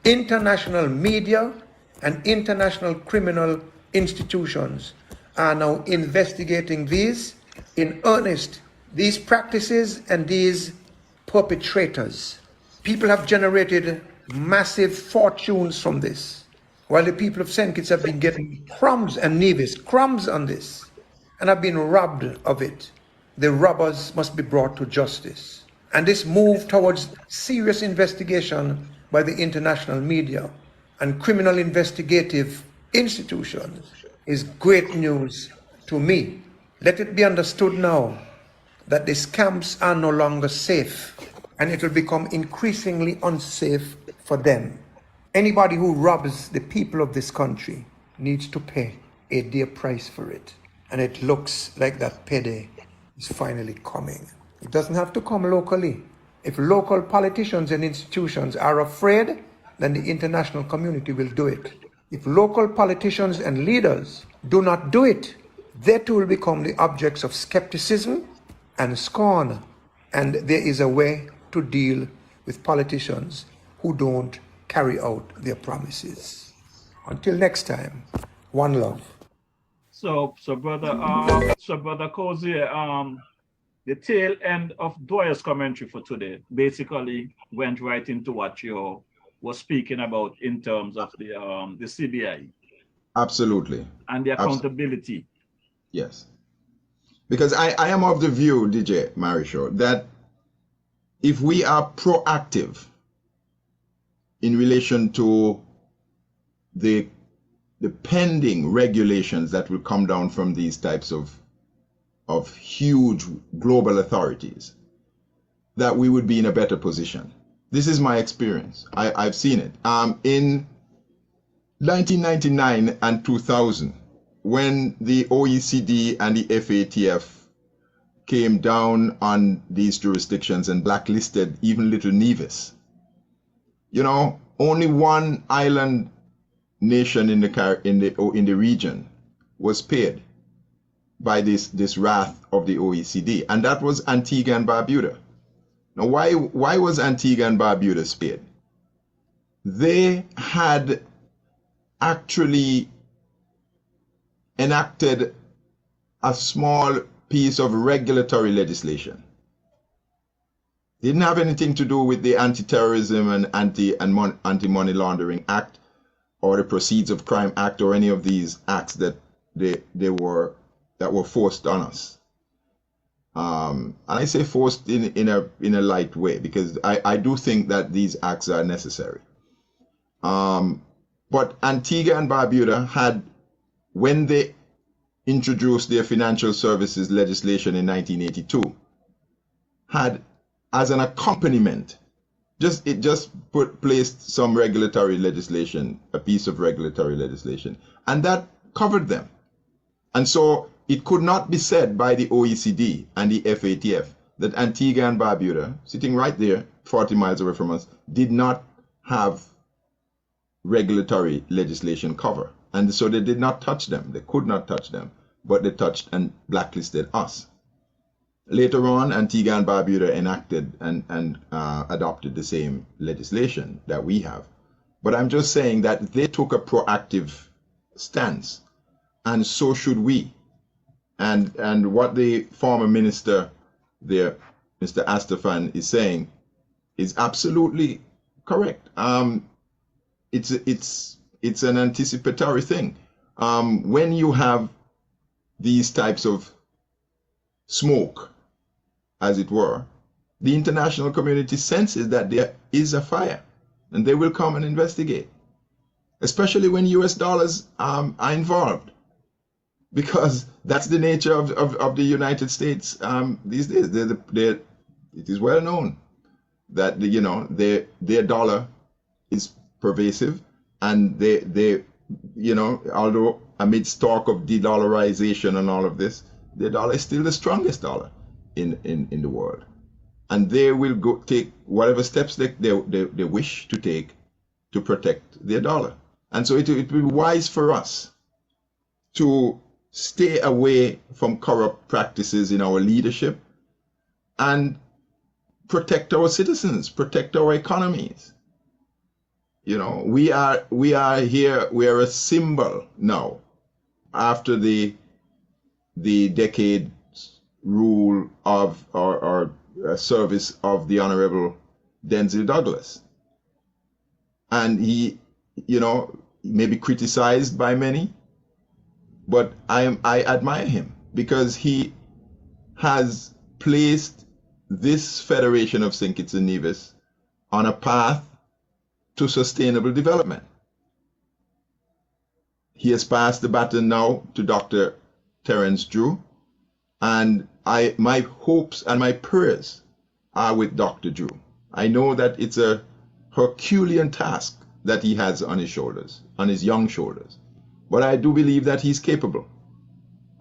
International media and international criminal institutions are now investigating these in earnest, these practices and these perpetrators. People have generated massive fortunes from this, while the people of St. Kitts have been getting crumbs, and Nevis, crumbs on this, and have been robbed of it. The robbers must be brought to justice. And this move towards serious investigation by the international media and criminal investigative institutions is great news to me. Let it be understood now that these camps are no longer safe, and it will become increasingly unsafe for them. Anybody who robs the people of this country needs to pay a dear price for it. And it looks like that payday is finally coming. It doesn't have to come locally. If local politicians and institutions are afraid, then the international community will do it. If local politicians and leaders do not do it, they too will become the objects of skepticism and scorn. And there is a way to deal with politicians who don't carry out their promises. Until next time, one love. So brother Cozier, the tail end of Dwyer's commentary for today basically went right into what you were speaking about in terms of the CBI. Absolutely. And the accountability. Yes. Because I am of the view, DJ Morrishaw, that if we are proactive in relation to the pending regulations that will come down from these types of huge global authorities, that we would be in a better position. This is my experience. I've seen it. In 1999 and 2000, when the OECD and the FATF came down on these jurisdictions and blacklisted even little Nevis, you know, only one island nation in the region was paid by this wrath of the OECD, and that was Antigua and Barbuda. Now, why was Antigua and Barbuda spared? They had actually enacted a small piece of regulatory legislation. Didn't have anything to do with the Anti-Terrorism and Anti-Money Laundering Act or the Proceeds of Crime Act or any of these acts that were forced on us. And I say forced in a light way, because I do think that these acts are necessary. But Antigua and Barbuda had, when they introduced their financial services legislation in 1982, had as an accompaniment, placed some regulatory legislation, a piece of regulatory legislation, and that covered them. And so it could not be said by the OECD and the FATF that Antigua and Barbuda, sitting right there, 40 miles away from us, did not have regulatory legislation cover. And so they did not touch them. They could not touch them, but they touched and blacklisted us. Later on, Antigua and Barbuda enacted and adopted the same legislation that we have. But I'm just saying that they took a proactive stance, and so should we. And what the former minister there, Mr. Astafan, is saying is absolutely correct. It's an anticipatory thing. When you have these types of smoke, as it were, the international community senses that there is a fire, and they will come and investigate, especially when US dollars are involved, because that's the nature of the United States these days. It is well known that their dollar is pervasive, and they although amidst talk of de-dollarization and all of this, their dollar is still the strongest dollar in the world, and they will go take whatever steps they wish to take to protect their dollar. And so it will be wise for us to stay away from corrupt practices in our leadership, and protect our citizens, protect our economies. You know, we are here, we are a symbol now after the decade rule of or service of the Honorable Denzil Douglas. And he, you know, may be criticized by many, but I admire him because he has placed this Federation of St. Kitts and Nevis on a path to sustainable development. He has passed the baton now to Dr. Terence Drew, and my hopes and my prayers are with Dr. Drew. I know that it's a Herculean task that he has on his shoulders, on his young shoulders, but I do believe that he's capable.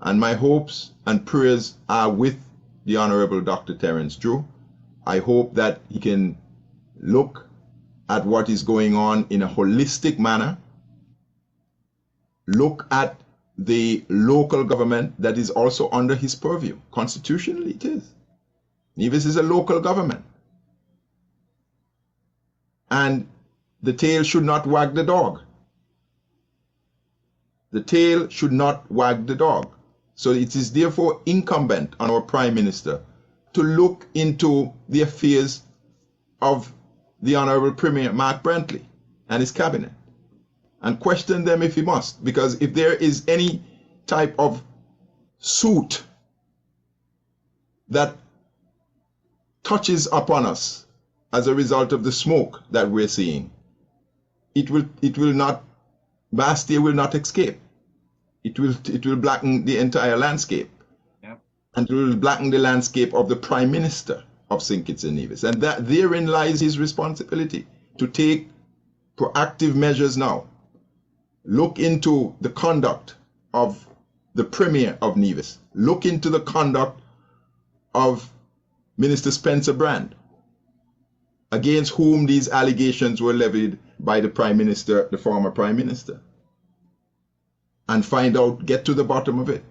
And my hopes and prayers are with the Honorable Dr. Terence Drew. I hope that he can look at what is going on in a holistic manner, look at the local government that is also under his purview. Constitutionally, it is. Nevis is a local government. And the tail should not wag the dog. The tail should not wag the dog. So it is therefore incumbent on our Prime Minister to look into the affairs of the Honorable Premier Mark Brantley and his cabinet and question them if he must, because if there is any type of suit that touches upon us as a result of the smoke that we're seeing, it will not, Bastia will not escape. It will blacken the entire landscape. Yep. And it will blacken the landscape of the Prime Minister of St. Kitts and Nevis. And that therein lies his responsibility to take proactive measures now. Look into the conduct of the Premier of Nevis. Look into the conduct of Minister Spencer Brand, against whom these allegations were levied by the Prime Minister, the former Prime Minister. And find out, get to the bottom of it.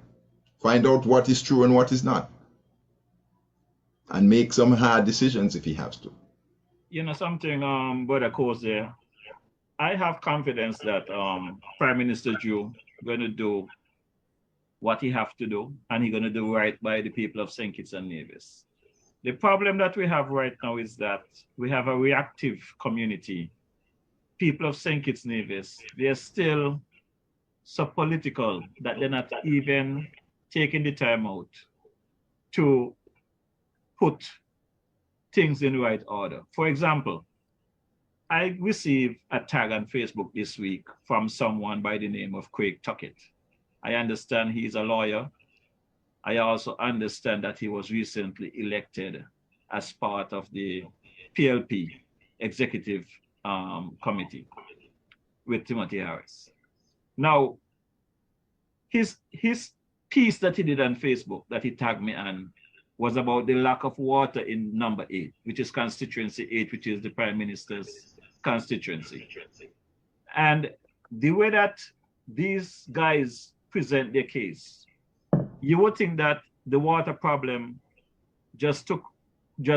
Find out what is true and what is not. And make some hard decisions if he has to. You know something, Brother Cozier, I have confidence that Prime Minister Drew going to do what he have to do, and he's going to do right by the people of St. Kitts and Nevis. The problem that we have right now is that we have a reactive community. People of St. Kitts and Nevis, they're still so political that they're not even taking the time out to put things in the right order. For example, I received a tag on Facebook this week from someone by the name of Craig Tuckett. I understand he's a lawyer. I also understand that he was recently elected as part of the PLP Executive Committee with Timothy Harris. Now, his piece that he did on Facebook that he tagged me on was about the lack of water in number 8, which is Constituency 8, which is the Prime Minister's constituency. And the way that these guys present their case, you would think that the water problem just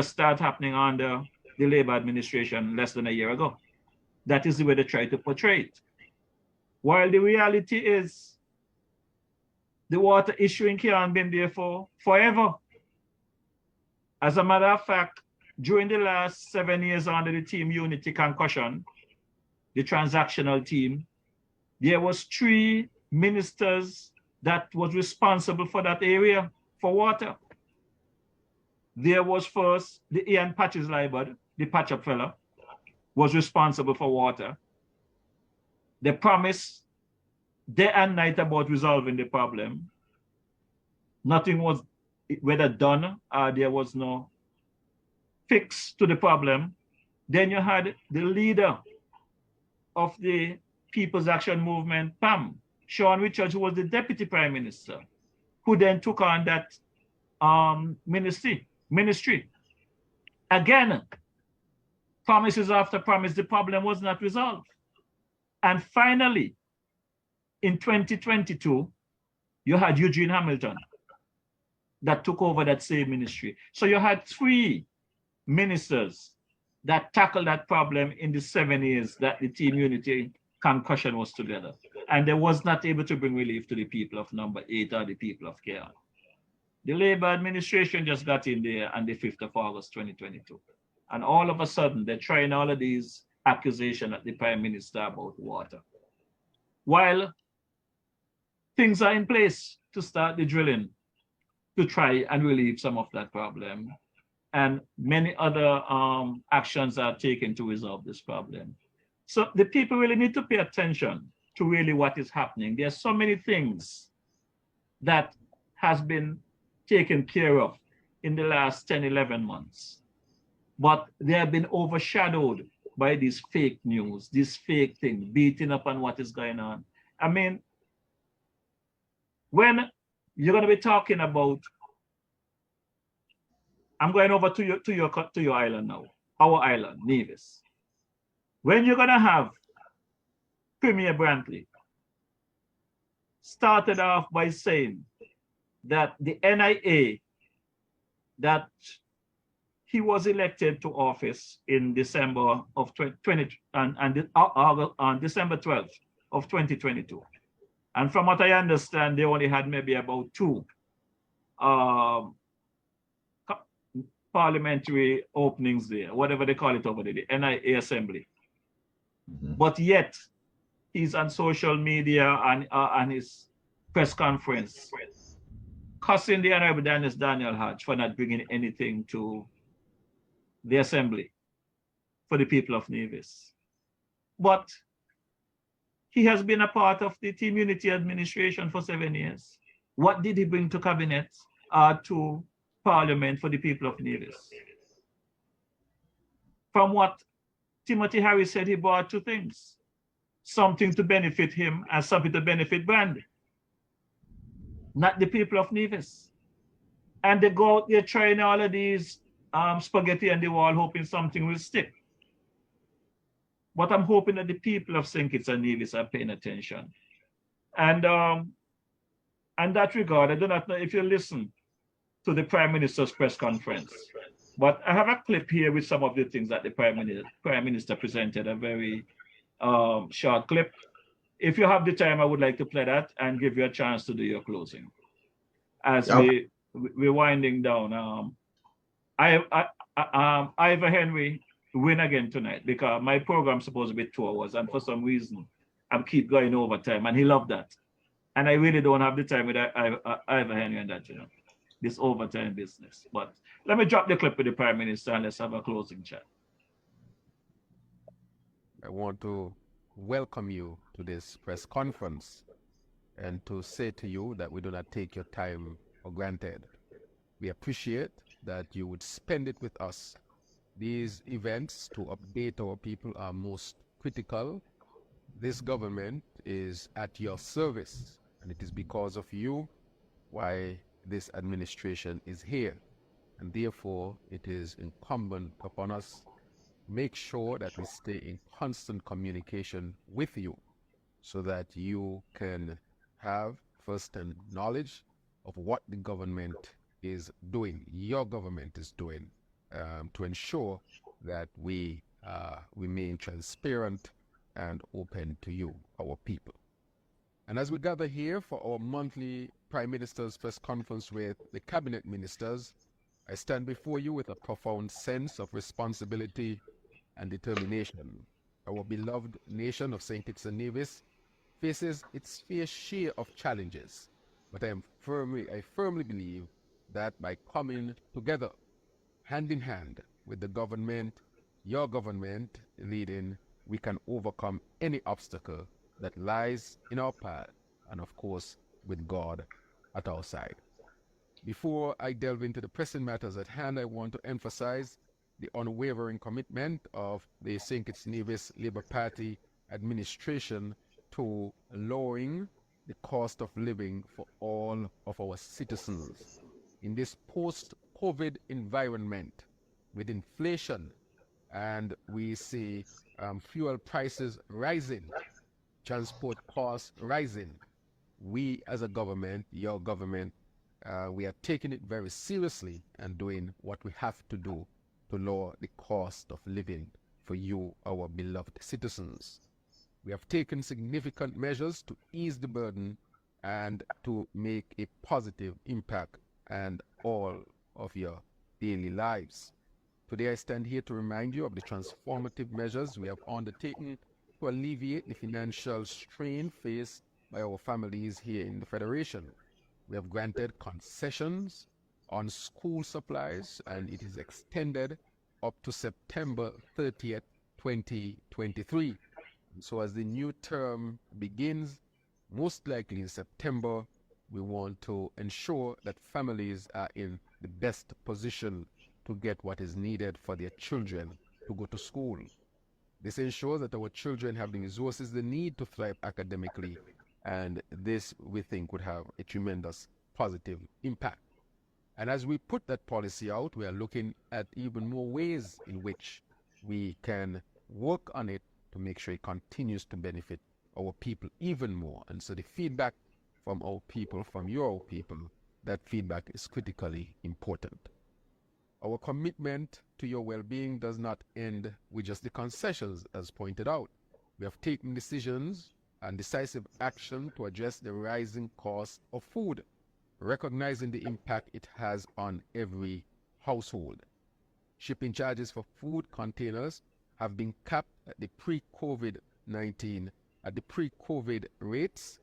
started happening under the Labour administration less than a year ago. That is the way they try to portray it. While the reality is the water issue in Kenya has been there for forever. As a matter of fact, during the last 7 years under the Team Unity concussion, the transactional team, there was 3 ministers that was responsible for that area for water. There was first the Ian Patches-Libod, the patch-up fella, was responsible for water. They promised day and night about resolving the problem. Nothing was whether done or there was no fix to the problem. Then you had the leader of the People's Action Movement, PAM, Sean Richards, who was the Deputy Prime Minister, who then took on that ministry. Again, promises after promise, the problem was not resolved. And finally, in 2022, you had Eugene Hamilton that took over that same ministry. So you had 3 ministers that tackled that problem in the 7 years that the Team Unity concussion was together. And they was not able to bring relief to the people of number 8 or the people of Keon. The Labour administration just got in there on the 5th of August, 2022. And all of a sudden, they're trying all of these accusations at the Prime Minister about water. While things are in place to start the drilling to try and relieve some of that problem. And many other actions are taken to resolve this problem. So the people really need to pay attention to really what is happening. There are so many things that has been taken care of in the last 10, 11 months, but they have been overshadowed by this fake news, this fake thing, beating up on what is going on. I mean, when you're going to be talking about, I'm going over to your island now, our island, Nevis. When you're going to have Premier Brantley started off by saying that the NIA, that he was elected to office in December of 2020 on December 12th of 2022. And from what I understand, they only had maybe about 2 parliamentary openings there, whatever they call it over there, the NIA Assembly. But yet, he's on social media and his press conference, cussing the Honorable Daniel Hodge for not bringing anything to the Assembly for the people of Nevis. But he has been a part of the Team Unity administration for 7 years. What did he bring to cabinet, to Parliament for the people of Nevis? From what Timothy Harris said, he brought 2 things. Something to benefit him and something to benefit Brandy, not the people of Nevis. And they go out there trying all of these spaghetti on the wall, hoping something will stick. But I'm hoping that the people of St. Kitts and Nevis are paying attention. And in that regard, I do not know if you listen to the Prime Minister's press conference, but I have a clip here with some of the things that the Prime Minister presented, a very short clip. If you have the time, I would like to play that and give you a chance to do your closing. As we're winding down, Ivor Henry win again tonight, because my program's supposed to be 2 hours, and for some reason, I keep going over time, and he loved that. And I really don't have the time with Ivor Henry and that, this overtime business. But let me drop the clip with the Prime Minister and let's have a closing chat. I want to welcome you to this press conference and to say to you that we do not take your time for granted. We appreciate that you would spend it with us. These events to update our people are most critical. This government is at your service, and it is because of you why this administration is here. And therefore, it is incumbent upon us to make sure that we stay in constant communication with you so that you can have first-hand knowledge of what the government is doing, your government is doing, to ensure that we remain transparent and open to you, our people. And as we gather here for our monthly Prime Minister's press conference with the Cabinet Ministers, I stand before you with a profound sense of responsibility and determination. Our beloved nation of St. Kitts and Nevis faces its fair share of challenges, but I firmly believe that by coming together, hand in hand with the government, your government leading, we can overcome any obstacle that lies in our path, and of course, with God at our side. Before I delve into the pressing matters at hand, I want to emphasize the unwavering commitment of the St. Kitts Nevis Labour Party administration to lowering the cost of living for all of our citizens. In this post-COVID environment, with inflation, and we see fuel prices rising, transport costs rising, we as a government, your government, we are taking it very seriously and doing what we have to do to lower the cost of living for you, our beloved citizens. We have taken significant measures to ease the burden and to make a positive impact and all of your daily lives. Today I stand here to remind you of the transformative measures we have undertaken to alleviate the financial strain faced by our families here in the Federation. We have granted concessions on school supplies, and it is extended up to September 30th, 2023. So as the new term begins, most likely in September, we want to ensure that families are in the best position to get what is needed for their children to go to school. This ensures that our children have the resources they need to thrive academically, and this, we think, would have a tremendous positive impact. And as we put that policy out, we are looking at even more ways in which we can work on it to make sure it continues to benefit our people even more. And so the feedback from our people, from your people, that feedback is critically important. Our commitment to your well-being does not end with just the concessions, as pointed out. We have taken decisions and decisive action to address the rising cost of food, recognizing the impact it has on every household. Shipping charges for food containers have been capped at the pre-COVID-19, at the pre-COVID rates,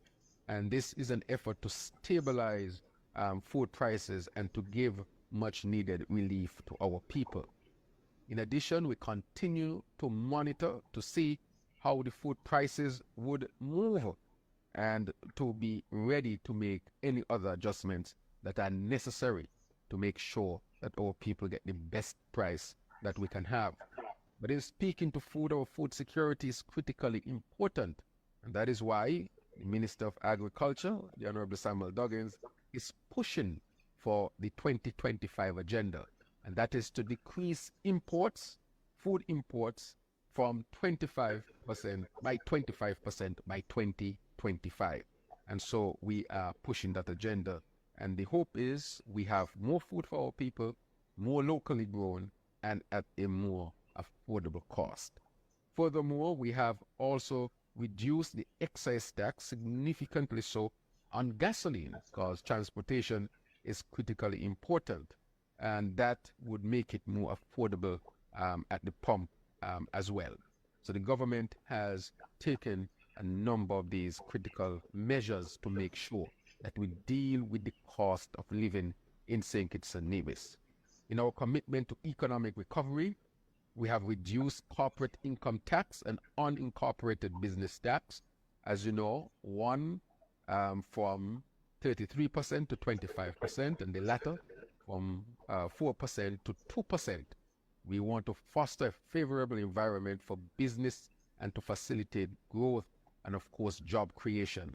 and this is an effort to stabilize food prices and to give much needed relief to our people. In addition, we continue to monitor to see how the food prices would move and to be ready to make any other adjustments that are necessary to make sure that our people get the best price that we can have. But in speaking to food, our food security is critically important, and that is why the Minister of Agriculture, the Honorable Samuel Duggins, is pushing for the 2025 agenda, and that is to decrease imports, food imports, from 25% by 25% by 2025. And so we are pushing that agenda, and the hope is we have more food for our people, more locally grown, and at a more affordable cost. Furthermore, we have also reduced the excise tax significantly so on gasoline, because transportation is critically important, and that would make it more affordable at the pump as well. So the government has taken a number of these critical measures to make sure that we deal with the cost of living in St. Kitts and Nevis. In our commitment to economic recovery, we have reduced corporate income tax and unincorporated business tax, as you know, one from 33% to 25%, and the latter from 4% to 2%. We want to foster a favorable environment for business and to facilitate growth and, of course, job creation.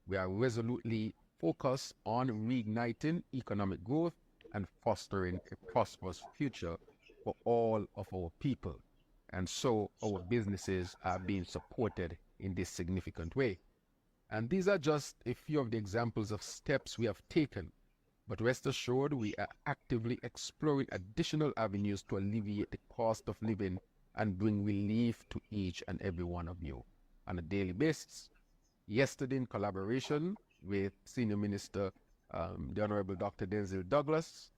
We are resolutely focused on reigniting economic growth and fostering a prosperous future for all of our people. And so our businesses are being supported in this significant way. And these are just a few of the examples of steps we have taken. But rest assured, we are actively exploring additional avenues to alleviate the cost of living and bring relief to each and every one of you on a daily basis. Yesterday, in collaboration with Senior Minister, the Honorable Dr. Denzel Douglas,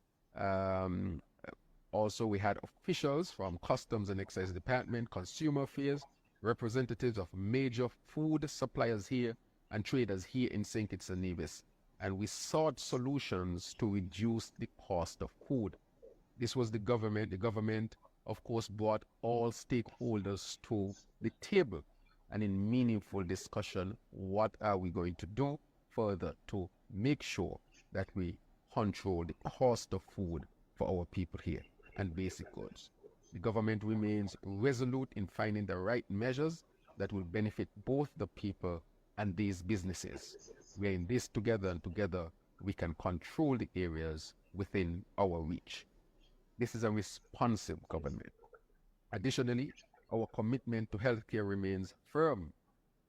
also we had officials from Customs and Excise Department, Consumer Affairs, representatives of major food suppliers here and traders here in St. Kitts and Nevis, and we sought solutions to reduce the cost of food. This was the government. The government, of course, brought all stakeholders to the table, and in meaningful discussion, what are we going to do further to make sure that we control the cost of food for our people here and basic goods. The government remains resolute in finding the right measures that will benefit both the people and these businesses. We are in this together, and together we can control the areas within our reach. This is a responsive government. Additionally, our commitment to healthcare remains firm.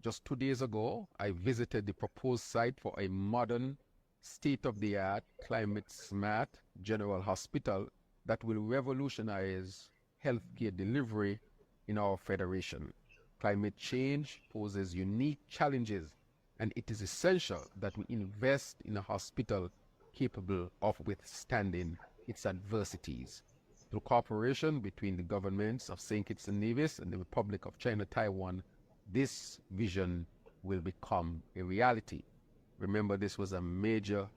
Just 2 days ago, I visited the proposed site for a modern, state-of-the-art, climate-smart general hospital that will revolutionize healthcare delivery in our federation. Climate change poses unique challenges, and it is essential that we invest in a hospital capable of withstanding its adversities. Through cooperation between the governments of St. Kitts and Nevis and the Republic of China Taiwan, this vision will become a reality. Remember, this was a major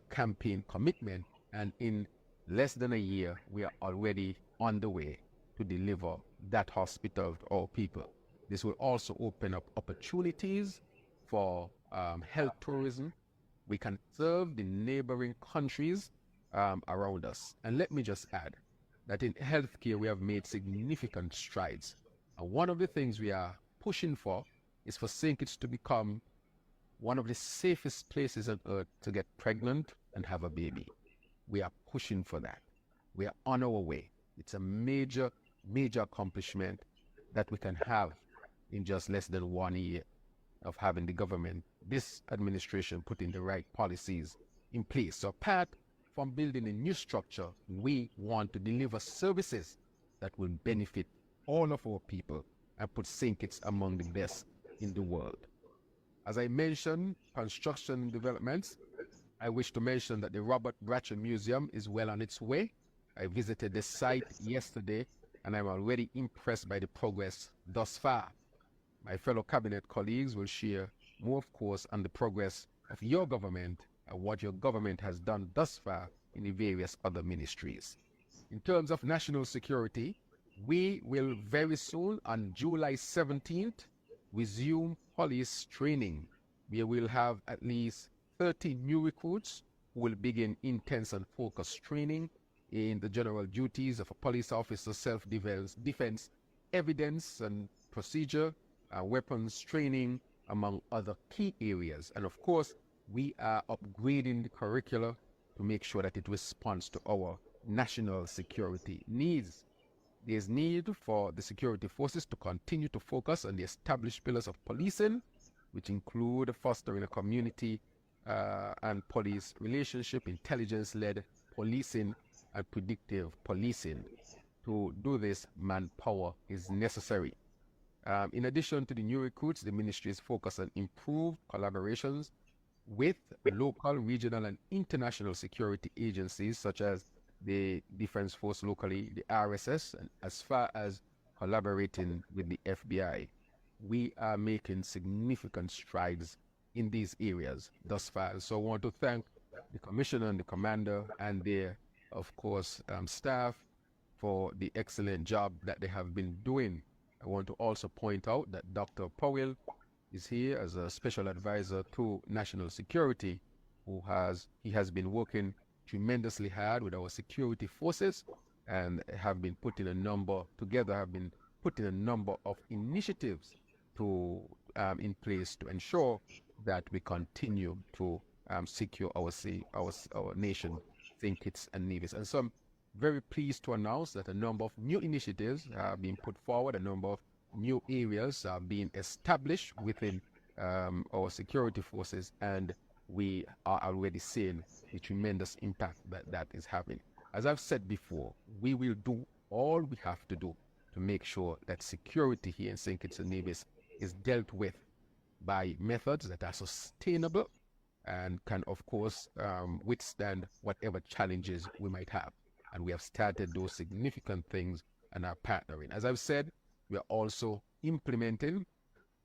campaign commitment, and in less than a year, we are already on the way to deliver that hospital to our people. This will also open up opportunities for health tourism. We can serve the neighboring countries around us. And let me just add that in healthcare, we have made significant strides. And one of the things we are pushing for is for St. Kitts to become one of the safest places on earth to get pregnant and have a baby. We are pushing for that. We are on our way. It's a major accomplishment that we can have in just less than 1 year of having the government, this administration, putting the right policies in place. So apart from building a new structure, we want to deliver services that will benefit all of our people and put St. Kitts among the best in the world. As I mentioned, construction and developments, I wish to mention that the Robert Bratcher Museum is well on its way. I visited the site yesterday, and I'm already impressed by the progress thus far. My fellow cabinet colleagues will share more, of course, on the progress of your government and what your government has done thus far in the various other ministries. In terms of national security, we will very soon, on July 17th, resume police training. We will have at least 30 new recruits who will begin intense and focused training in the general duties of a police officer, self-defense, evidence and procedure, weapons training, among other key areas. And of course, we are upgrading the curricula to make sure that it responds to our national security needs. There's need for the security forces to continue to focus on the established pillars of policing, which include fostering a community and police relationship, intelligence-led policing, and predictive policing. To do this, manpower is necessary. In addition to the new recruits, the ministry is focused on improved collaborations with local, regional, and international security agencies such as the Defense Force locally, the RSS, and as far as collaborating with the FBI. We are making significant strides in these areas thus far. So I want to thank the Commissioner and the Commander and their, of course, staff for the excellent job that they have been doing. I want to also point out that Dr. Powell is here as a special advisor to national security, he has been working tremendously hard with our security forces and have been putting a number of initiatives to in place to ensure that we continue to secure our nation, St. Kitts and Nevis. And so I'm very pleased to announce that a number of new initiatives are being put forward, a number of new areas are being established within our security forces, and we are already seeing the tremendous impact that is having. As I've said before, we will do all we have to do to make sure that security here in St. Kitts and Nevis is dealt with by methods that are sustainable and can, of course, withstand whatever challenges we might have. And we have started those significant things and are partnering. As I've said, we are also implementing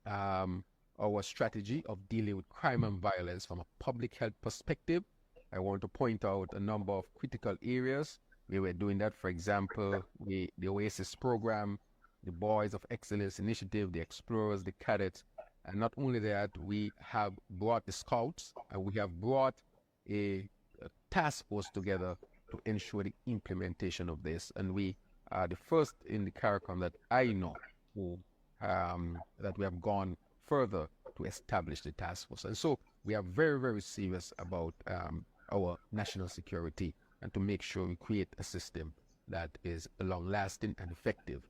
our strategy of dealing with crime and violence from a public health perspective. I want to point out a number of critical areas where we're doing that. For example, the OASIS program, the Boys of Excellence Initiative, the Explorers, the Cadets. And not only that, we have brought the Scouts and we have brought a task force together to ensure the implementation of this. And we are the first in the CARICOM that I know who that we have gone further to establish the task force. And so we are very, very serious about our national security and to make sure we create a system that is long-lasting and effective.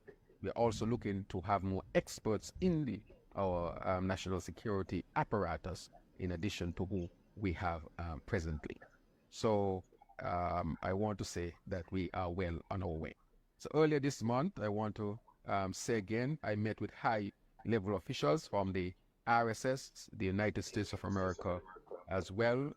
We're also looking to have more experts in our national security apparatus in addition to who we have presently. So I want to say that we are well on our way. So earlier this month, I want to say again, I met with high-level officials from the RSS, the United States of America, as well,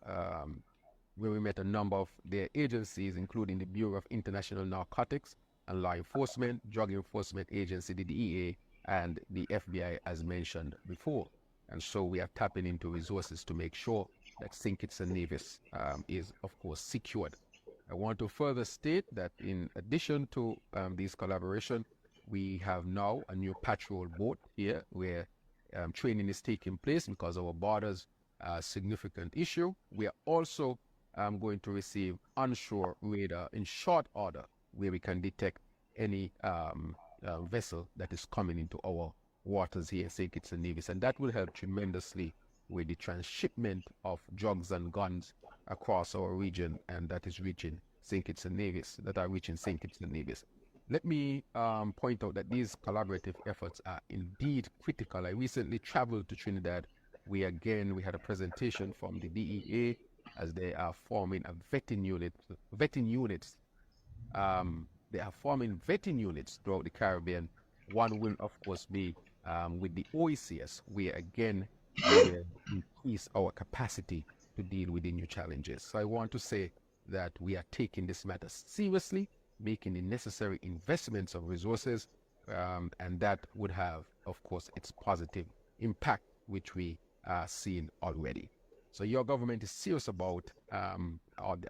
where we met a number of their agencies, including the Bureau of International Narcotics and Law Enforcement, Drug Enforcement Agency, the DEA, and the FBI, as mentioned before. And so we are tapping into resources to make sure that St. Kitts and Nevis is, of course, secured. I want to further state that in addition to these collaboration, we have now a new patrol boat here where training is taking place because our borders are a significant issue. We are also going to receive onshore radar in short order where we can detect any vessel that is coming into our waters here in St. Kitts and Nevis, and that will help tremendously with the transshipment of drugs and guns across our region, and that is reaching St. Kitts and Nevis, that are reaching St. Kitts and Nevis. Let me point out that these collaborative efforts are indeed critical. I recently traveled to Trinidad. We had a presentation from the DEA as they are forming a vetting units. They are forming vetting units throughout the Caribbean. One will, of course, be with the OECS, where again we will increase our capacity to deal with the new challenges. So I want to say that we are taking this matter seriously, making the necessary investments of resources, and that would have, of course, its positive impact, which we are seeing already. So your government is serious about,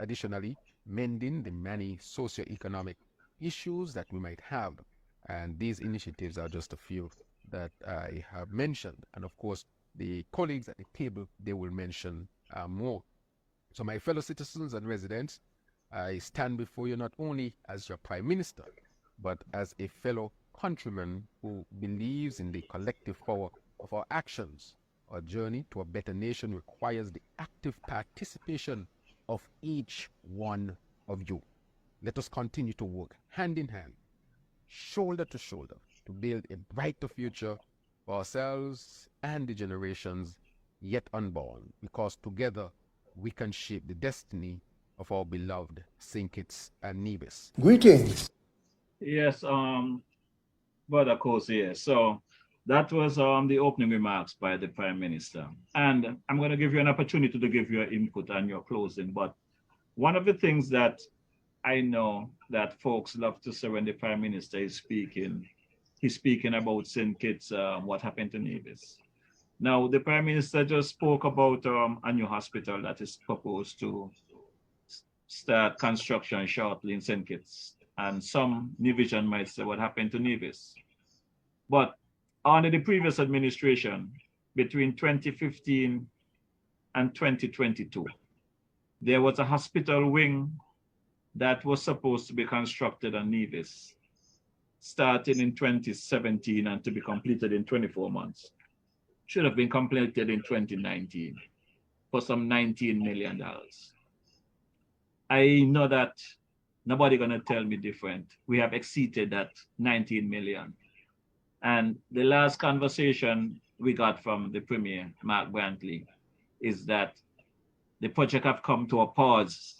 additionally, mending the many socioeconomic issues that we might have. And these initiatives are just a few that I have mentioned. And of course, the colleagues at the table, they will mention more. So my fellow citizens and residents, I stand before you not only as your Prime Minister, but as a fellow countryman who believes in the collective power of our actions. Our journey to a better nation requires the active participation of each one of you. Let us continue to work hand in hand, shoulder to shoulder, to build a brighter future for ourselves and the generations yet unborn, because together we can shape the destiny of our beloved St. Kitts and Nevis. Greetings. Yes, Brother Cozier. So that was the opening remarks by the Prime Minister. And I'm going to give you an opportunity to give your input and your closing. But one of the things that I know that folks love to say when the Prime Minister is speaking, he's speaking about St. Kitts, what happened to Nevis. Now, the Prime Minister just spoke about a new hospital that is proposed to start construction shortly in St. Kitts. And some Nevisian might say, what happened to Nevis? But under the previous administration, between 2015 and 2022, there was a hospital wing that was supposed to be constructed on Nevis, starting in 2017 and to be completed in 24 months. Should have been completed in 2019 for some $19 million. I know that nobody gonna tell me different. We have exceeded that 19 million. And the last conversation we got from the Premier, Mark Brantley, is that the project have come to a pause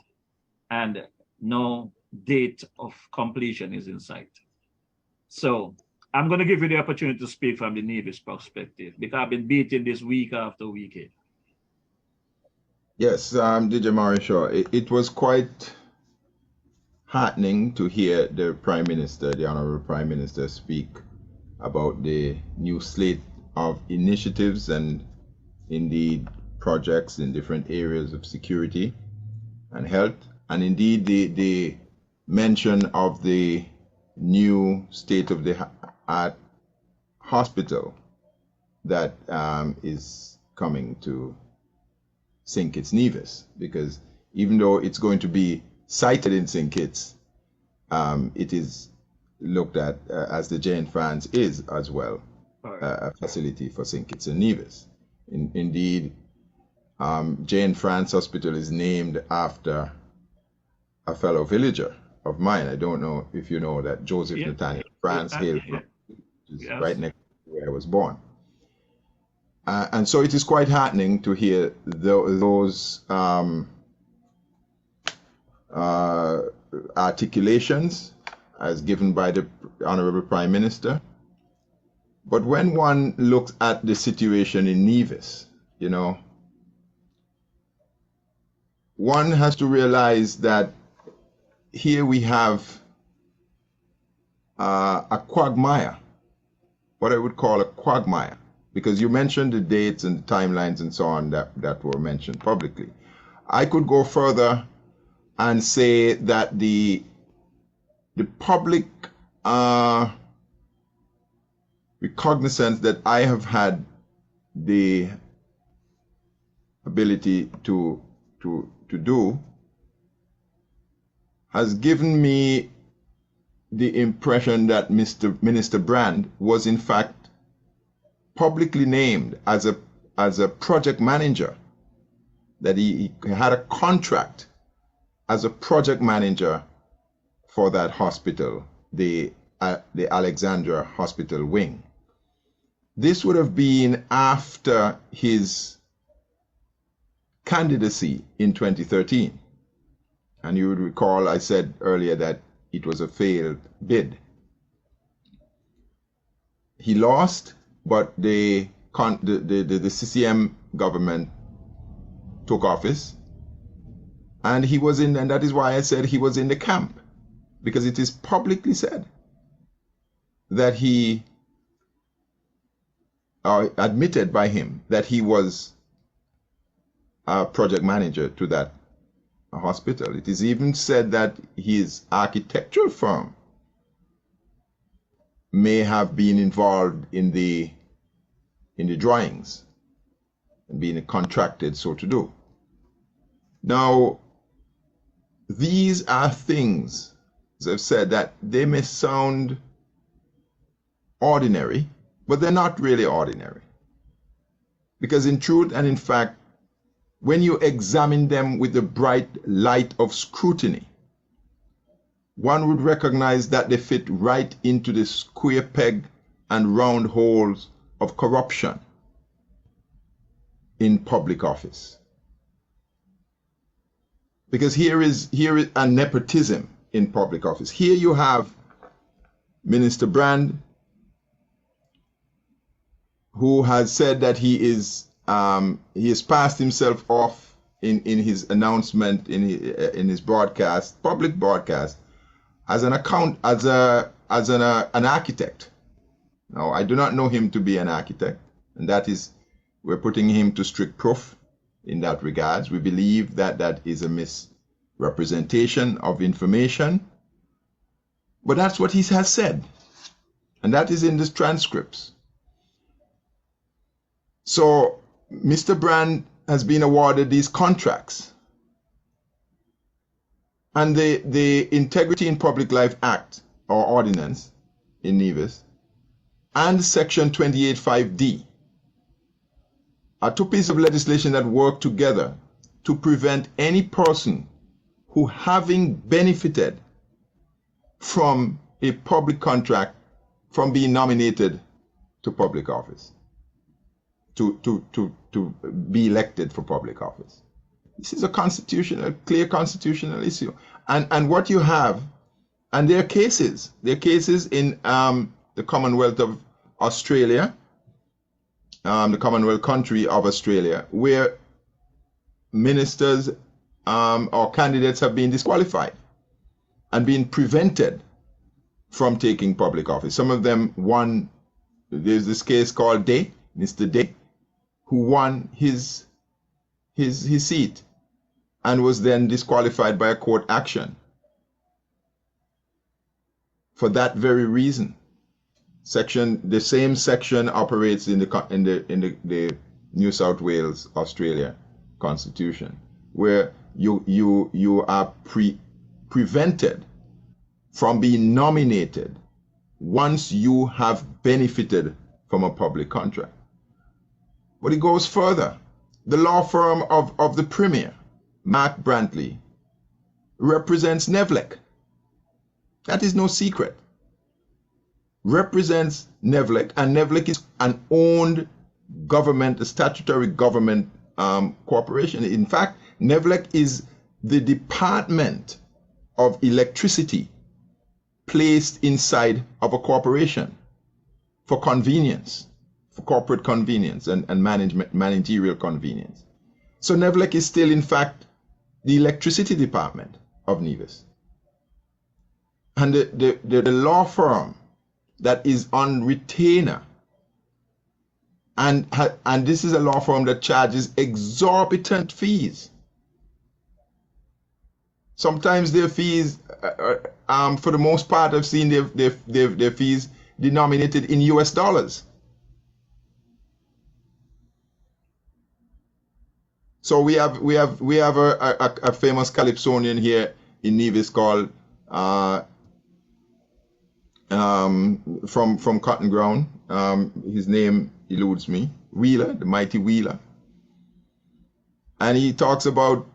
and no date of completion is in sight. So I'm going to give you the opportunity to speak from the Nevis perspective, because I've been beating this week after week. Yes, DJ Morrishaw, it was quite heartening to hear the Prime Minister, the Honorable Prime Minister, speak about the new slate of initiatives and indeed projects in different areas of security and health, and indeed the mention of the new state-of-the-art hospital that is coming to St. Kitts Nevis, because even though it's going to be sited in St. Kitts, it is looked at as the Jane France is as well, a facility for St. Kitts and Nevis. Indeed, Jane France Hospital is named after a fellow villager of mine. I don't know if you know that Joseph Nathaniel France hailed from, which is right next to where I was born. And so it is quite heartening to hear those articulations as given by the Honorable Prime Minister. But when one looks at the situation in Nevis, you know, one has to realize that here we have a quagmire, what I would call a quagmire, because you mentioned the dates and the timelines and so on that were mentioned publicly. I could go further and say that the public recognizance that I have had the ability to do has given me the impression that Minister Brand was in fact publicly named as a project manager, that he had a contract as a project manager for that hospital, the Alexandra Hospital wing. This would have been after his candidacy in 2013. And you would recall I said earlier that it was a failed bid. He lost, but the CCM government took office, and he was in, and that is why I said he was in the camp, because it is publicly said that he admitted by him that he was a project manager to that hospital. It is even said that his architectural firm may have been involved in the drawings and being contracted so to do. Now, these are things, as I've said, that they may sound ordinary, but they're not really ordinary. Because in truth and in fact, when you examine them with the bright light of scrutiny, one would recognize that they fit right into the square peg and round holes of corruption in public office. Because here is a nepotism in public office. Here you have Minister Brand, who has said that he has passed himself off in his announcement, in his broadcast, public broadcast, as an architect. Now, I do not know him to be an architect, and that is, we're putting him to strict proof in that regards. We believe that that is a misrepresentation of information, but that's what he has said, and that is in the transcripts. So Mr. Brand has been awarded these contracts, and the Integrity in Public Life Act or Ordinance in Nevis and Section 28.5D are two pieces of legislation that work together to prevent any person who, having benefited from a public contract, from being nominated to public office, to be elected for public office. This is a clear constitutional issue. And what you have, and there are cases in the Commonwealth of Australia, the Commonwealth country of Australia, where ministers or candidates have been disqualified and been prevented from taking public office. Some of them won. There's this case called Day, Mr. Day, who won his seat and was then disqualified by a court action for that very reason. The same section operates in the New South Wales, Australia Constitution, where you are prevented from being nominated once you have benefited from a public contract. But it goes further. The law firm of the Premier, Mark Brantley, represents Nevlec. That is no secret. Represents Nevlec, and Nevlec is an owned government, a statutory government corporation. In fact, Nevlec is the Department of Electricity placed inside of a corporation for convenience, for corporate convenience and managerial convenience. So NEVLEC is still, in fact, the electricity department of Nevis. And the law firm that is on retainer, and this is a law firm that charges exorbitant fees. Sometimes their fees, for the most part, I've seen their fees denominated in US dollars. So we have a famous calypsonian here in Nevis called from Cotton Ground. His name eludes me. Wheeler, the mighty Wheeler, and he talks about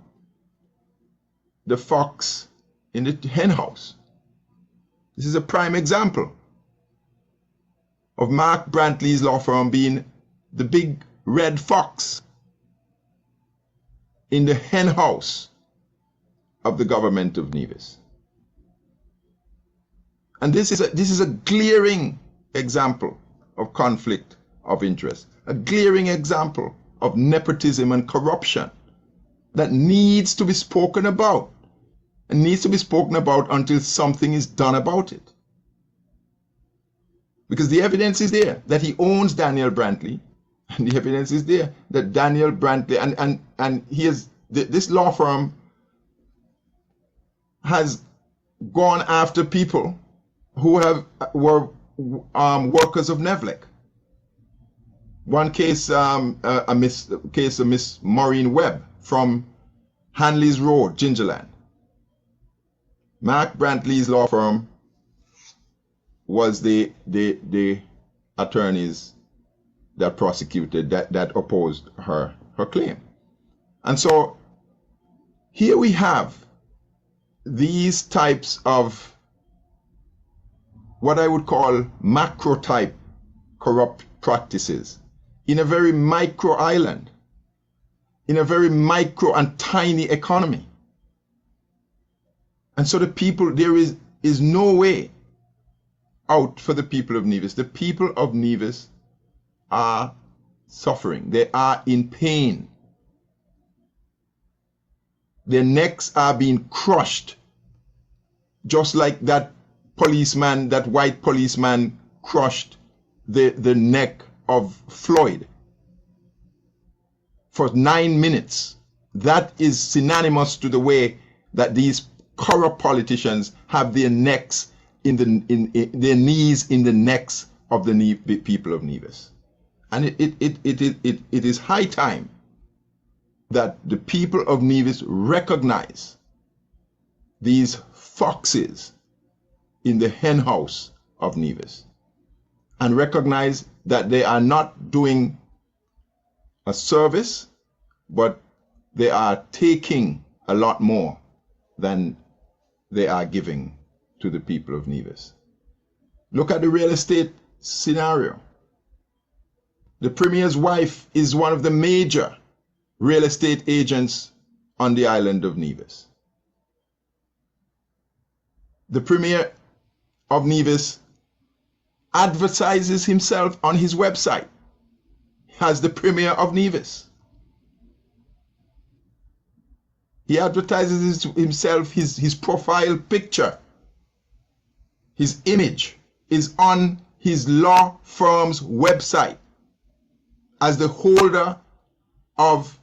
the fox in the hen house. This is a prime example of Mark Brantley's law firm being the big red fox in the hen house of the government of Nevis. And this is a glaring example of conflict of interest, a glaring example of nepotism and corruption that needs to be spoken about, and needs to be spoken about until something is done about it. Because the evidence is there that he owns Daniel Brantley, and the evidence is there that Daniel Brantley, and he is, this law firm has gone after people who were workers of NEVLEC. One case, a Miss Maureen Webb from Hanley's Road, Gingerland. Mark Brantley's law firm was the attorneys that prosecuted, that opposed her claim. And so here we have these types of what I would call macro type corrupt practices in a very micro island, in a very micro and tiny economy. And so the people, there is no way out for the people of Nevis. The people of Nevis are suffering. They are in pain. Their necks are being crushed, just like that policeman, that white policeman crushed the neck of Floyd for 9 minutes. That is synonymous to the way that these corrupt politicians have their necks their knees in the necks of the people of Nevis. And it is high time that the people of Nevis recognize these foxes in the hen house of Nevis, and recognize that they are not doing a service, but they are taking a lot more than they are giving to the people of Nevis. Look at the real estate scenario. The Premier's wife is one of the major real estate agents on the island of Nevis. The Premier of Nevis advertises himself on his website as the Premier of Nevis. He advertises himself, his profile picture, his image is on his law firm's website as the holder of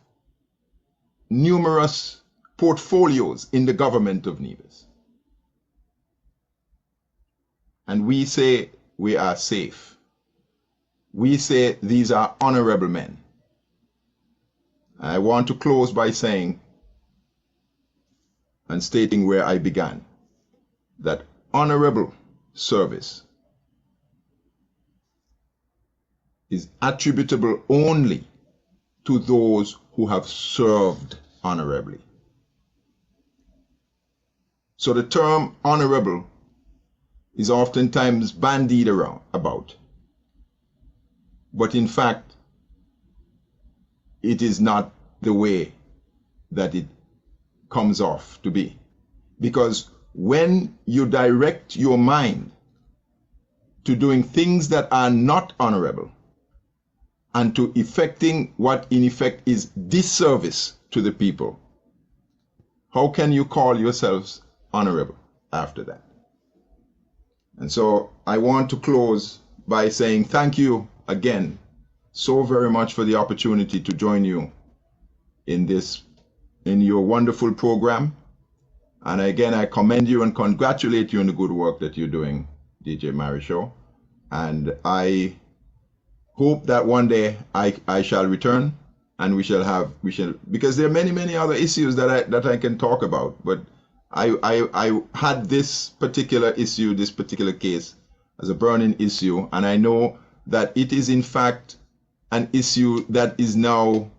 numerous portfolios in the government of Nevis. And we say we are safe. We say these are honorable men. I want to close by saying and stating where I began, that honorable service is attributable only to those who have served honorably. So the term honorable is oftentimes bandied about, but in fact it is not the way that it comes off to be. Because when you direct your mind to doing things that are not honorable and to effecting what in effect is disservice to the people, how can you call yourselves honorable after that? And so I want to close by saying thank you again so very much for the opportunity to join you in your wonderful program. And again, I commend you and congratulate you on the good work that you're doing, DJ Morrishaw. And I hope that one day I shall return and we shall, because there are many other issues that I can talk about, but I had this particular issue, this particular case as a burning issue, and I know that it is in fact an issue that is now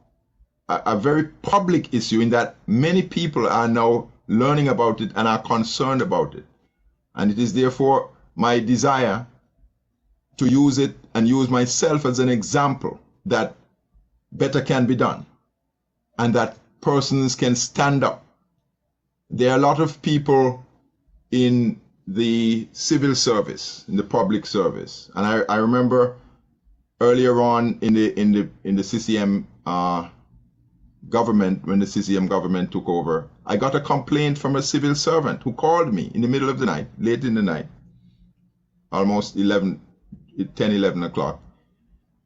a very public issue, in that many people are now learning about it and are concerned about it. And it is therefore my desire to use it and use myself as an example that better can be done and that persons can stand up. There are a lot of people in the civil service, in the public service. And I remember earlier on in the CCM government, when the CCM government took over, I got a complaint from a civil servant who called me in the middle of the night, late in the night, almost 10, 11 o'clock.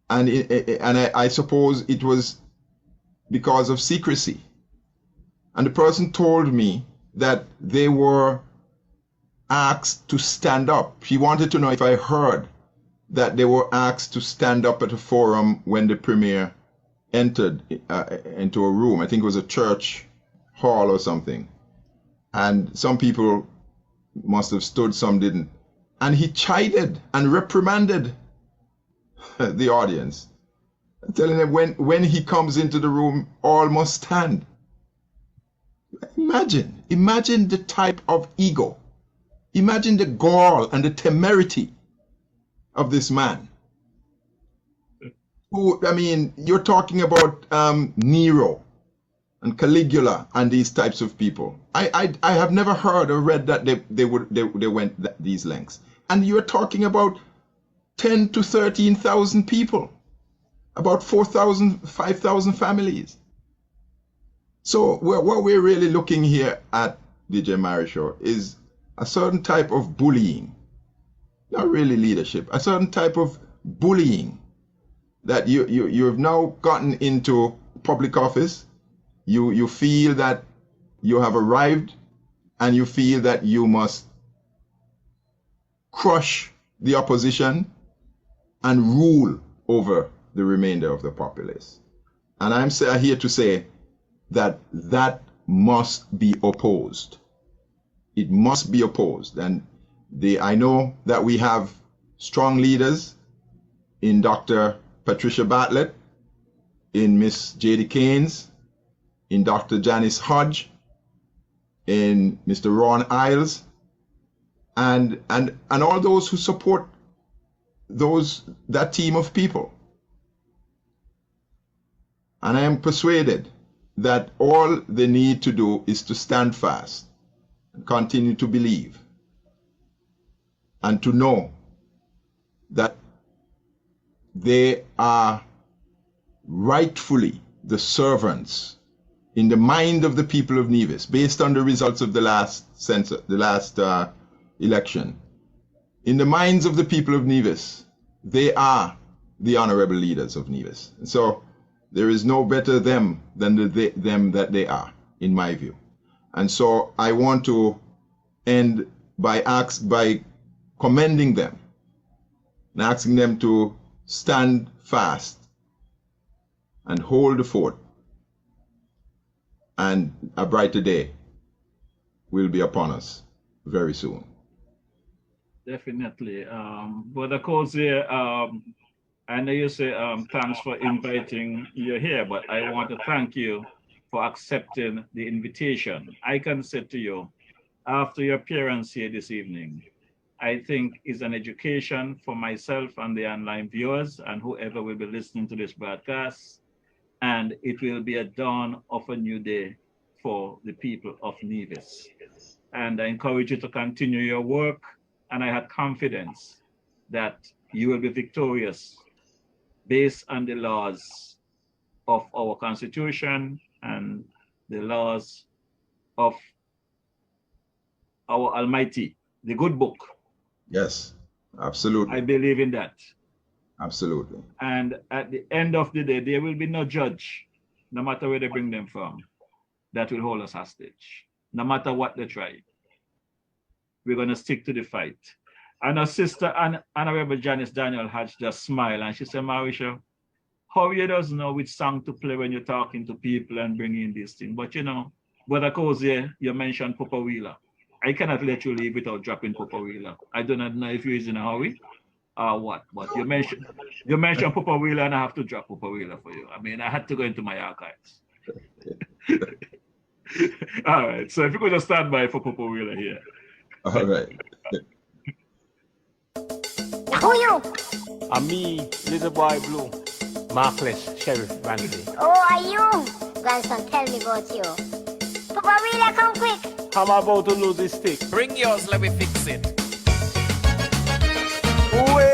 And I suppose it was because of secrecy. And the person told me that they were asked to stand up. He wanted to know if I heard that they were asked to stand up at a forum when the premier entered into a room. I think it was a church hall or something. And some people must have stood, some didn't. And he chided and reprimanded the audience, telling them when he comes into the room, all must stand. Imagine the type of ego. Imagine the gall and the temerity of this man. Who, I mean, you're talking about Nero and Caligula and these types of people. I have never heard or read that they went these lengths. And you're talking about 10 to 13,000 people, about 4,000, 5,000 families. So what we're really looking here at, DJ Morrishaw, is a certain type of bullying, not really leadership, a certain type of bullying that you have now gotten into public office. You feel that you have arrived, and you feel that you must crush the opposition and rule over the remainder of the populace. And I'm here to say that must be opposed. It must be opposed. And I know that we have strong leaders in Dr. Patricia Bartlett, in Miss J.D. Keynes, in Dr. Janice Hodge, in Mr. Ron Iles, and all those who support that team of people. And I am persuaded that all they need to do is to stand fast and continue to believe and to know that they are rightfully the servants in the mind of the people of Nevis, based on the results of the last election. In the minds of the people of Nevis, they are the honorable leaders of Nevis. And so there is no better them than them that they are, in my view. And so I want to end by commending them and asking them to stand fast and hold the fort, and a brighter day will be upon us very soon. Definitely. Brother Cozier, I know you say thanks for inviting you here, but I want to thank you for accepting the invitation. I can say to you, after your appearance here this evening, I think is an education for myself and the online viewers and whoever will be listening to this broadcast. And it will be a dawn of a new day for the people of Nevis. And I encourage you to continue your work. And I had confidence that you will be victorious based on the laws of our Constitution and the laws of our Almighty, the good book. Yes, absolutely. I believe in that. Absolutely. And at the end of the day, there will be no judge, no matter where they bring them from, that will hold us hostage, no matter what they try. We're going to stick to the fight. And our sister, Honorable Janice Daniel Hatch, just smiled and she said, Morrishaw, how you doesn't know which song to play when you're talking to people and bringing in this thing. But you know, Brother Cozier, you mentioned Papa Wheeler. I cannot let you leave without dropping Papa Wheeler. I do not know if you're in a hurry or what, but you mentioned Papa Wheeler and I have to drop Papa Wheeler for you. I mean, I had to go into my archives. All right, so if you could just stand by for Papa Wheeler here. All right. Who you? I'm me, little boy blue, Markless Sheriff Ramsey. Oh, are you? Grandson, tell me about you. Papa Wheeler, come quick. I'm about to lose this stick. Bring yours, let me fix it. Way!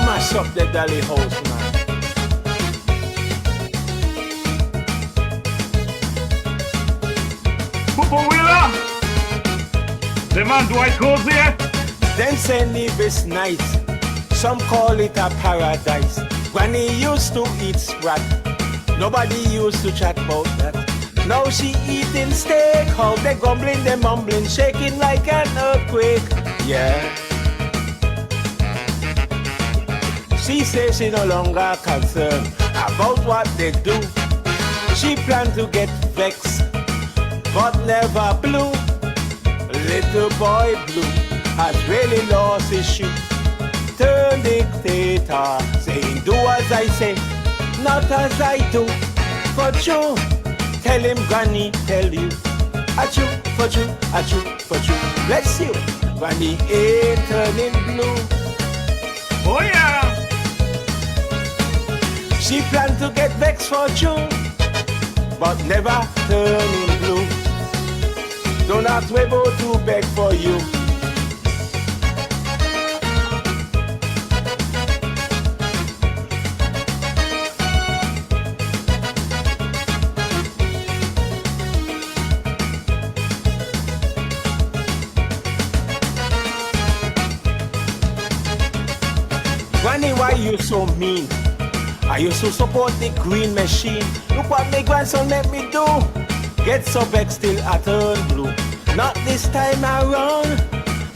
Mash up the dolly house, man. Papa Wheeler! The man Dwight Cozier. Them say Nevis nice, some call it a paradise. Granny used to eat sprat, nobody used to chat about that. Now she eating steak, how they grumbling, they mumbling, shaking like an earthquake. Yeah. She says she no longer concerned about what they do. She planned to get vexed, but never blew. Little boy blue has really lost his shoe. Turn dictator, saying do as I say, not as I do. For true, tell him Granny, tell you. Achoo, for true, achoo, for true. Bless you, Granny ain't turning blue. Oh yeah. She planned to get vexed for true, but never turning blue. Don't ask Webo to beg for you. Granny, why you so mean? I used to support the green machine. Look what my grandson let me do. Get so vexed still I turn blue. Not this time around.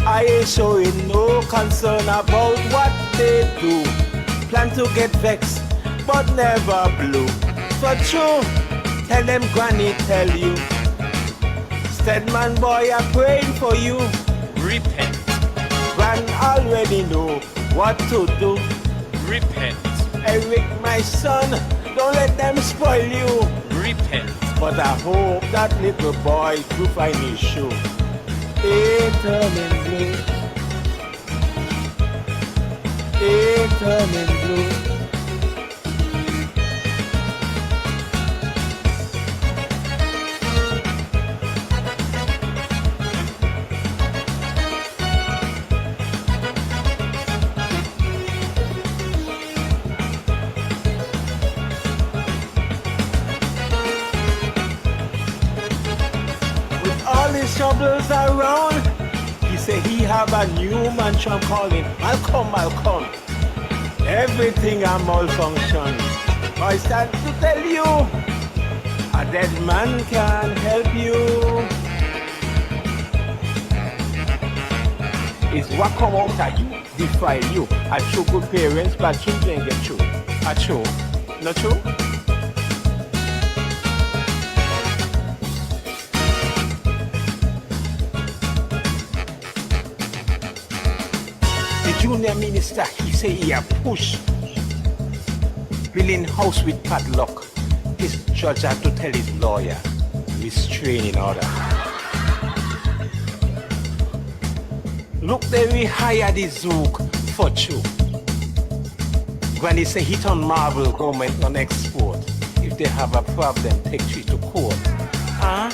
I ain't showing no concern about what they do. Plan to get vexed, but never blue. For true, tell them Granny tell you. Steadman boy, I'm praying for you. Repent. Gran already know what to do. Repent. Eric, my son, don't let them spoil you. Repent. But I hope that little boy will find his shoe. Ain't turning blue. Ain't turning blue. Troubles around. He say he have a new mansion calling Malcolm. Everything a malfunction. I stand to tell you, a dead man can help you. It's what come out of you, defile you. A true good parents, but children get true. A true, not true? Junior minister, he say he a push. Building house with padlock. His judge had to tell his lawyer, restraining order. Look, they we hire the Zook for true. Granny say hit on Marvel government on export. If if they have a problem, take you to court. Huh?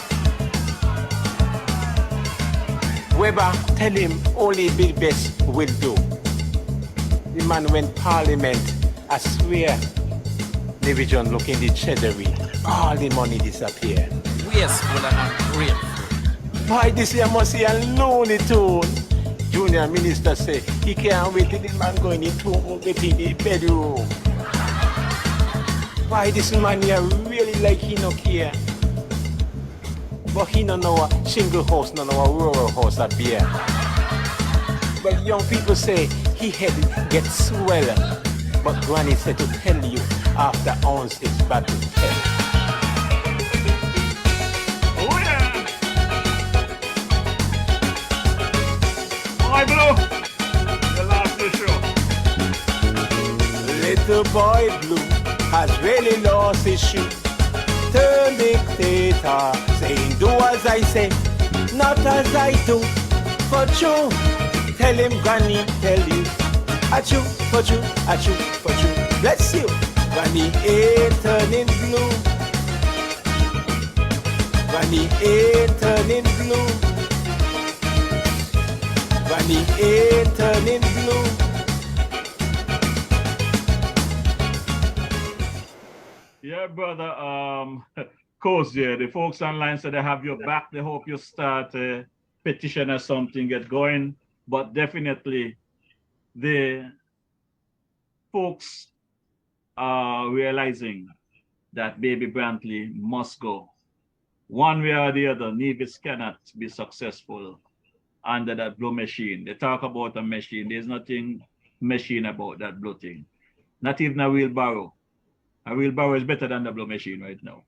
Weber, tell him only the best will do. The man went parliament, I swear, division look in the treasury, all the money disappear. Wasteful and ungrateful. Why this year must see a Looney Tune? Junior minister say he can't wait till the man go in the bedroom. Why this man here really like he no care? But he no know a single house, no know a rural house a beer. But young people say he head get swell. But Granny said to tell you after ounce is bad to tell. Oh yeah! Alright, Blue. The last of the show. Little boy Blue has really lost his shoe. Turn dictator, saying do as I say, not as I do. For true, tell him Granny, tell you. Achoo, for true, achoo, for true. Bless you. Granny ain't turning blue. Granny ain't turning blue. Granny ain't turning blue. Yeah, brother, Cozier, the folks online said they have your back. They hope you start a petition or something, get going. But definitely, the folks are realizing that baby Brantley must go. One way or the other, Nevis cannot be successful under that blue machine. They talk about a machine. There's nothing machine about that blue thing. Not even a wheelbarrow. A wheelbarrow is better than the blue machine right now.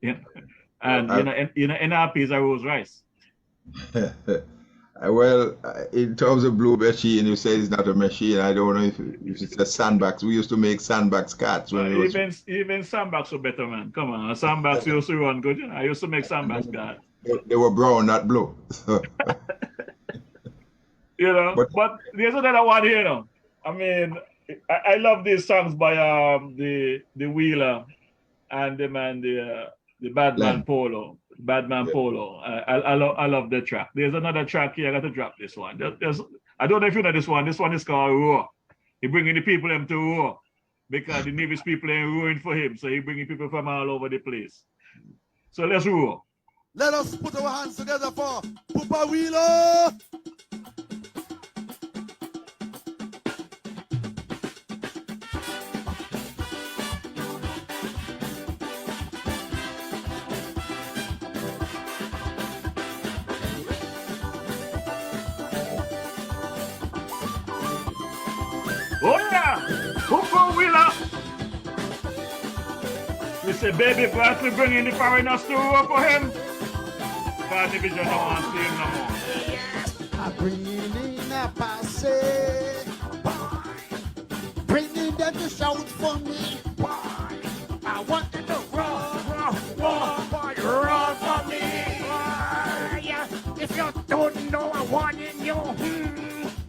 You know? And NRP is a Rolls Royce. Well, in terms of blue machine, you say it's not a machine. I don't know if it's a sandbox. We used to make sandbox carts. Even sandbags were better, man. Come on, sandbags used to run good. You know? I used to make sandbags carts. They were brown, not blue. You know, but there's another one here, you know. I mean, I love these songs by the Wheeler and the man the Badman Polo. Badman Polo. I love the track. There's another track here. I got to drop this one. I don't know if you know this one. This one is called Roar. He bringing the people them to roar because the Nevis people ain't roaring for him. So he bringing people from all over the place. So let's roar. Let us put our hands together for Papa Wheeler. Oh yeah! Papa Wheeler! We say, baby, Brantley bringing the foreigners to roar for him. God, division don't want to see him no more. I bring in a passe. Bringing them to shout for me. I want them to roar for me. If you don't know I want in you,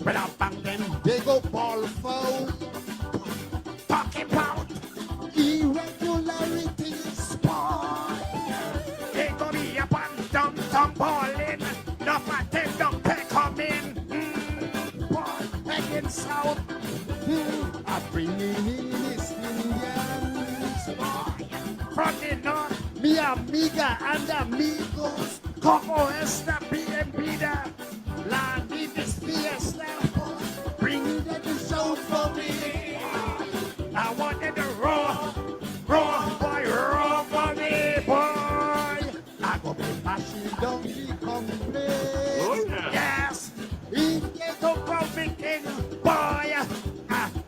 but I bang them. They go ball foul. Talking about irregularities. They go be up and down, balling. Enough of them don't come in. Heading south. I bring in these Indians. From the north, mi amiga and amigos. Como esta BNB da. La Nevis fiesta. Bring them to shout for me. I want them to roar for me, boy. I go be mashing down the complaint. Oh, yeah. Yes, if they don't convict, boy. I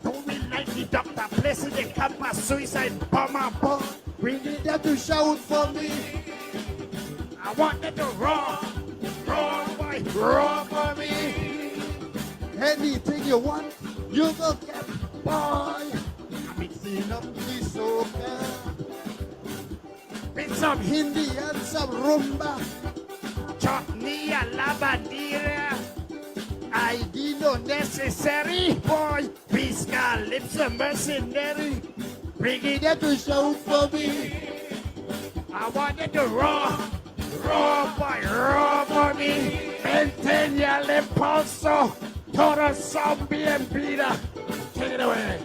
don't mean like the doctor placing the campus suicide bomber, boy. Bring them to shout for me. I want them to roar for me. Anything you want, you go get, boy. I'm mixing up the soca with some Hindi and some rumba, chutney and lavandera. I did no necessary, boy. Pisca lips a mercenary. bringing them to shout for me. I wanted to raw for me. Centennial Impulso, Toro Zombie and Peter. Take it away.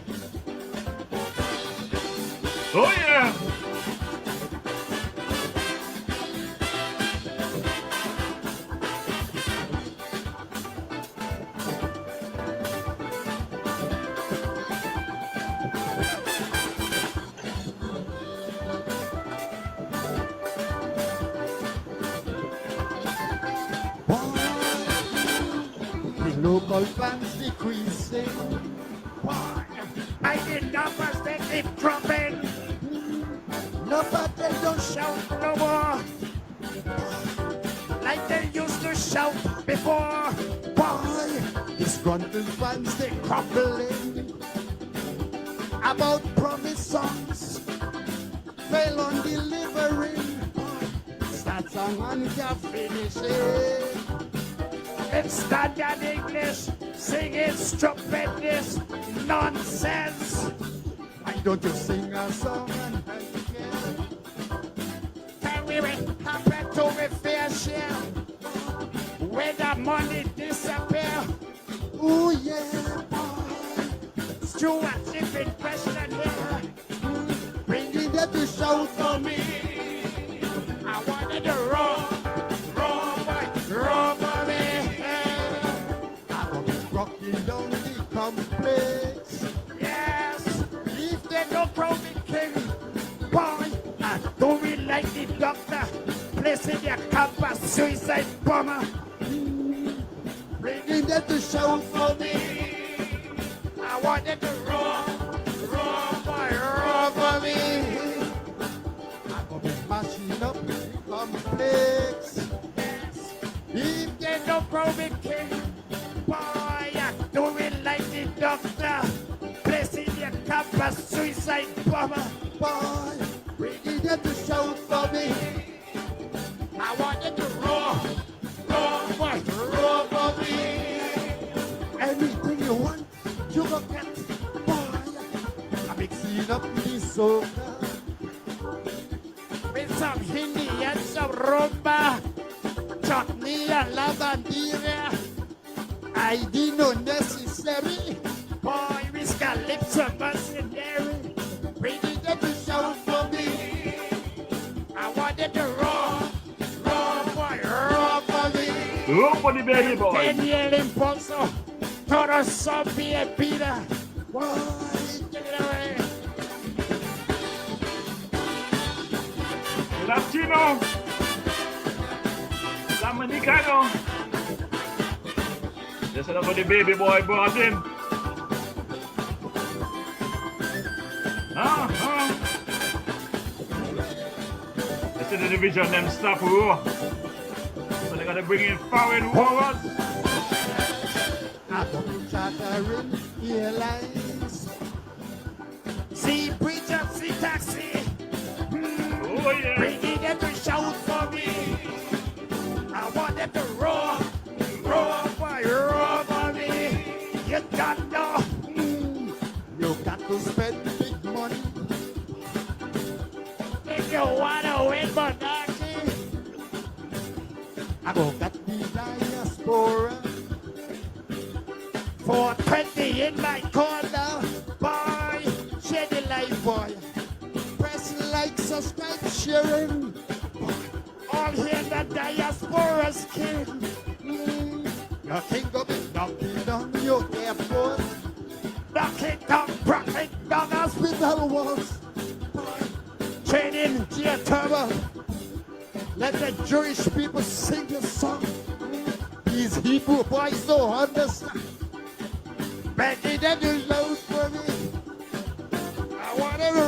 Oh yeah. Local plans decreasing. Why? I did numbers they keep dropping. Nobody don't shout no more like they used to shout before. Why? Disgruntled fans they crumbling about promise songs fail on delivering. Start song and can't finish it. It's standard English, singing stupidness, nonsense. Why don't you sing a song and help again? Can we happen to be fair share? When the money disappear? Ooh yeah, boy. Stuart living question here. Bringing them to shout for me. I wanted to roll for me. Rocking down the complex. Yes, if they don't crown the king, boy, I do it like the doctor, placing their campus suicide bomber. Bringing them to shout for me. I wanted to roar for me. I'm gonna be mashing up the complex. Yes, if they don't crown the king, boy, do it like the doctor, placing your campus suicide bomber. Boy, bringing them to shout for me. I wanted to roar for me. Anything you want, you go get. Boy, I'm mixing up the soca with some Hindi and some rumba, chutney and lavandera. I did not necessary. Boy, we got lips of mercenary. Ready to shout for me. I wanted to roar for me. Roar for the baby boy. Centennial Impulso, Toro Zombie and Peter. Boy, take it away. Latino, Dominicano. This is for the baby boy brought in. This is the division them stop roar. So they gotta bring in foreign warriors. I'm chartering airlines. See preacher, see taxi. Oh yeah. Bringing them to shout for me. I want them to roar for me. You got no. You got to spend big money if you wanna win monarchy. I go got the diaspora 420 in my corner. Boy, share the life, boy. Press like, subscribe, sharing. All here the diaspora's king. Your king go be knocking down your airport, knocking down hospital walls, training gear turbo. Let the Jewish people sing the song. These Hebrew boys don't understand. Begging them to load for me. I want them to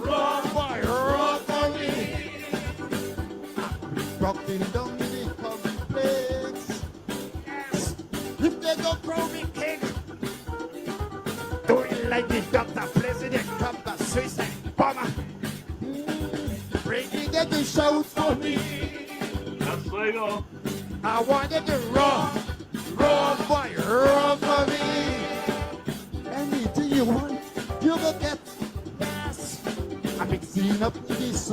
roar for me. Rocking down the complex. Yes, if they don't grow me king, do it like the doctor, president, campus, suicide bomber. Bringing them to shout for me. That's where you go. I wanted to roar for me. Anything you want, you will get.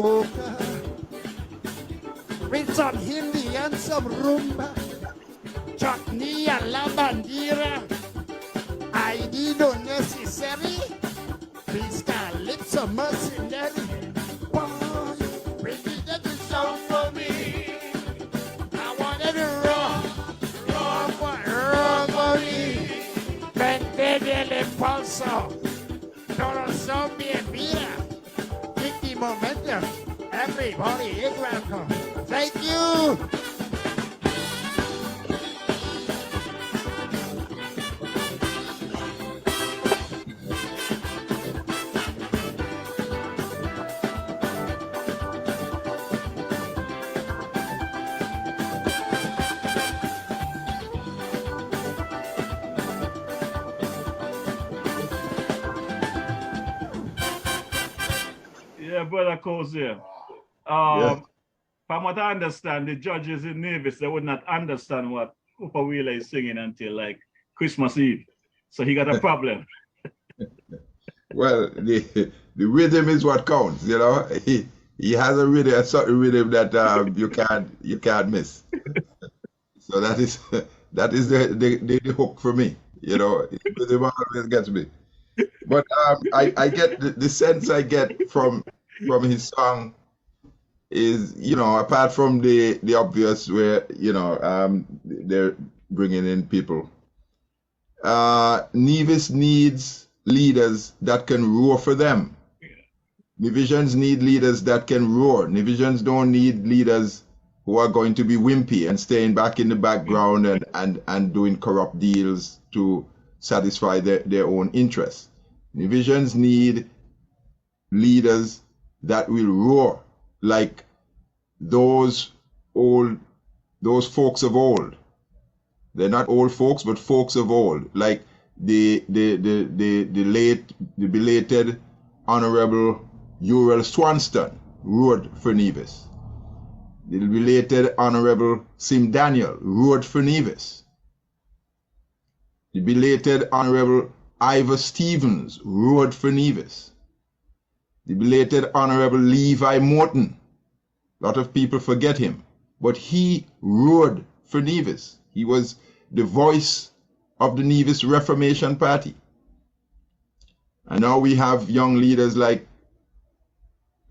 soca with some Hindi and some rumba, chutney and la bandera. ID don't necessary. Please calypso mercenary. Boy, bring it to the sound for me. I want it raw for me. Vente del impulso. Todo son bienvenida. Take the momentum. Everybody is welcome. Thank you. Yeah, Brother Cozier. Yeah. From what I understand, the judges in Nevis, they would not understand what Cooper Wheeler is singing until like Christmas Eve. So he got a problem. Well, the rhythm is what counts, you know. He has a rhythm, a certain rhythm that you can't miss. So that is the hook for me, you know. The rhythm always gets me. But I get the sense I get from his song is, you know, apart from the obvious where, you know, they're bringing in people. Nevis needs leaders that can roar for them. Nevisians need leaders that can roar. Nevisians don't need leaders who are going to be wimpy and staying back in the background and doing corrupt deals to satisfy their own interests. Nevisians need leaders that will roar like those folks of old. They're not old folks, but folks of old, like the belated Honorable Uriel Swanston roared for Nevis. The belated Honorable Sim Daniel roared for Nevis. The belated Honorable Ivor Stevens roared for Nevis. The belated Honorable Levi Morton, a lot of people forget him, but he roared for Nevis. He was the voice of the Nevis Reformation Party. And now we have young leaders like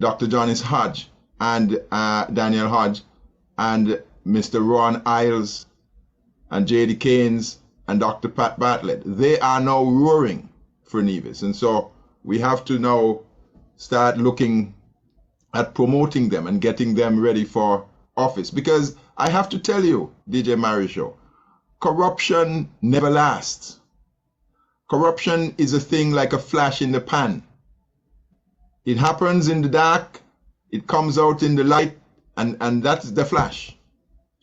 Dr. Johnnis Hodge and Daniel Hodge and Mr. Ron Iles and J.D. Keynes and Dr. Pat Bartlett. They are now roaring for Nevis. And so we have to now start looking at promoting them and getting them ready for office. Because I have to tell you, DJ Morrishaw, corruption never lasts. Corruption is a thing like a flash in the pan. It happens in the dark, it comes out in the light, and that's the flash.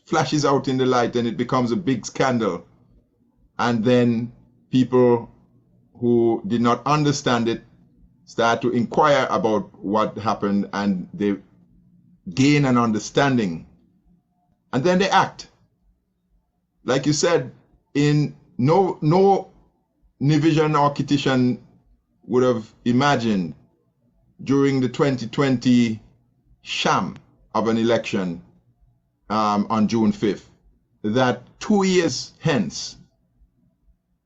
Flashes out in the light and it becomes a big scandal. And then people who did not understand it start to inquire about what happened and they gain an understanding. And then they act. Like you said, in no Nevisian or Kittitian would have imagined during the 2020 sham of an election on June 5th that 2 years hence,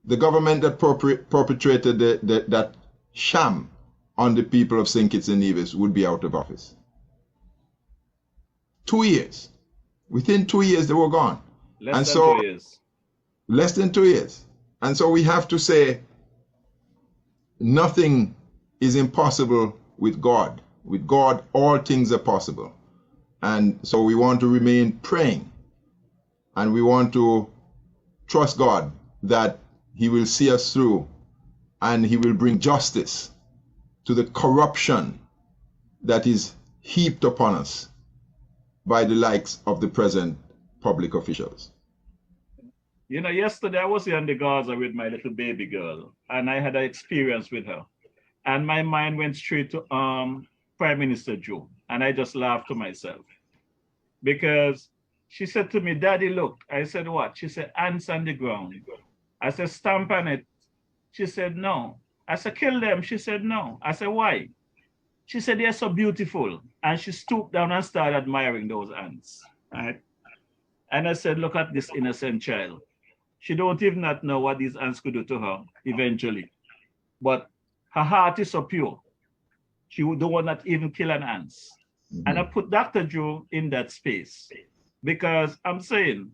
the government that perpetrated that sham on the people of St. Kitts and Nevis would be out of office. 2 years. Within 2 years, they were gone. Less than 2 years. Less than 2 years. And so we have to say, nothing is impossible with God. With God, all things are possible. And so we want to remain praying. And we want to trust God that He will see us through and He will bring justice to the corruption that is heaped upon us by the likes of the present public officials. You know, yesterday I was here in the Gaza with my little baby girl, and I had an experience with her. And my mind went straight to Prime Minister Joe, and I just laughed to myself. Because she said to me, "Daddy, look." I said, "What?" She said, "Ants on the ground." I said, "Stamp on it." She said, "No." I said, "Kill them." She said, "No." I said, "Why?" She said they're so beautiful. And she stooped down and started admiring those ants. Right? And I said, look at this innocent child. She don't even not know what these ants could do to her eventually. But her heart is so pure. She would not even kill an ant. And I put Dr. Joe in that space because I'm saying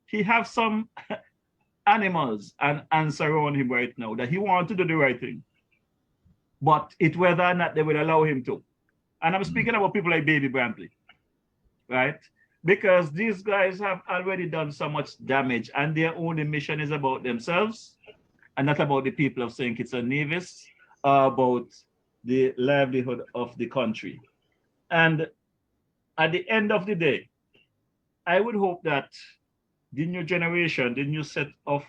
he have some animals and ants around him right now that he wants to do the right thing. But it's whether or not they will allow him to. And I'm speaking about people like Baby Brantley, right? Because these guys have already done so much damage and their only mission is about themselves and not about the people of St. Kitts and Nevis, about the livelihood of the country. And at the end of the day, I would hope that the new generation, the new set of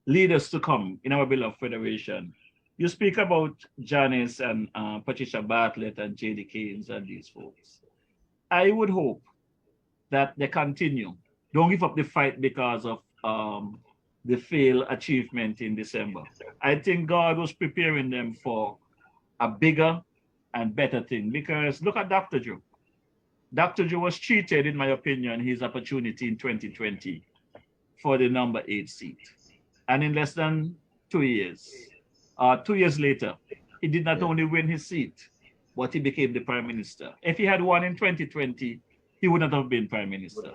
leaders to come in our beloved federation, you speak about Janice and Patricia Bartlett and J.D. Keynes and these folks. I would hope that they continue. Don't give up the fight because of the failed achievement in December. I think God was preparing them for a bigger and better thing because look at Dr. Joe. Dr. Joe was cheated, in my opinion, his opportunity in 2020 for the number 8 seat. And in less than 2 years, 2 years later, he did not only win his seat, but he became the prime minister. If he had won in 2020, he would not have been prime minister,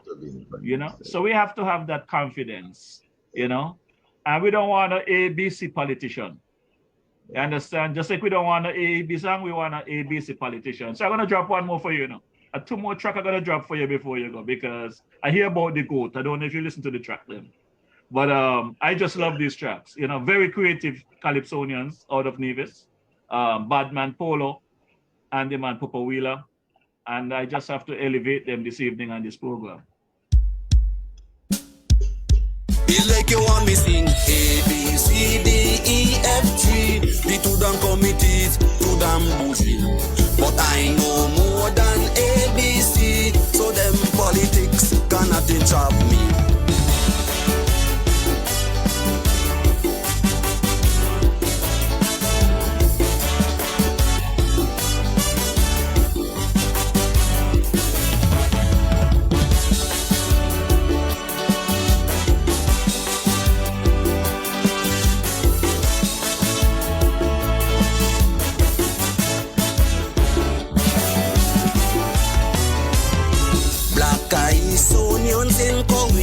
you know? So we have to have that confidence, you know? And we don't want an ABC politician. You understand? Just like we don't want an AAB song, we want an ABC politician. So I'm gonna drop one more for you, you know. 2 more track I'm gonna drop for you before you go because I hear about the goat. I don't know if you listen to the track then. But I just love these tracks, you know, very creative Calypsonians out of Nevis, Badman Polo, and the man Papa Wheeler. And I just have to elevate them this evening on this program. It's like you want me sing A, B, C, D, E, F, G. The two damn committees, two damn bougie. But I know more than A, B, C. So them politics cannot entrap me.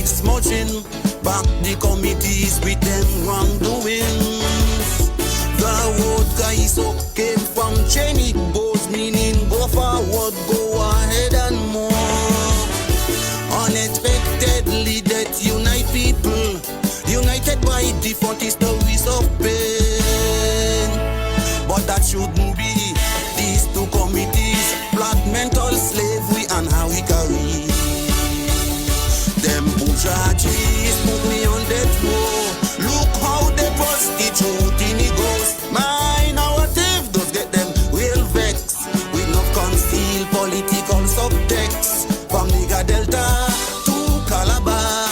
Smudging back the committees with them wrongdoings. The word guys came from Jenny Bose, meaning go forward, go ahead and more. Unexpectedly that unite people, united by default is the ways of pain. But that shouldn't be. These two committees plot mental slavery and how we carry. Them bourgeois put me on death row. Look how they prostitute in the ghost. My narrative does get them real vexed. We not conceal political subtext. From Niger Delta to Calabar,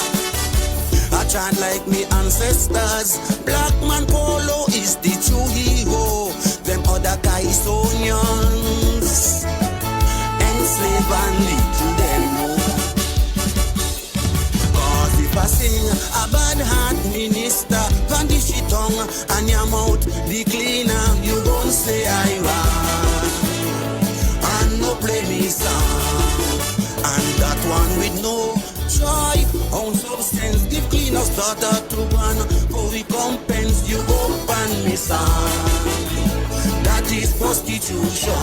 I chant like me ancestors. Black man Polo is the true hero. Them other Calypsonians enslave and lead to them know. If I sing a bad heart minister, van the shit tongue and your mouth the cleaner, you gon' say I run and no play me song. And that one with no joy, ounce of sense, give cleaner starter to one for recompense, you go ban me song. That is prostitution.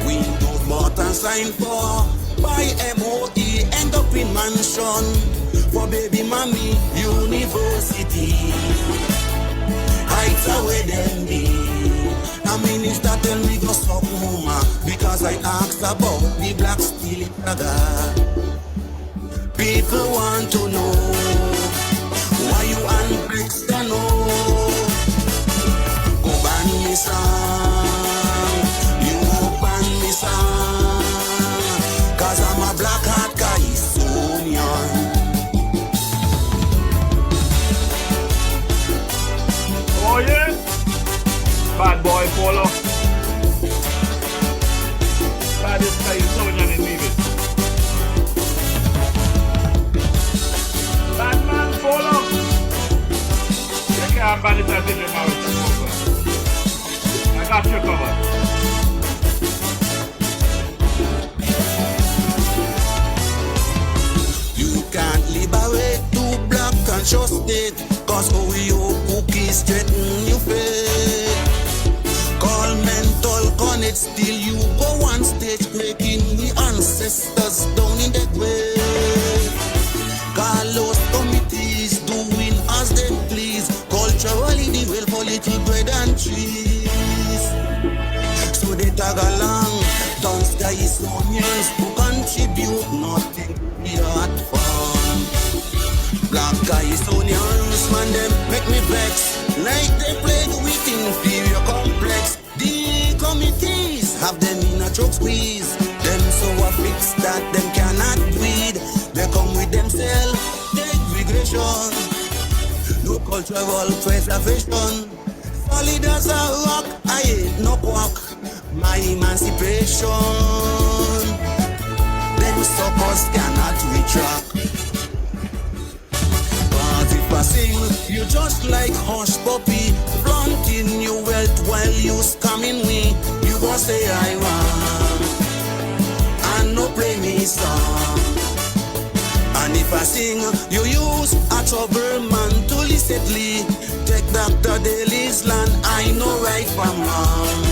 We don't bought and sign for by MOE, end up in mansion. For baby mommy, university. Heights are where them be. A minister tell me go stop mama because I asked about the black steel brother. People want to know why you and Brixton know. Go ban me song, you go ban me song. Cause I'm a black heart guy, so young. Oh yeah, bad boy Polo. can't ban it as if I got you covered. You can't liberate two black conscious state, cause Oreo cookies threaten your faith. Call mental connect, still you go on stage breaking the ancestors down in that way. Call those committees doing as they please, culturally they will for little bread and cheese. So they tag along, down skies onions to contribute nothing beyond fun. Black guys onions, man, them make me vex, like they played with inferior complex. The committees have them in a choke squeeze, them so affixed that them cannot breathe. They come with themselves, degradation, no cultural preservation. Solid as a rock, I ain't no quack, my emancipation. Them suckers cannot retract. Cause if I sing, you just like hush puppy, flaunting your wealth while you scamming me. You gon' say I want, and no play me song. And if I sing, you use a trouble man to illicitly take Dr. Daly's land. I know right from wrong.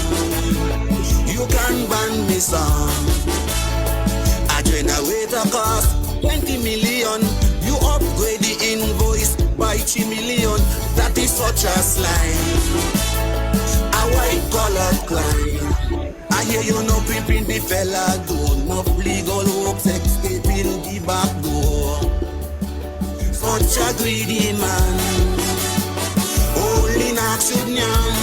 You can ban me song. A generator cost 20 million. You upgrade the invoice by 3 million. That is such a slime. A white collared crime. I hear you no pimping the fella door. No legal hopes escaping the back door. Such a greedy man. Only not should nyam.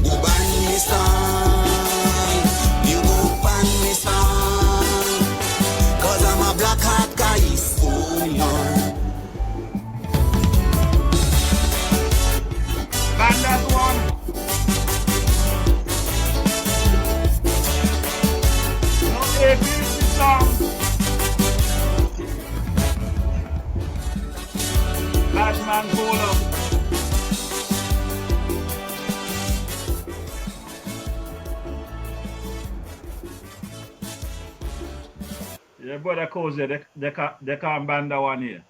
You ban me son. You go ban me son. Cause I'm a black heart guy, so young. Ban that one. No ABC song. Bad man Polo. Yeah, brother Cozier, they can't ban that one here.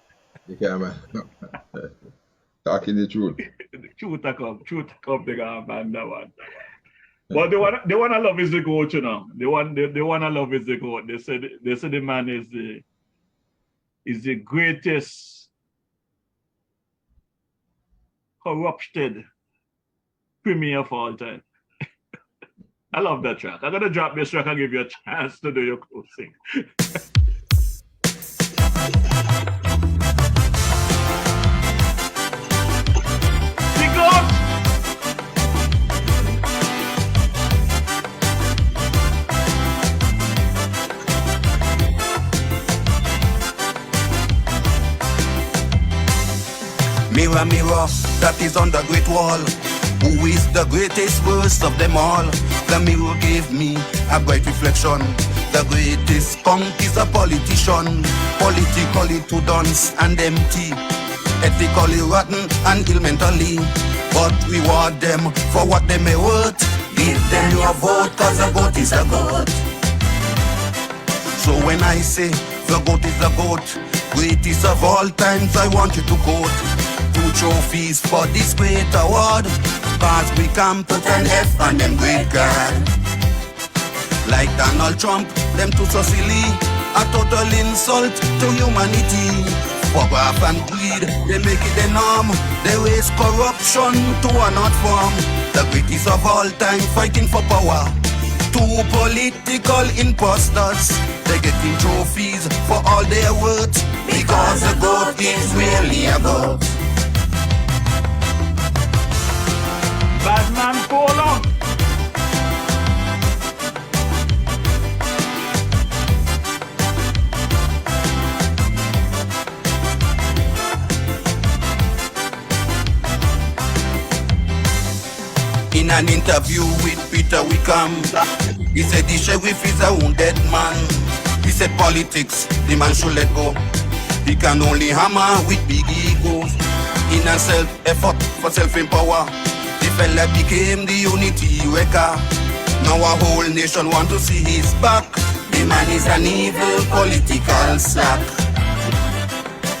You can't ban. Talking the truth. Truth come, they can't ban that one. But they wanna love is the goat, you know. They wanna love is the goat. They say the man is the greatest corrupted premier of all time. I love that track. I'm gonna drop this track and give you a chance to do your closing. The goat! Mirror, mirror, that is on the great wall. Who is the greatest worst of them all? The mirror gave me a bright reflection. The greatest punk is a politician. Politically to dunce and empty, ethically rotten and ill mentally. But reward them for what they may worth. Give them your vote, cause a goat is a goat. So when I say the goat is the goat, greatest of all times, I want you to quote 2 trophies for this great award, cause we can put an F on them great God. Like Donald Trump, them too so silly, a total insult to humanity. For graft and greed, they make it the norm. They raise corruption to an art form. The greatest of all time fighting for power. 2 political imposters, they getting trophies for all their worth, because the goat is really a goat. Bad man Polo. In an interview with Peter Wickham, he said the sheriff is a wounded man. He said politics, the man should let go. He can only hammer with big egos. in a self-effort for self-empower. The fella became the unity waker. Now a whole nation want to see his back. The man is an evil political slack.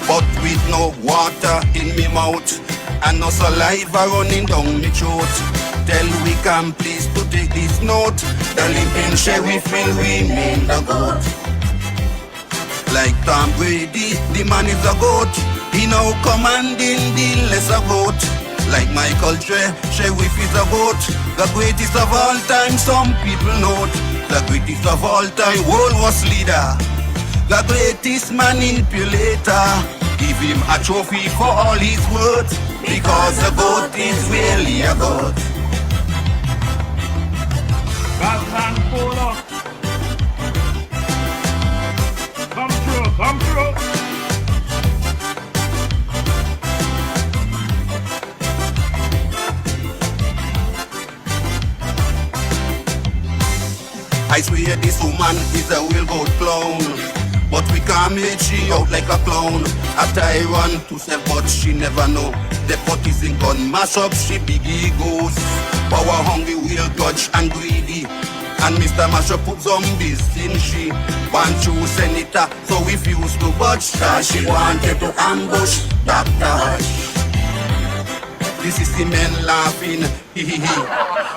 But with no water in me mouth and no saliva running down me throat, tell Wickham please to take this note. The limping sheriff will remain the goat. Like Tom Brady, the man is a goat. He now commanding the lesser goat. Like Michael Trey, sheriff is a goat. The greatest of all time, some people note. The greatest of all time, world was leader. The greatest manipulator. Give him a trophy for all his words, because the goat is really a goat. Batman Polo. Come through, come through. I swear this woman is a real goat clown, but we can't make she out like a clown. After I run to sell, but she never know. The pot is in gun, mash up, she big egos. Power hungry, real grudge and greedy. And Mr. Masher put zombies in she. Want to senator, so refuse to budge. Cause she wanted to ambush Dr. Hush. This is the men laughing, hee hee hee.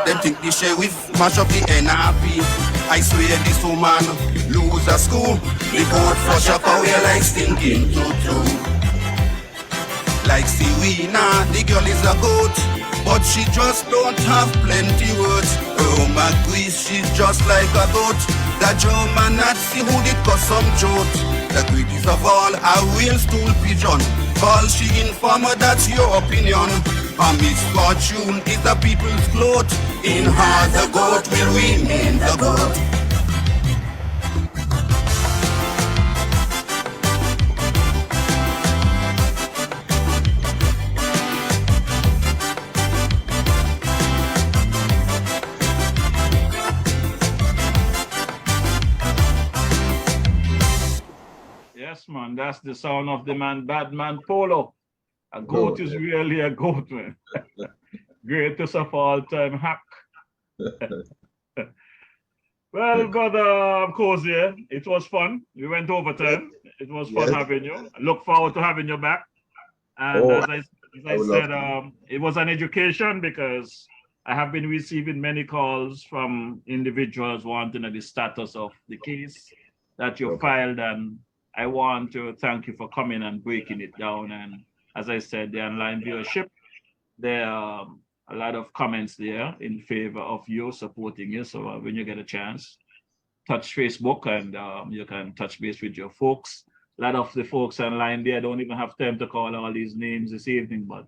Them think the sheriff mash up the NRP. I swear this woman lose a school. The boat flush up away like stinking tutu. Like Serena, the girl is a goat, but she just don't have plenty words. Oh my Greece, she's just like a goat. The German Nazi who did cause some jolt. The greatest of all, a real stool pigeon. Call she informer, that's your opinion. A misfortune is the people's float. In her the goat will remain the goat. Yes, man, that's the sound of the man, Badman Polo. A goat is really a goat, man. Greatest of all time hack. Well, brother Cozier, it was fun. We went overtime. It was fun having you. I look forward to having you back. And as I said, it was an education because I have been receiving many calls from individuals wanting the status of the case that you filed, and I want to thank you for coming and breaking it down. And as I said, the online viewership, there are a lot of comments there in favor of you, supporting you. So when you get a chance, touch Facebook and you can touch base with your folks. A lot of the folks online there don't even have time to call all these names this evening, but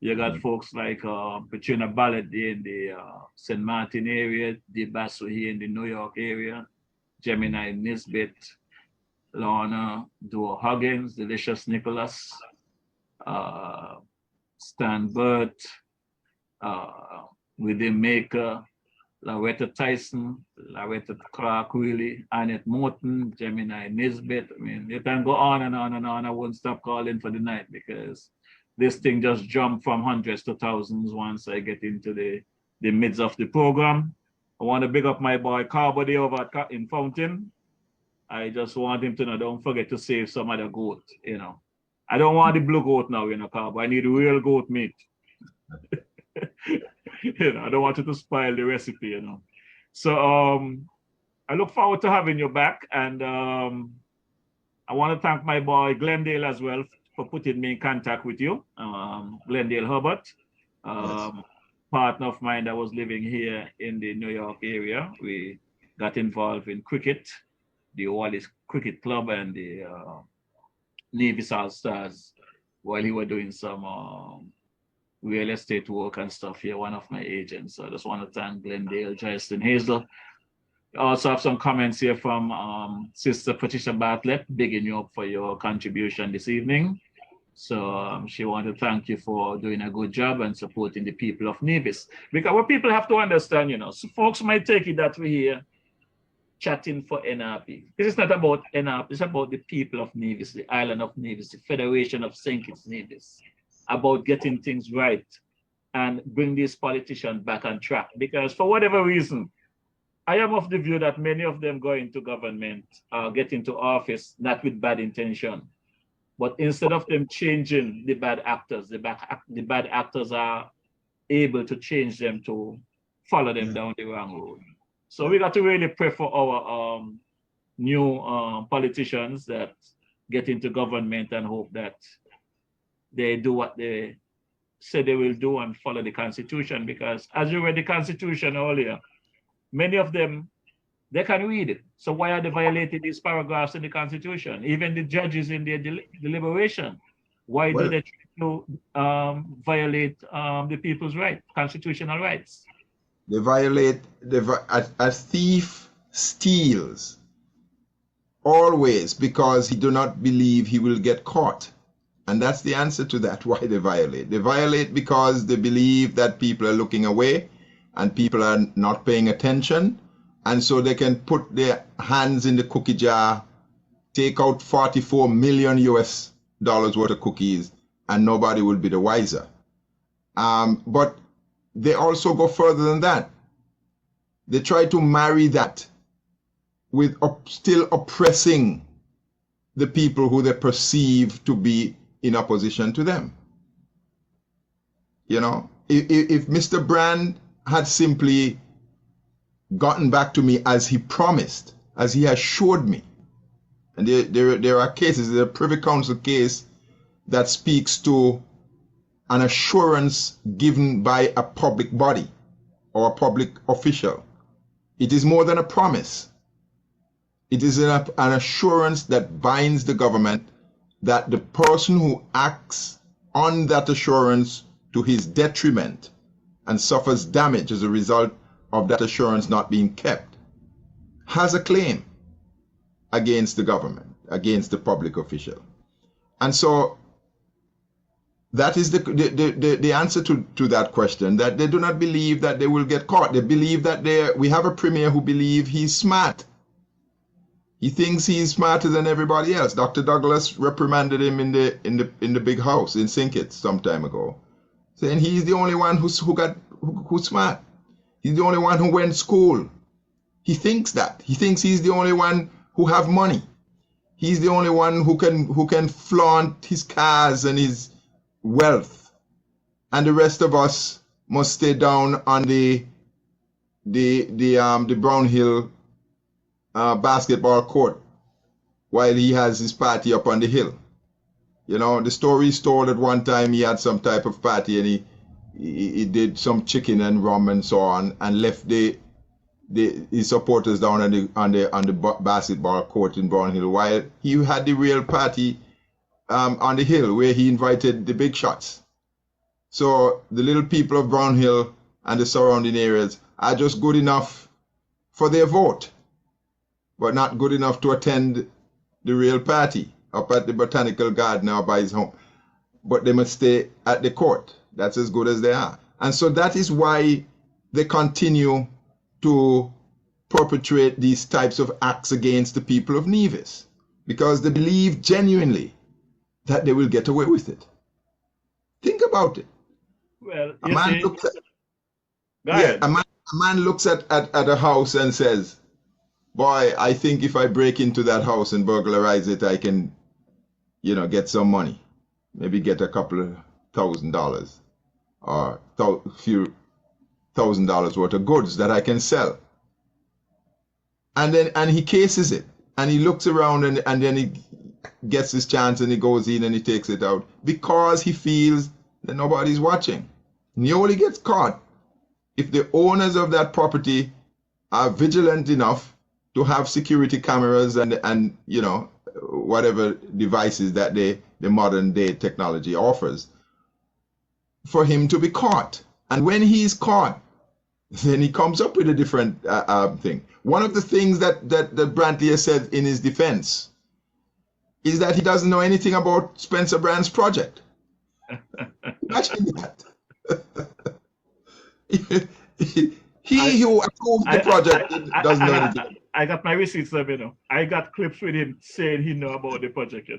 you got folks like Petrina Ballett there in the St. Martin area, DeBasso here in the New York area, Gemini Nisbet, Lorna Duo Huggins, Delicious Nicholas, Stan Burt, Within Maker, Loretta Tyson, Loretta Clark, really, Annette Morton, Gemini Nisbet. I mean, you can go on and on and on. I won't stop calling for the night because this thing just jumped from hundreds to thousands once I get into the midst of the program. I want to big up my boy Carbody over in Fountain. I just want him to know, don't forget to save some other goat, you know. I don't want the blue goat now, you know, Carb. I need real goat meat. You know, I don't want you to spoil the recipe, you know. So I look forward to having you back, and I want to thank my boy Glendale as well for putting me in contact with you. Glendale Herbert, partner of mine that was living here in the New York area. We got involved in cricket, the Wallis Cricket Club and the Nevis All Stars while he was doing some real estate work and stuff here, one of my agents. So I just want to thank Glendale, Justin Hazel. I also have some comments here from Sister Patricia Bartlett, bigging you up for your contribution this evening. So she wanted to thank you for doing a good job and supporting the people of Nevis. Because what people have to understand, you know, so folks might take it that we're here chatting for NRP. This is not about NRP, it's about the people of Nevis, the island of Nevis, the Federation of St. Kitts Nevis. about getting things right and bring these politicians back on track. Because for whatever reason, I am of the view that many of them go into government, get into office, not with bad intention. But instead of them changing the bad actors, the bad actors are able to change them to follow them down the wrong road. So we got to really pray for our new politicians that get into government and hope that they do what they say they will do and follow the Constitution. Because as you read the Constitution earlier, many of them, they can read it. So why are they violating these paragraphs in the Constitution? Even the judges in their deliberation, why do they try to violate the people's rights, constitutional rights? They violate, a thief steals always because he do not believe he will get caught. And that's the answer to that, why they violate. They violate because they believe that people are looking away and people are not paying attention. And so they can put their hands in the cookie jar, take out 44 million US dollars worth of cookies, and nobody will be the wiser. But they also go further than that. They try to marry that with still oppressing the people who they perceive to be in opposition to them. You know, if Mr. Brand had simply gotten back to me as he promised, as he assured me, and there are cases, there's a Privy Council case that speaks to an assurance given by a public body or a public official. It is more than a promise. It is an assurance that binds the government that the person who acts on that assurance to his detriment and suffers damage as a result of that assurance not being kept has a claim against the government, against the public official. And so that is the answer to that question, that they do not believe that they will get caught. They believe that we have a premier who believes he's smart. He thinks he's smarter than everybody else. Dr. Douglas reprimanded him in the big house in Sinkit some time ago, saying he's the only one who's smart. He's the only one who went to school. He thinks that. He thinks he's the only one who have money. He's the only one who can flaunt his cars and his wealth, and the rest of us must stay down on the Brown Hill basketball court while he has his party up on the hill. You know, the story is told at one time he had some type of party and he did some chicken and rum and so on and left his supporters down on the basketball court in Brown Hill while he had the real party on the hill where he invited the big shots. So the little people of Brown Hill and the surrounding areas are just good enough for their vote, but not good enough to attend the real party up at the Botanical Garden or by his home. But they must stay at the court. That's as good as they are. And so that is why they continue to perpetrate these types of acts against the people of Nevis, because they believe genuinely that they will get away with it. Think about it. Well, a man looks at a house and says, boy, I think if I break into that house and burglarize it, I can, get some money. Maybe get a couple of $1,000 or a few $1,000 worth of goods that I can sell. And he cases it and he looks around and then he gets his chance and he goes in and he takes it out because he feels that nobody's watching. And he only gets caught if the owners of that property are vigilant enough to have security cameras and whatever devices that the modern day technology offers for him to be caught. And when he's caught, then he comes up with a different thing. One of the things that Brantley has said in his defense is that he doesn't know anything about Spencer Brand's project. Imagine that. He who approved the project doesn't know anything. I got my receipts, I got clips with him saying he know about the project,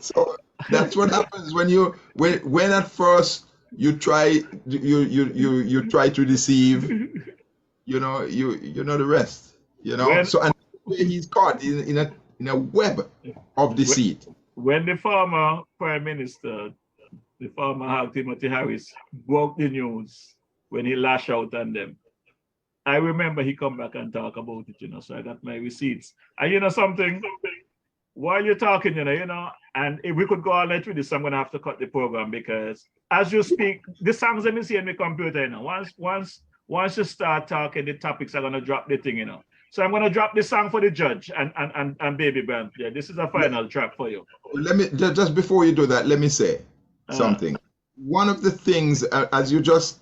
So That's what happens when at first you try to deceive. You know the rest. You know. So and he's caught in a web of deceit. When the former Prime Minister, the former Timothy Harris, broke the news when he lashed out on them, I remember he come back and talk about it, so I got my receipts. And something, while you're talking, and if we could go all night with this, I'm going to have to cut the program because as you speak, the songs let me see in my computer, Once you start talking, the topics are going to drop the thing, So I'm going to drop the song for the judge and Baby Brand. Yeah, this is a final track for you. Let me, just before you do that, let me say something. One of the things, as you just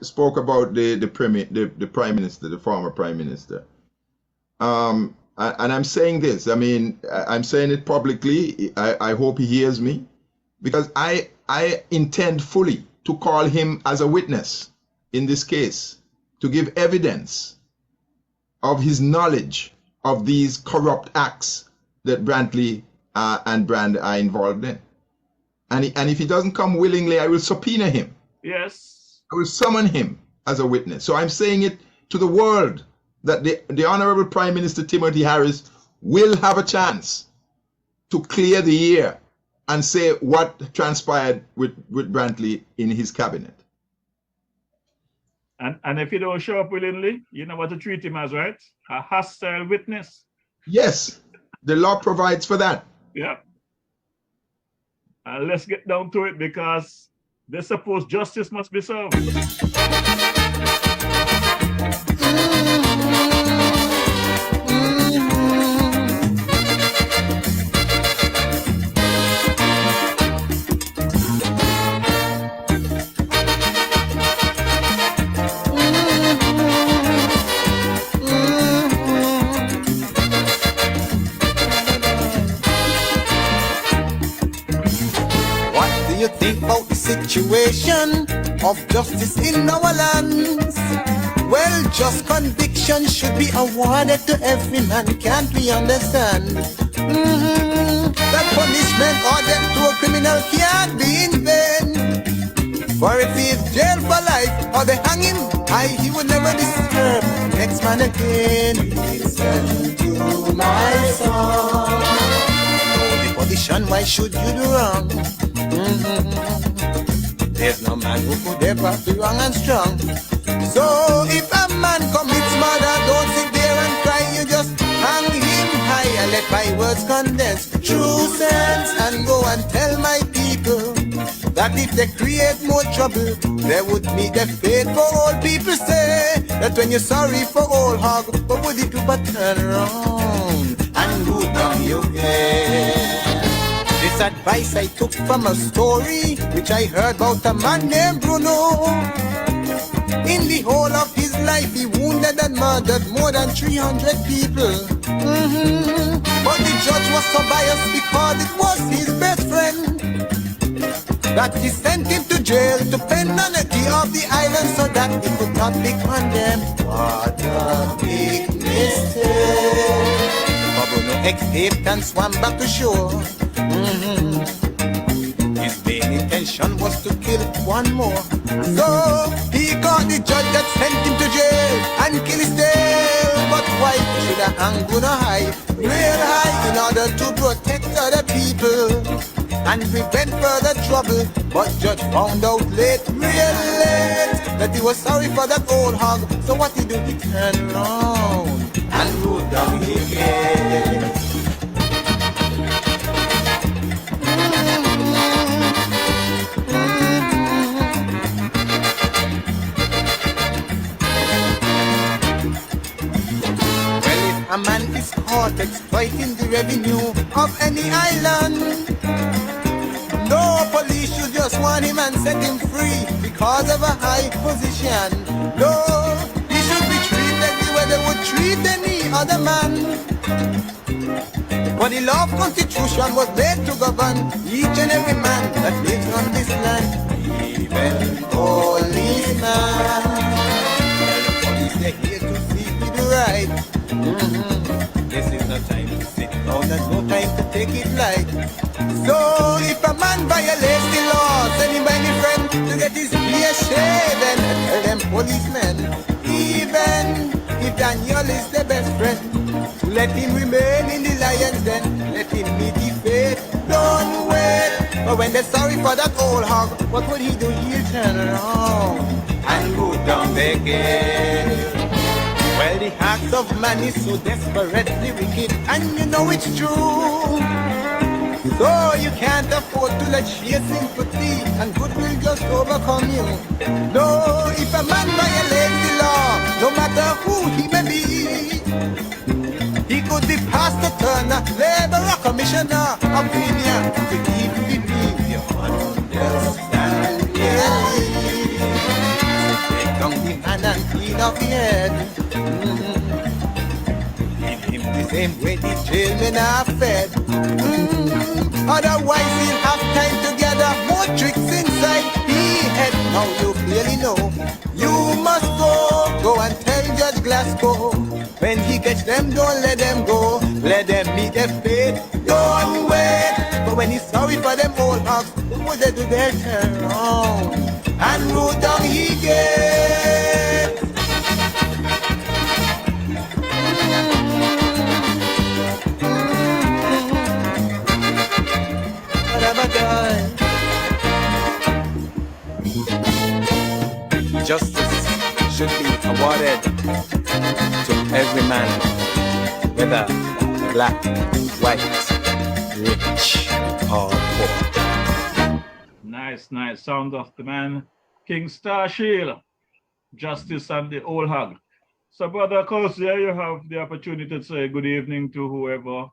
spoke about the Prime Minister, the former Prime Minister, and I'm saying this, I'm saying it publicly, I hope he hears me, because I intend fully to call him as a witness in this case, to give evidence of his knowledge of these corrupt acts that Brantley and Brand are involved in. And if he doesn't come willingly, I will subpoena him. Yes. I will summon him as a witness. So I'm saying it to the world that the Honorable Prime Minister Timothy Harris will have a chance to clear the air and say what transpired with Brantley in his cabinet. And if he don't show up willingly, you know what to treat him as, right? A hostile witness. Yes, the law provides for that. Yeah. And let's get down to it because they suppose justice must be served. Think about the situation of justice in our lands. Well, just conviction should be awarded to every man, can't we understand? That punishment or death to a criminal can't be in vain. For if he is jailed for life or they hang him, he would never disturb next man again. Listen to my song. No deposition, why should you do wrong? There's no man who could ever be wrong and strong. So if a man commits murder, don't sit there and cry. You just hang him high and let my words condense true sense and go and tell my people that if they create more trouble, they would meet their fate. For all people say that when you're sorry for all hog, what would you do but turn around and go down your head? This advice I took from a story which I heard about a man named Bruno. In the whole of his life he wounded and murdered more than 300 people. But the judge was so biased because it was his best friend that he sent him to jail to penalty of the island so that he could not be condemned. What a big mistake. But Bruno escaped and swam back to shore. His main intention was to kill one more. So he caught the judge that sent him to jail and kill his tail. But why should a hang Bruno high, real high, in order to protect other people and prevent further trouble? But judge found out late, real late, that he was sorry for that old hog. So what he do? He turned around and rode down again. A man is caught exploiting the revenue of any island. No police should just want him and set him free because of a high position. No, he should be treated the way they would treat any other man. But the law of Constitution was made to govern each and every man that lives on this land. Even policeman. The police, they're here to see me do right. This is no time to sit down and no time to take it light. So No, if a man violates the law, send him by me friend to get his ear shaven. Tell them policemen, even if Daniel is the best friend, let him remain in the lion's den, let him meet the fate. Don't wait, but when they're sorry for that old hog, what would he do? He'll turn around and go down the gate. Well, the heart of man is so desperately wicked, and you know it's true. So you can't afford to let sheer sympathy and goodwill just overcome you. No, if a man violates the law, no matter who he may be, he could be pastor, turner, laborer, commissioner, opinion, to keep the you understand, yeah. Take down the man and clean up the head. Give him the same way the jailmen are fed. Otherwise he'll have time to gather more tricks inside he head. Now you clearly know you must go and tell Judge Glasgow. When he gets them, don't let them go. Let them meet their fate. Don't wait. But when he's sorry for them old hogs, what they do, they turn around and root down he gets. Justice should be awarded to every man, whether black, white, rich, or poor. Nice, nice sound of the man, King Starshield, Justice and the Old Hog. So, Brother Cozier, you have the opportunity to say good evening to whoever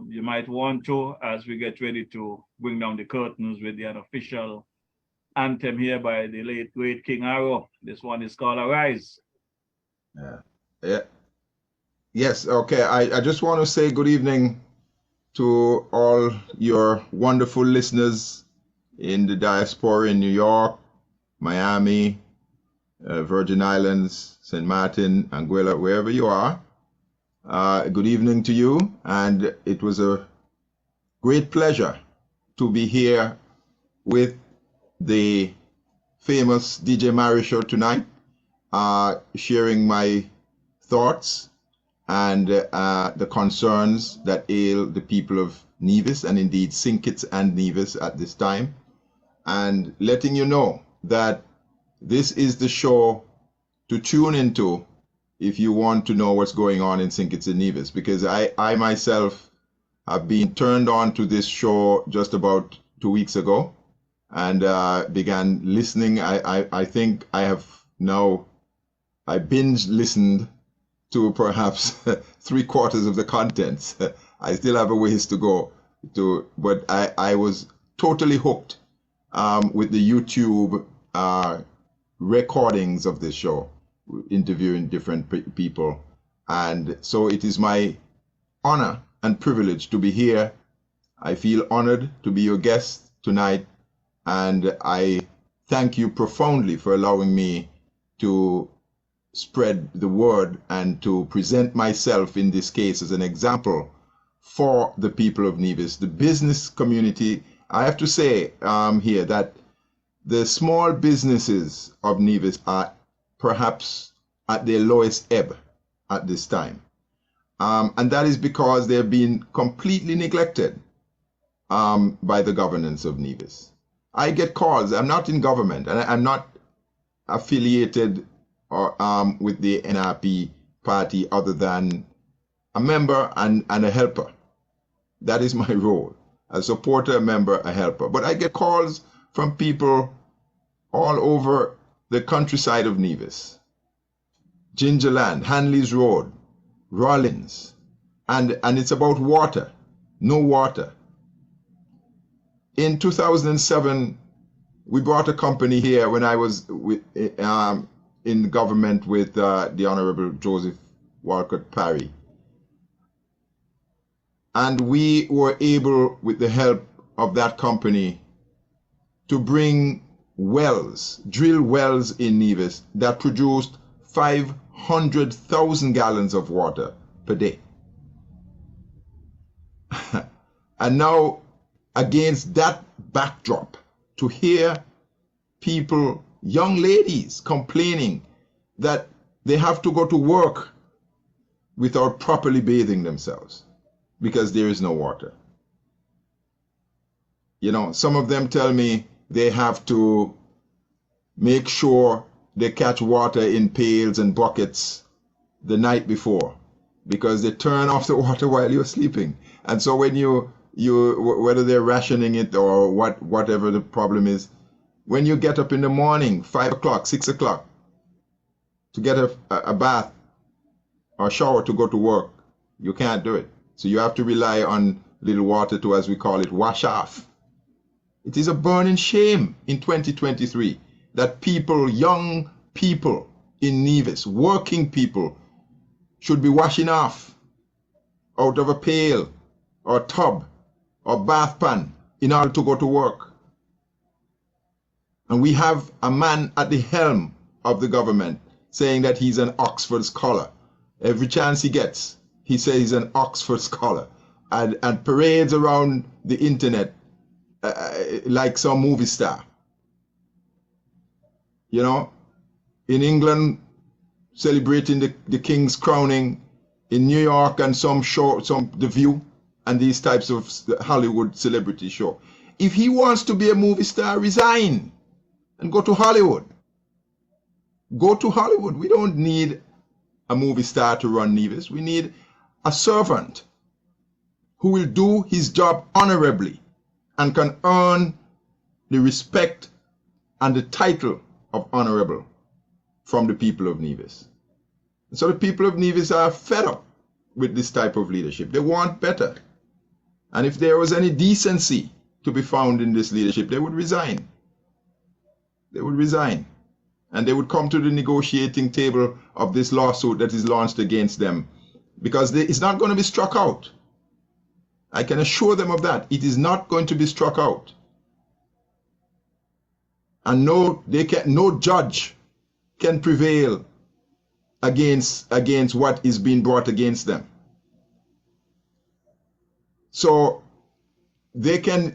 you might want to, as we get ready to bring down the curtains with the unofficial anthem here by the late great King Arrow. This one is called Arise. Yeah. Yes, okay. I just want to say good evening to all your wonderful listeners in the diaspora in New York, Miami, Virgin Islands, St. Martin, Anguilla, wherever you are. Good evening to you, and it was a great pleasure to be here with the famous DJ Morrishaw tonight, sharing my thoughts and the concerns that ail the people of Nevis, and indeed St. Kitts and Nevis at this time, and letting you know that this is the show to tune into if you want to know what's going on in St. Kitts and Nevis, because I myself have been turned on to this show just about 2 weeks ago and began listening. I think I have now, I binge listened to perhaps 3/4 of the contents. I still have a ways to go, but I was totally hooked with the YouTube recordings of this show, interviewing different people. And so it is my honor and privilege to be here. I feel honored to be your guest tonight, and I thank you profoundly for allowing me to spread the word and to present myself in this case as an example for the people of Nevis, the business community. I have to say here that the small businesses of Nevis are perhaps at their lowest ebb at this time. And that is because they're being completely neglected by the governance of Nevis. I get calls. I'm not in government, and I'm not affiliated or with the NRP party other than a member and a helper. That is my role. A supporter, a member, a helper. But I get calls from people all over the countryside of Nevis. Gingerland, Hanley's Road, Rollins, and it's about water, no water. In 2007, we brought a company here when I was in government with the Honorable Joseph Walcott Parry. And we were able, with the help of that company, to bring wells, drill wells in Nevis that produced 500,000 gallons of water per day. And now against that backdrop, to hear people, young ladies, complaining that they have to go to work without properly bathing themselves because there is no water. You know, some of them tell me they have to make sure they catch water in pails and buckets the night before because they turn off the water while you're sleeping. And so when you whether they're rationing it or whatever the problem is, when you get up in the morning, 5 o'clock, 6 o'clock, to get a bath or shower to go to work, you can't do it. So you have to rely on little water to, as we call it, wash off. It is a burning shame in 2023 that people, young people in Nevis, working people, should be washing off out of a pail or tub or bath pan in order to go to work. And we have a man at the helm of the government saying that he's an Oxford scholar. Every chance he gets, he says he's an Oxford scholar, and parades around the internet like some movie star. You know, in England, celebrating the King's crowning, in New York and The View and these types of Hollywood celebrity show. If he wants to be a movie star, resign and go to Hollywood. Go to Hollywood. We don't need a movie star to run Nevis. We need a servant who will do his job honorably and can earn the respect and the title of honorable from the people of Nevis. And so the people of Nevis are fed up with this type of leadership. They want better. And if there was any decency to be found in this leadership, they would resign. They would resign. And they would come to the negotiating table of this lawsuit that is launched against them, because it's not going to be struck out. I can assure them of that. It is not going to be struck out. And no judge can prevail against what is being brought against them. So they can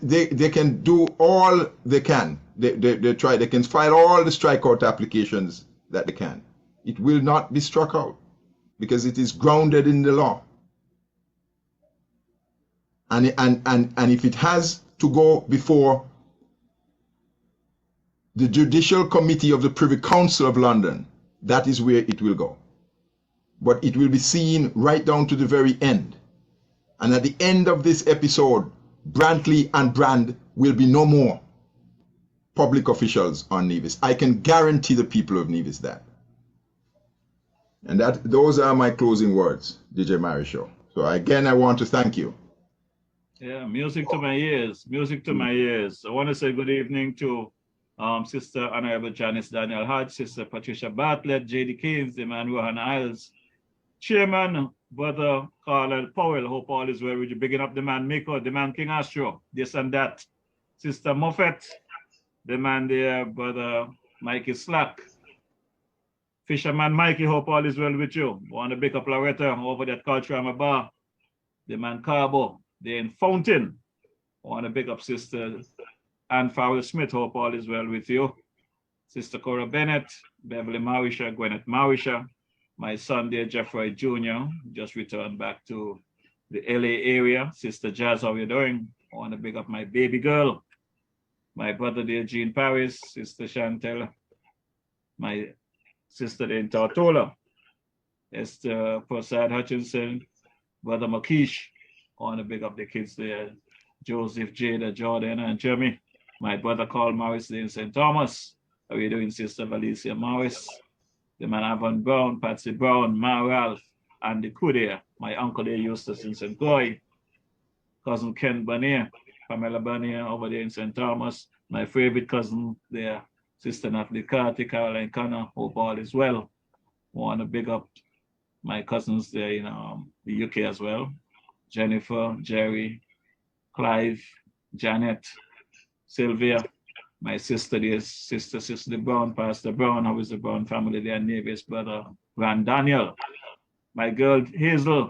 do all they can. They try. They can file all the strikeout applications that they can. It will not be struck out because it is grounded in the law. And if it has to go before the Judicial Committee of the Privy Council of London, that is where it will go. But it will be seen right down to the very end. And at the end of this episode, Brantley and Brand will be no more public officials on Nevis. I can guarantee the people of Nevis that. And those are my closing words, DJ Morrishaw. So again, I want to thank you. Yeah, music to my ears, music to my ears. I want to say good evening to Sister Honorable Janice Daniel Hodge, Sister Patricia Bartlett, J.D. Keynes, the man Rohan Isles, Chairman, Brother Carl Powell, hope all is well with you. Bigging up the man Miko, the man King Astro, this and that. Sister Moffett, the man there, Brother Mikey Slack. Fisherman Mikey, hope all is well with you. Want to big up Loretta over that Culture Bar. The man Carbo, the in Fountain. Want to big up Sister Ann Farrell Smith, hope all is well with you. Sister Cora Bennett, Beverly Morrishaw, Gwyneth Morrishaw. My son there, Jeffroy Jr., just returned back to the LA area. Sister Jazz, how you doing? I want to big up my baby girl. My brother there, Jean Paris, Sister Chantel, my sister there in Tortola, Esther Prasad Hutchinson, Brother Makish. I want to big up the kids there, Joseph, Jada, Jordan, and Jeremy. My brother Carl Morris there in St. Thomas. How are you doing, Sister Valencia Morris? The man Avon Brown, Patsy Brown, Ma Ralph, and the crew there. My uncle there, Eustace in St. Croix. Cousin Ken Bernier, Pamela Bernier over there in St. Thomas. My favorite cousin there, Sister Natalie Carty, Caroline Connor, hope all is well. I want to big up my cousins there in the UK as well. Jennifer, Jerry, Clive, Janet, Sylvia. My sister there, Sister Brown, Pastor Brown, how is the Brown family there, Nevis, Brother Rand Daniel. My girl Hazel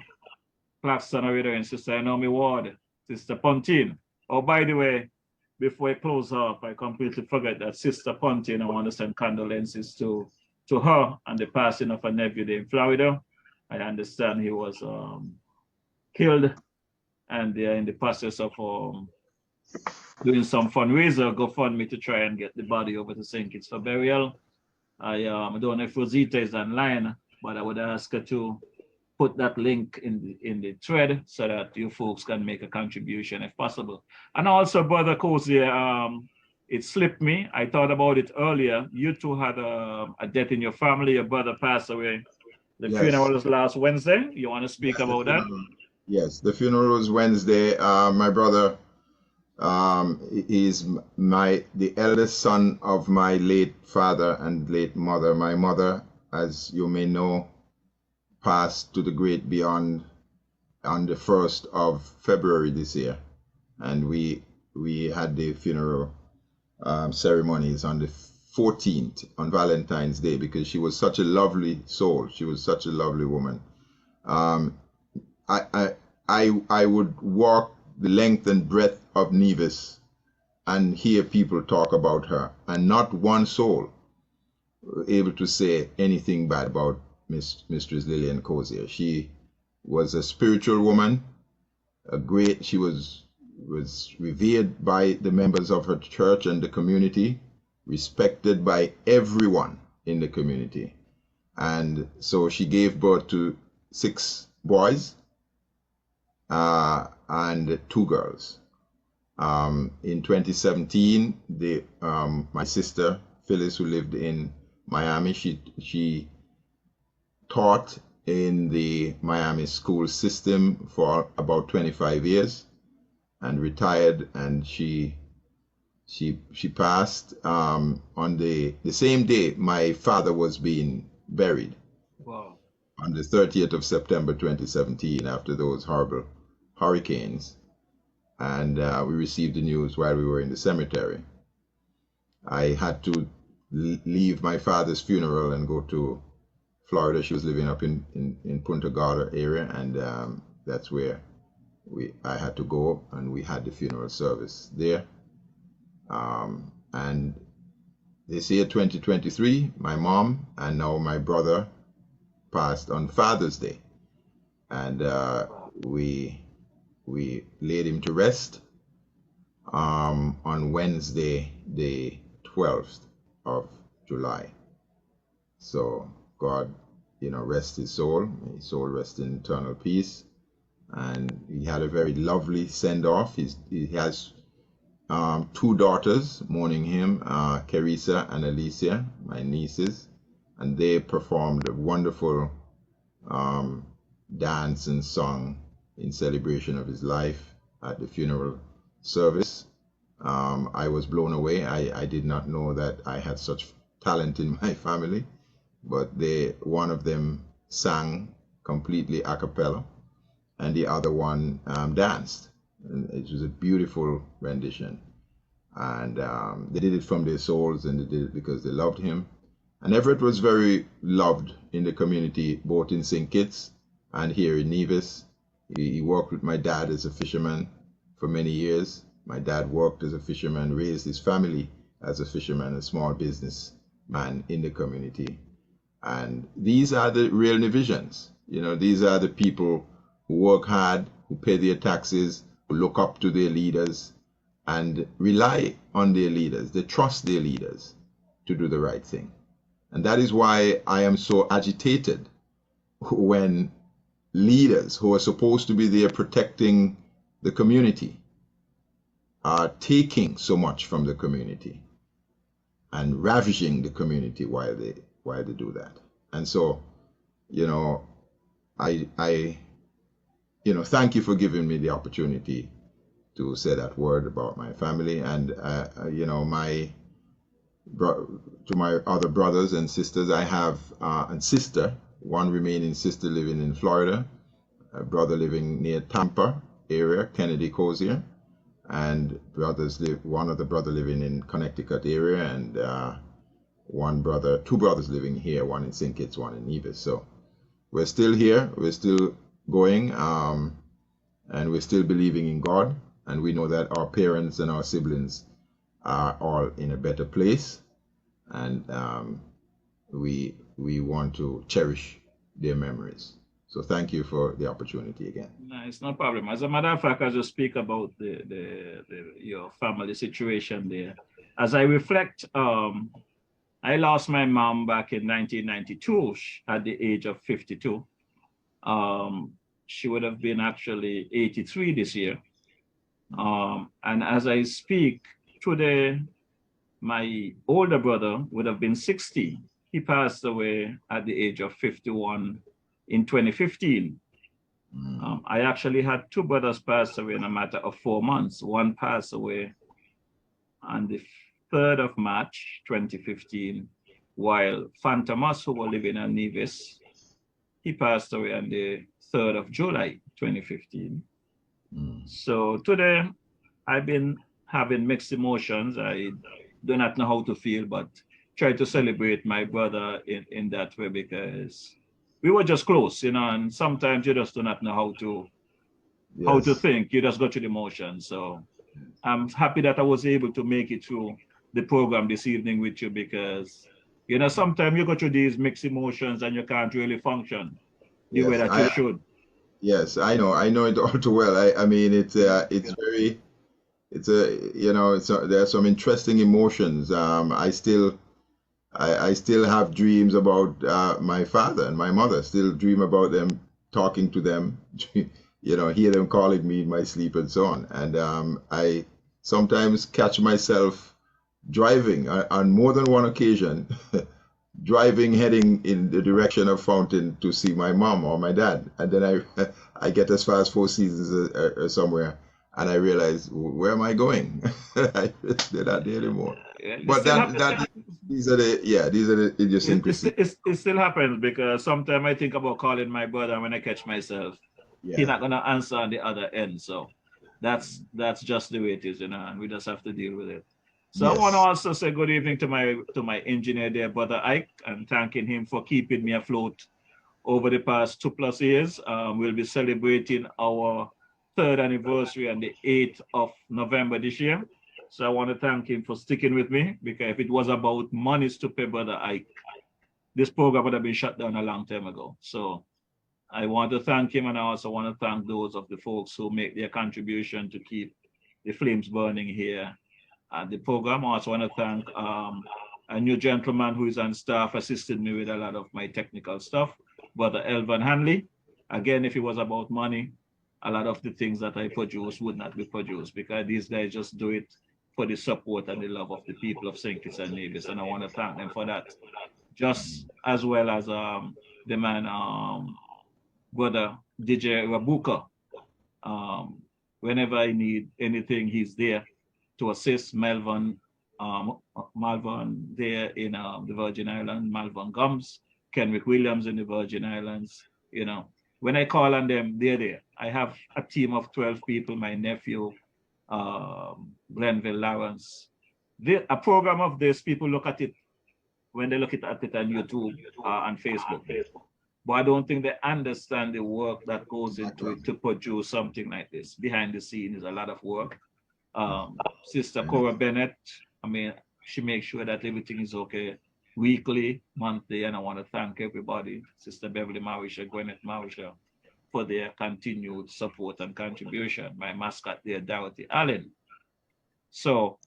Claxton, and Sister Naomi Ward, Sister Pontine, Oh, by the way, before I close up, I completely forgot that Sister Pontin, I want to send condolences to her and the passing of her nephew there in Florida. I understand he was killed, and they are in the process of doing some fundraiser, GoFundMe, to try and get the body over to St. Kitts for burial. I don't know if Rosita is online, but I would ask her to put that link in the thread so that you folks can make a contribution if possible. And also, Brother Cozier, it slipped me. I thought about it earlier. You two had a death in your family. Your brother passed away. The Yes. funeral was last Wednesday. You want to speak about that? Yes, the funeral was Wednesday. My brother is the eldest son of my late father and late mother. My mother, as you may know, passed to the great beyond on the 1st of February this year, and we had the funeral ceremonies on the 14th, on Valentine's Day, because she was such a lovely soul. She was such a lovely woman. I would walk the length and breadth of Nevis and hear people talk about her, and not one soul able to say anything bad about Mistress Lillian Cozier. She was a spiritual woman, she was revered by the members of her church and the community, respected by everyone in the community. And so she gave birth to 6 boys and 2 girls. In 2017, my sister Phyllis, who lived in Miami, she taught in the Miami school system for about 25 years and retired, and she passed on the same day my father was being buried. Wow. On the 30th of September 2017, after those horrible hurricanes, and we received the news while we were in the cemetery. I had to leave my father's funeral and go to Florida. She was living up in Punta Gorda area, and that's where I had to go, and we had the funeral service there. And this year, 2023, my mom and now my brother passed on Father's Day, and we laid him to rest on Wednesday, the 12th of July. So God, rest his soul. May his soul rest in eternal peace. And he had a very lovely send-off. He has 2 daughters mourning him, Carissa and Alicia, my nieces, and they performed a wonderful dance and song in celebration of his life at the funeral service. I was blown away. I did not know that I had such talent in my family, but one of them sang completely a cappella, and the other one danced. And it was a beautiful rendition. And they did it from their souls, and they did it because they loved him. And Everett was very loved in the community, both in St. Kitts and here in Nevis. He worked with my dad as a fisherman for many years. My dad worked as a fisherman, raised his family as a fisherman, a small businessman in the community. And these are the real Nevisians. These are the people who work hard, who pay their taxes, who look up to their leaders and rely on their leaders. They trust their leaders to do the right thing. And that is why I am so agitated when leaders who are supposed to be there protecting the community are taking so much from the community and ravaging the community while they do that. And so, I thank you for giving me the opportunity to say that word about my family, and to my other brothers and sisters. I have a sister, one remaining sister living in Florida, a brother living near Tampa area, Kennedy Cozier, and one other brother living in Connecticut area, and two brothers living here, one in St. Kitts, one in Nevis. So we're still here, we're still going, and we're still believing in God. and we know that our parents and our siblings are all in a better place, and we want to cherish their memories. So thank you for the opportunity again. No, it's no problem. As a matter of fact, as you speak about your family situation there, as I reflect, I lost my mom back in 1992 at the age of 52. She would have been actually 83 this year. And as I speak today, my older brother would have been 60. He passed away at the age of 51 in 2015. I actually had two brothers pass away in a matter of 4 months. One passed away on the 3rd of March, 2015, while Fantomas, who were living in Nevis, he passed away on the 3rd of July, 2015. So today, I've been having mixed emotions. I do not know how to feel, but try to celebrate my brother in that way, because we were just close, you know, and sometimes you just do not know how to think. You just go through the motions. So I'm happy that I was able to make it through the program this evening with you, because, you know, sometimes you go through these mixed emotions and you can't really function the way that you should. Yes, I know it all too well. I mean, it's very, you know, there are some interesting emotions. I still have dreams about my father and my mother. Still dream about them, talking to them, you know, hear them calling me in my sleep and so on. And I sometimes catch myself driving on more than one occasion, driving, heading in the direction of Fountain to see my mom or my dad. And then I get as far as Four Seasons or somewhere, and I realize, where am I going? They're not there anymore. Yeah, but these are the idiosyncrasies. It still happens, because sometimes I think about calling my brother when I catch myself. Yeah. He's not gonna answer on the other end. So that's just the way it is, you know, and we just have to deal with it. So yes. I want to also say good evening to my engineer there, Brother Ike, and thanking him for keeping me afloat over the past 2+ years. We'll be celebrating our 3rd anniversary on the 8th of November this year. So I want to thank him for sticking with me, because if it was about monies to pay Brother Ike, this program would have been shut down a long time ago. So I want to thank him, and I also want to thank those of the folks who make their contribution to keep the flames burning here at the program. I also want to thank a new gentleman who is on staff, assisted me with a lot of my technical stuff, Brother Elvan Hanley. Again, if it was about money, a lot of the things that I produce would not be produced, because these guys just do it for the support and the love of the people of St. Kitts and Nevis, and I want to thank them for that. Just as well as the man, Brother DJ Rabuka. Whenever I need anything, he's there to assist. Malvern there in the Virgin Islands, Malvern Gums, Kenrick Williams in the Virgin Islands. You know, when I call on them, they're there. I have a team of 12 people, my nephew, Glenville Lawrence. A program of this, people look at it when they look at it on YouTube and Facebook. But I don't think they understand the work that goes into it to produce something like this. Behind the scenes is a lot of work. Sister Cora Bennett, I mean, she makes sure that everything is okay weekly, monthly, and I want to thank everybody, Sister Beverly Morrishaw, Gwyneth Morrishaw, for their continued support and contribution. My mascot there, Dorothy Allen. So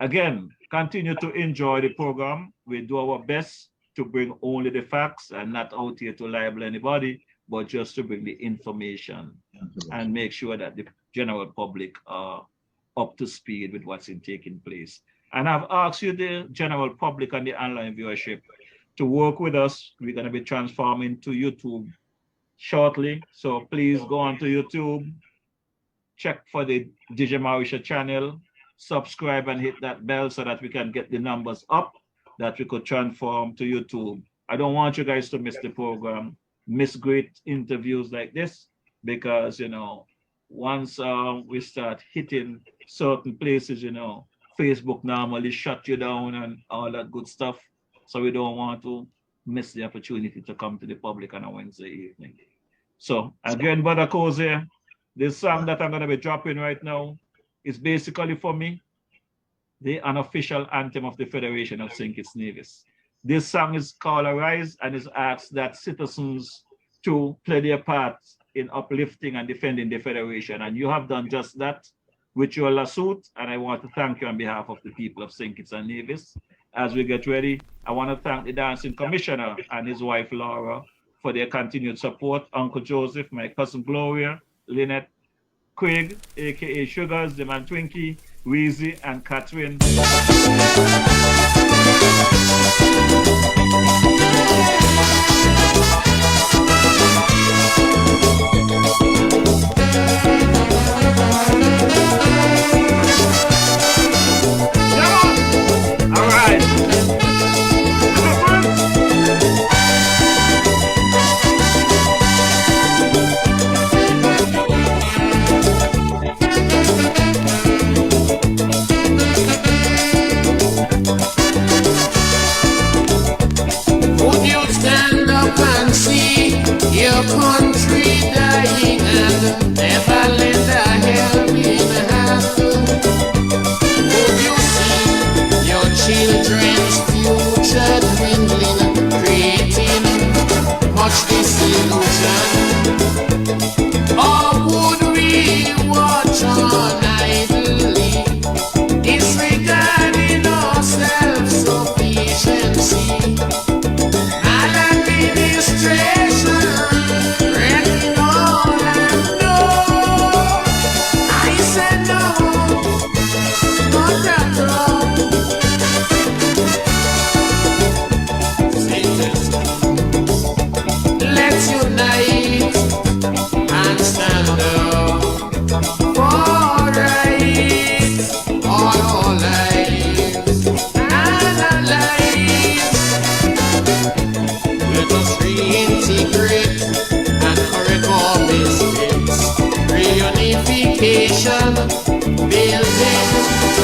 again, continue to enjoy the program. We do our best to bring only the facts and not out here to libel anybody, but just to bring the information and make sure that the general public are up to speed with what's taking place. And I've asked you, the general public and the online viewership, to work with us. We're going to be transforming to YouTube shortly. So please go on to YouTube, check for the DJ Morrishaw channel, subscribe and hit that bell so that we can get the numbers up, that we could transform to YouTube. I don't want you guys to miss the program, miss great interviews like this, because, you know, once we start hitting certain places, you know, Facebook normally shut you down and all that good stuff. So we don't want to miss the opportunity to come to the public on a Wednesday evening. So again, Brother Cozier, this song that I'm going to be dropping right now, is basically for me the unofficial anthem of the Federation of St. Kitts Nevis. This song is called Arise and is asked that citizens to play their part in uplifting and defending the Federation. And you have done just that with your lawsuit. And I want to thank you on behalf of the people of St. Kitts and Nevis. As we get ready, I want to thank the Dancing Commissioner and his wife, Laura, for their continued support. Uncle Joseph, my cousin Gloria, Lynette, Craig, aka Sugars, the man Twinkie, Weezy, and Catherine. All right. Your country dying and never lend a helping hand. Would you see your children's future dwindling, creating much disillusion? Or would we watch on idly, disregarding our self-sufficiency? Building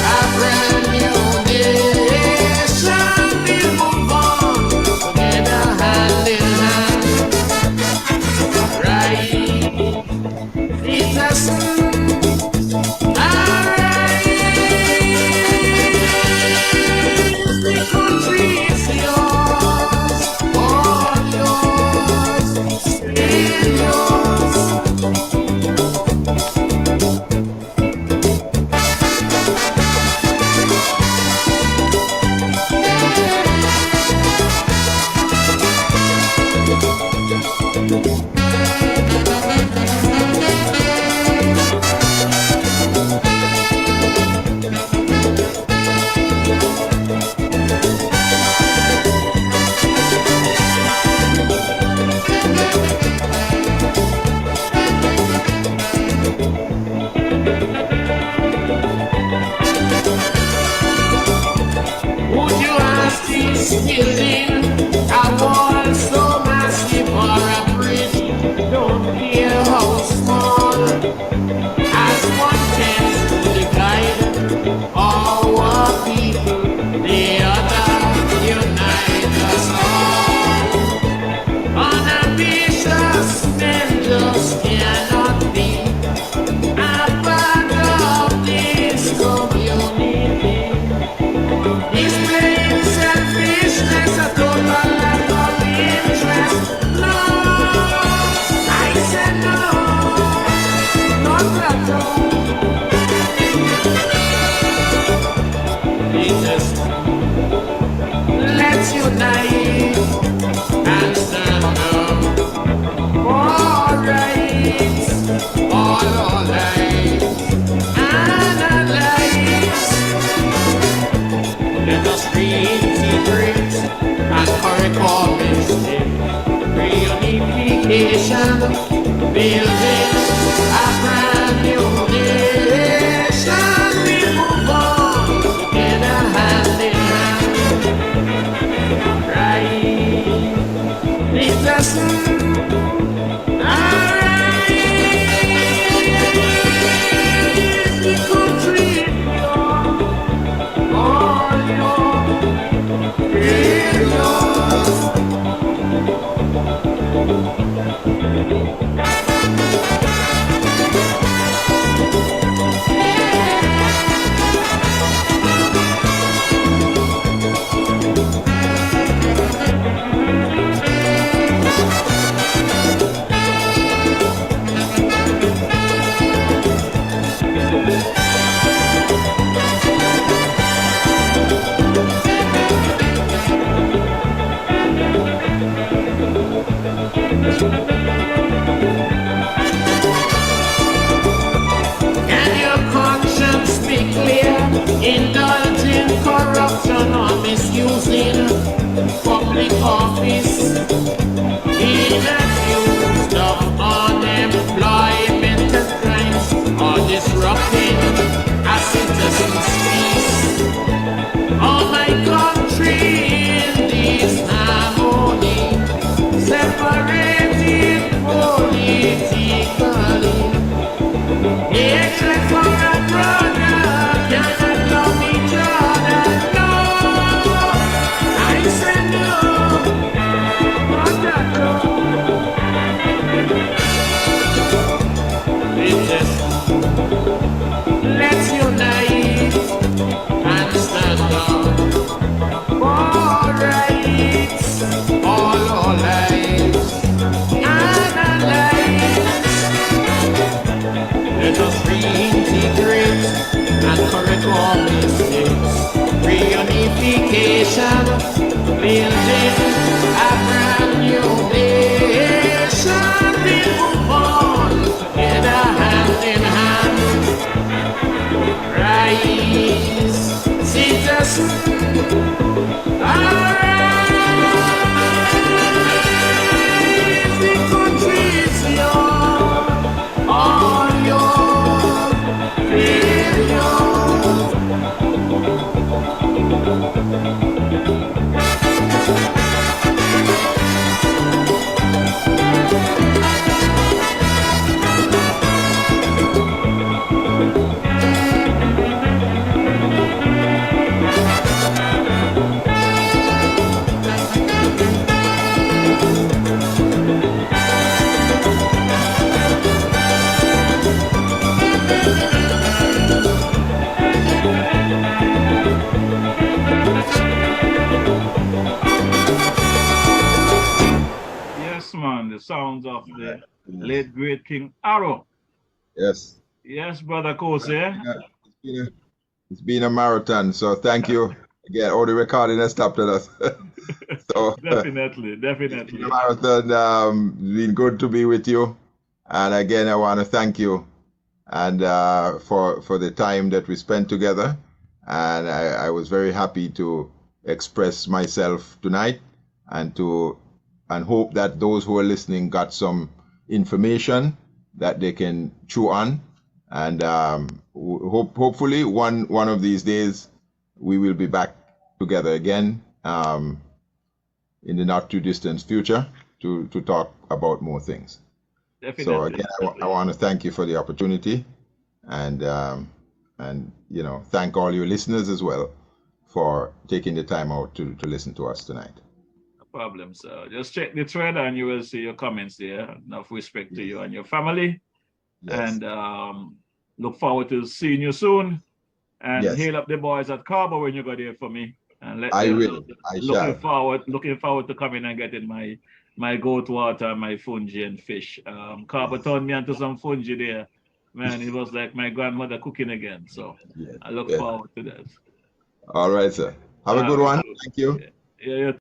a brand new nation, we'll move on together hand in hand. Right, it's us. Alright, the country is yours, all yours, still yours. Building a wall so massive or a bridge, don't care how small, as one tends to divide our people, the other unite us all. Unambitious men just cannot be a part of this community. It's plain selfishness, a total lack of interest. No, I said no, not at all. Jesus, let's unite and stand up for rights, all our lives and our lives. Let us reintegrate and correct our mistake. Reunification, building a brand new nation. We move on together hand in hand. Right, it's us. indulging corruption or misusing public office, being accused of unemployment and crimes, or disrupting a citizen's peace. Oh, my country in this harmony, separated politically. Hatred for a brother cannot love each other. No, I say no, brother, no. Let's unite and stand up for rights, all our lives and our lives. Let us reintegrate and correct all mistakes. Reunification, building a brand new nation. We move on together hand in hand. Rise, citizens. Arise, the country is yours. All yours, feel yours. Yes, man, the sounds of the late great King Arrow. Yes. Yes, brother Cozier. It's been a marathon, so thank you again. All the recording has stopped at us. So Definitely. it's been a marathon. It's been good to be with you, and again, I want to thank you and for the time that we spent together. And I was very happy to express myself tonight, and hope that those who are listening got some information that they can chew on. And hopefully one of these days we will be back together again in the not too distant future to talk about more things. Definitely. So again, I want to thank you for the opportunity, and thank all your listeners as well for taking the time out to listen to us tonight. No problem, sir. Just check the thread and you will see your comments there. Enough respect to you and your family. Yes. And look forward to seeing you soon. And Yes. hail up the boys at Carbo when you go there for me. And let I them will. know. I shall. Looking forward to coming and getting my goat water, my fungi and fish. Carbo turned me onto some fungi there. Man, it was like my grandmother cooking again. So I look forward to that. All right, sir. Have a good one. Thank you. Yeah.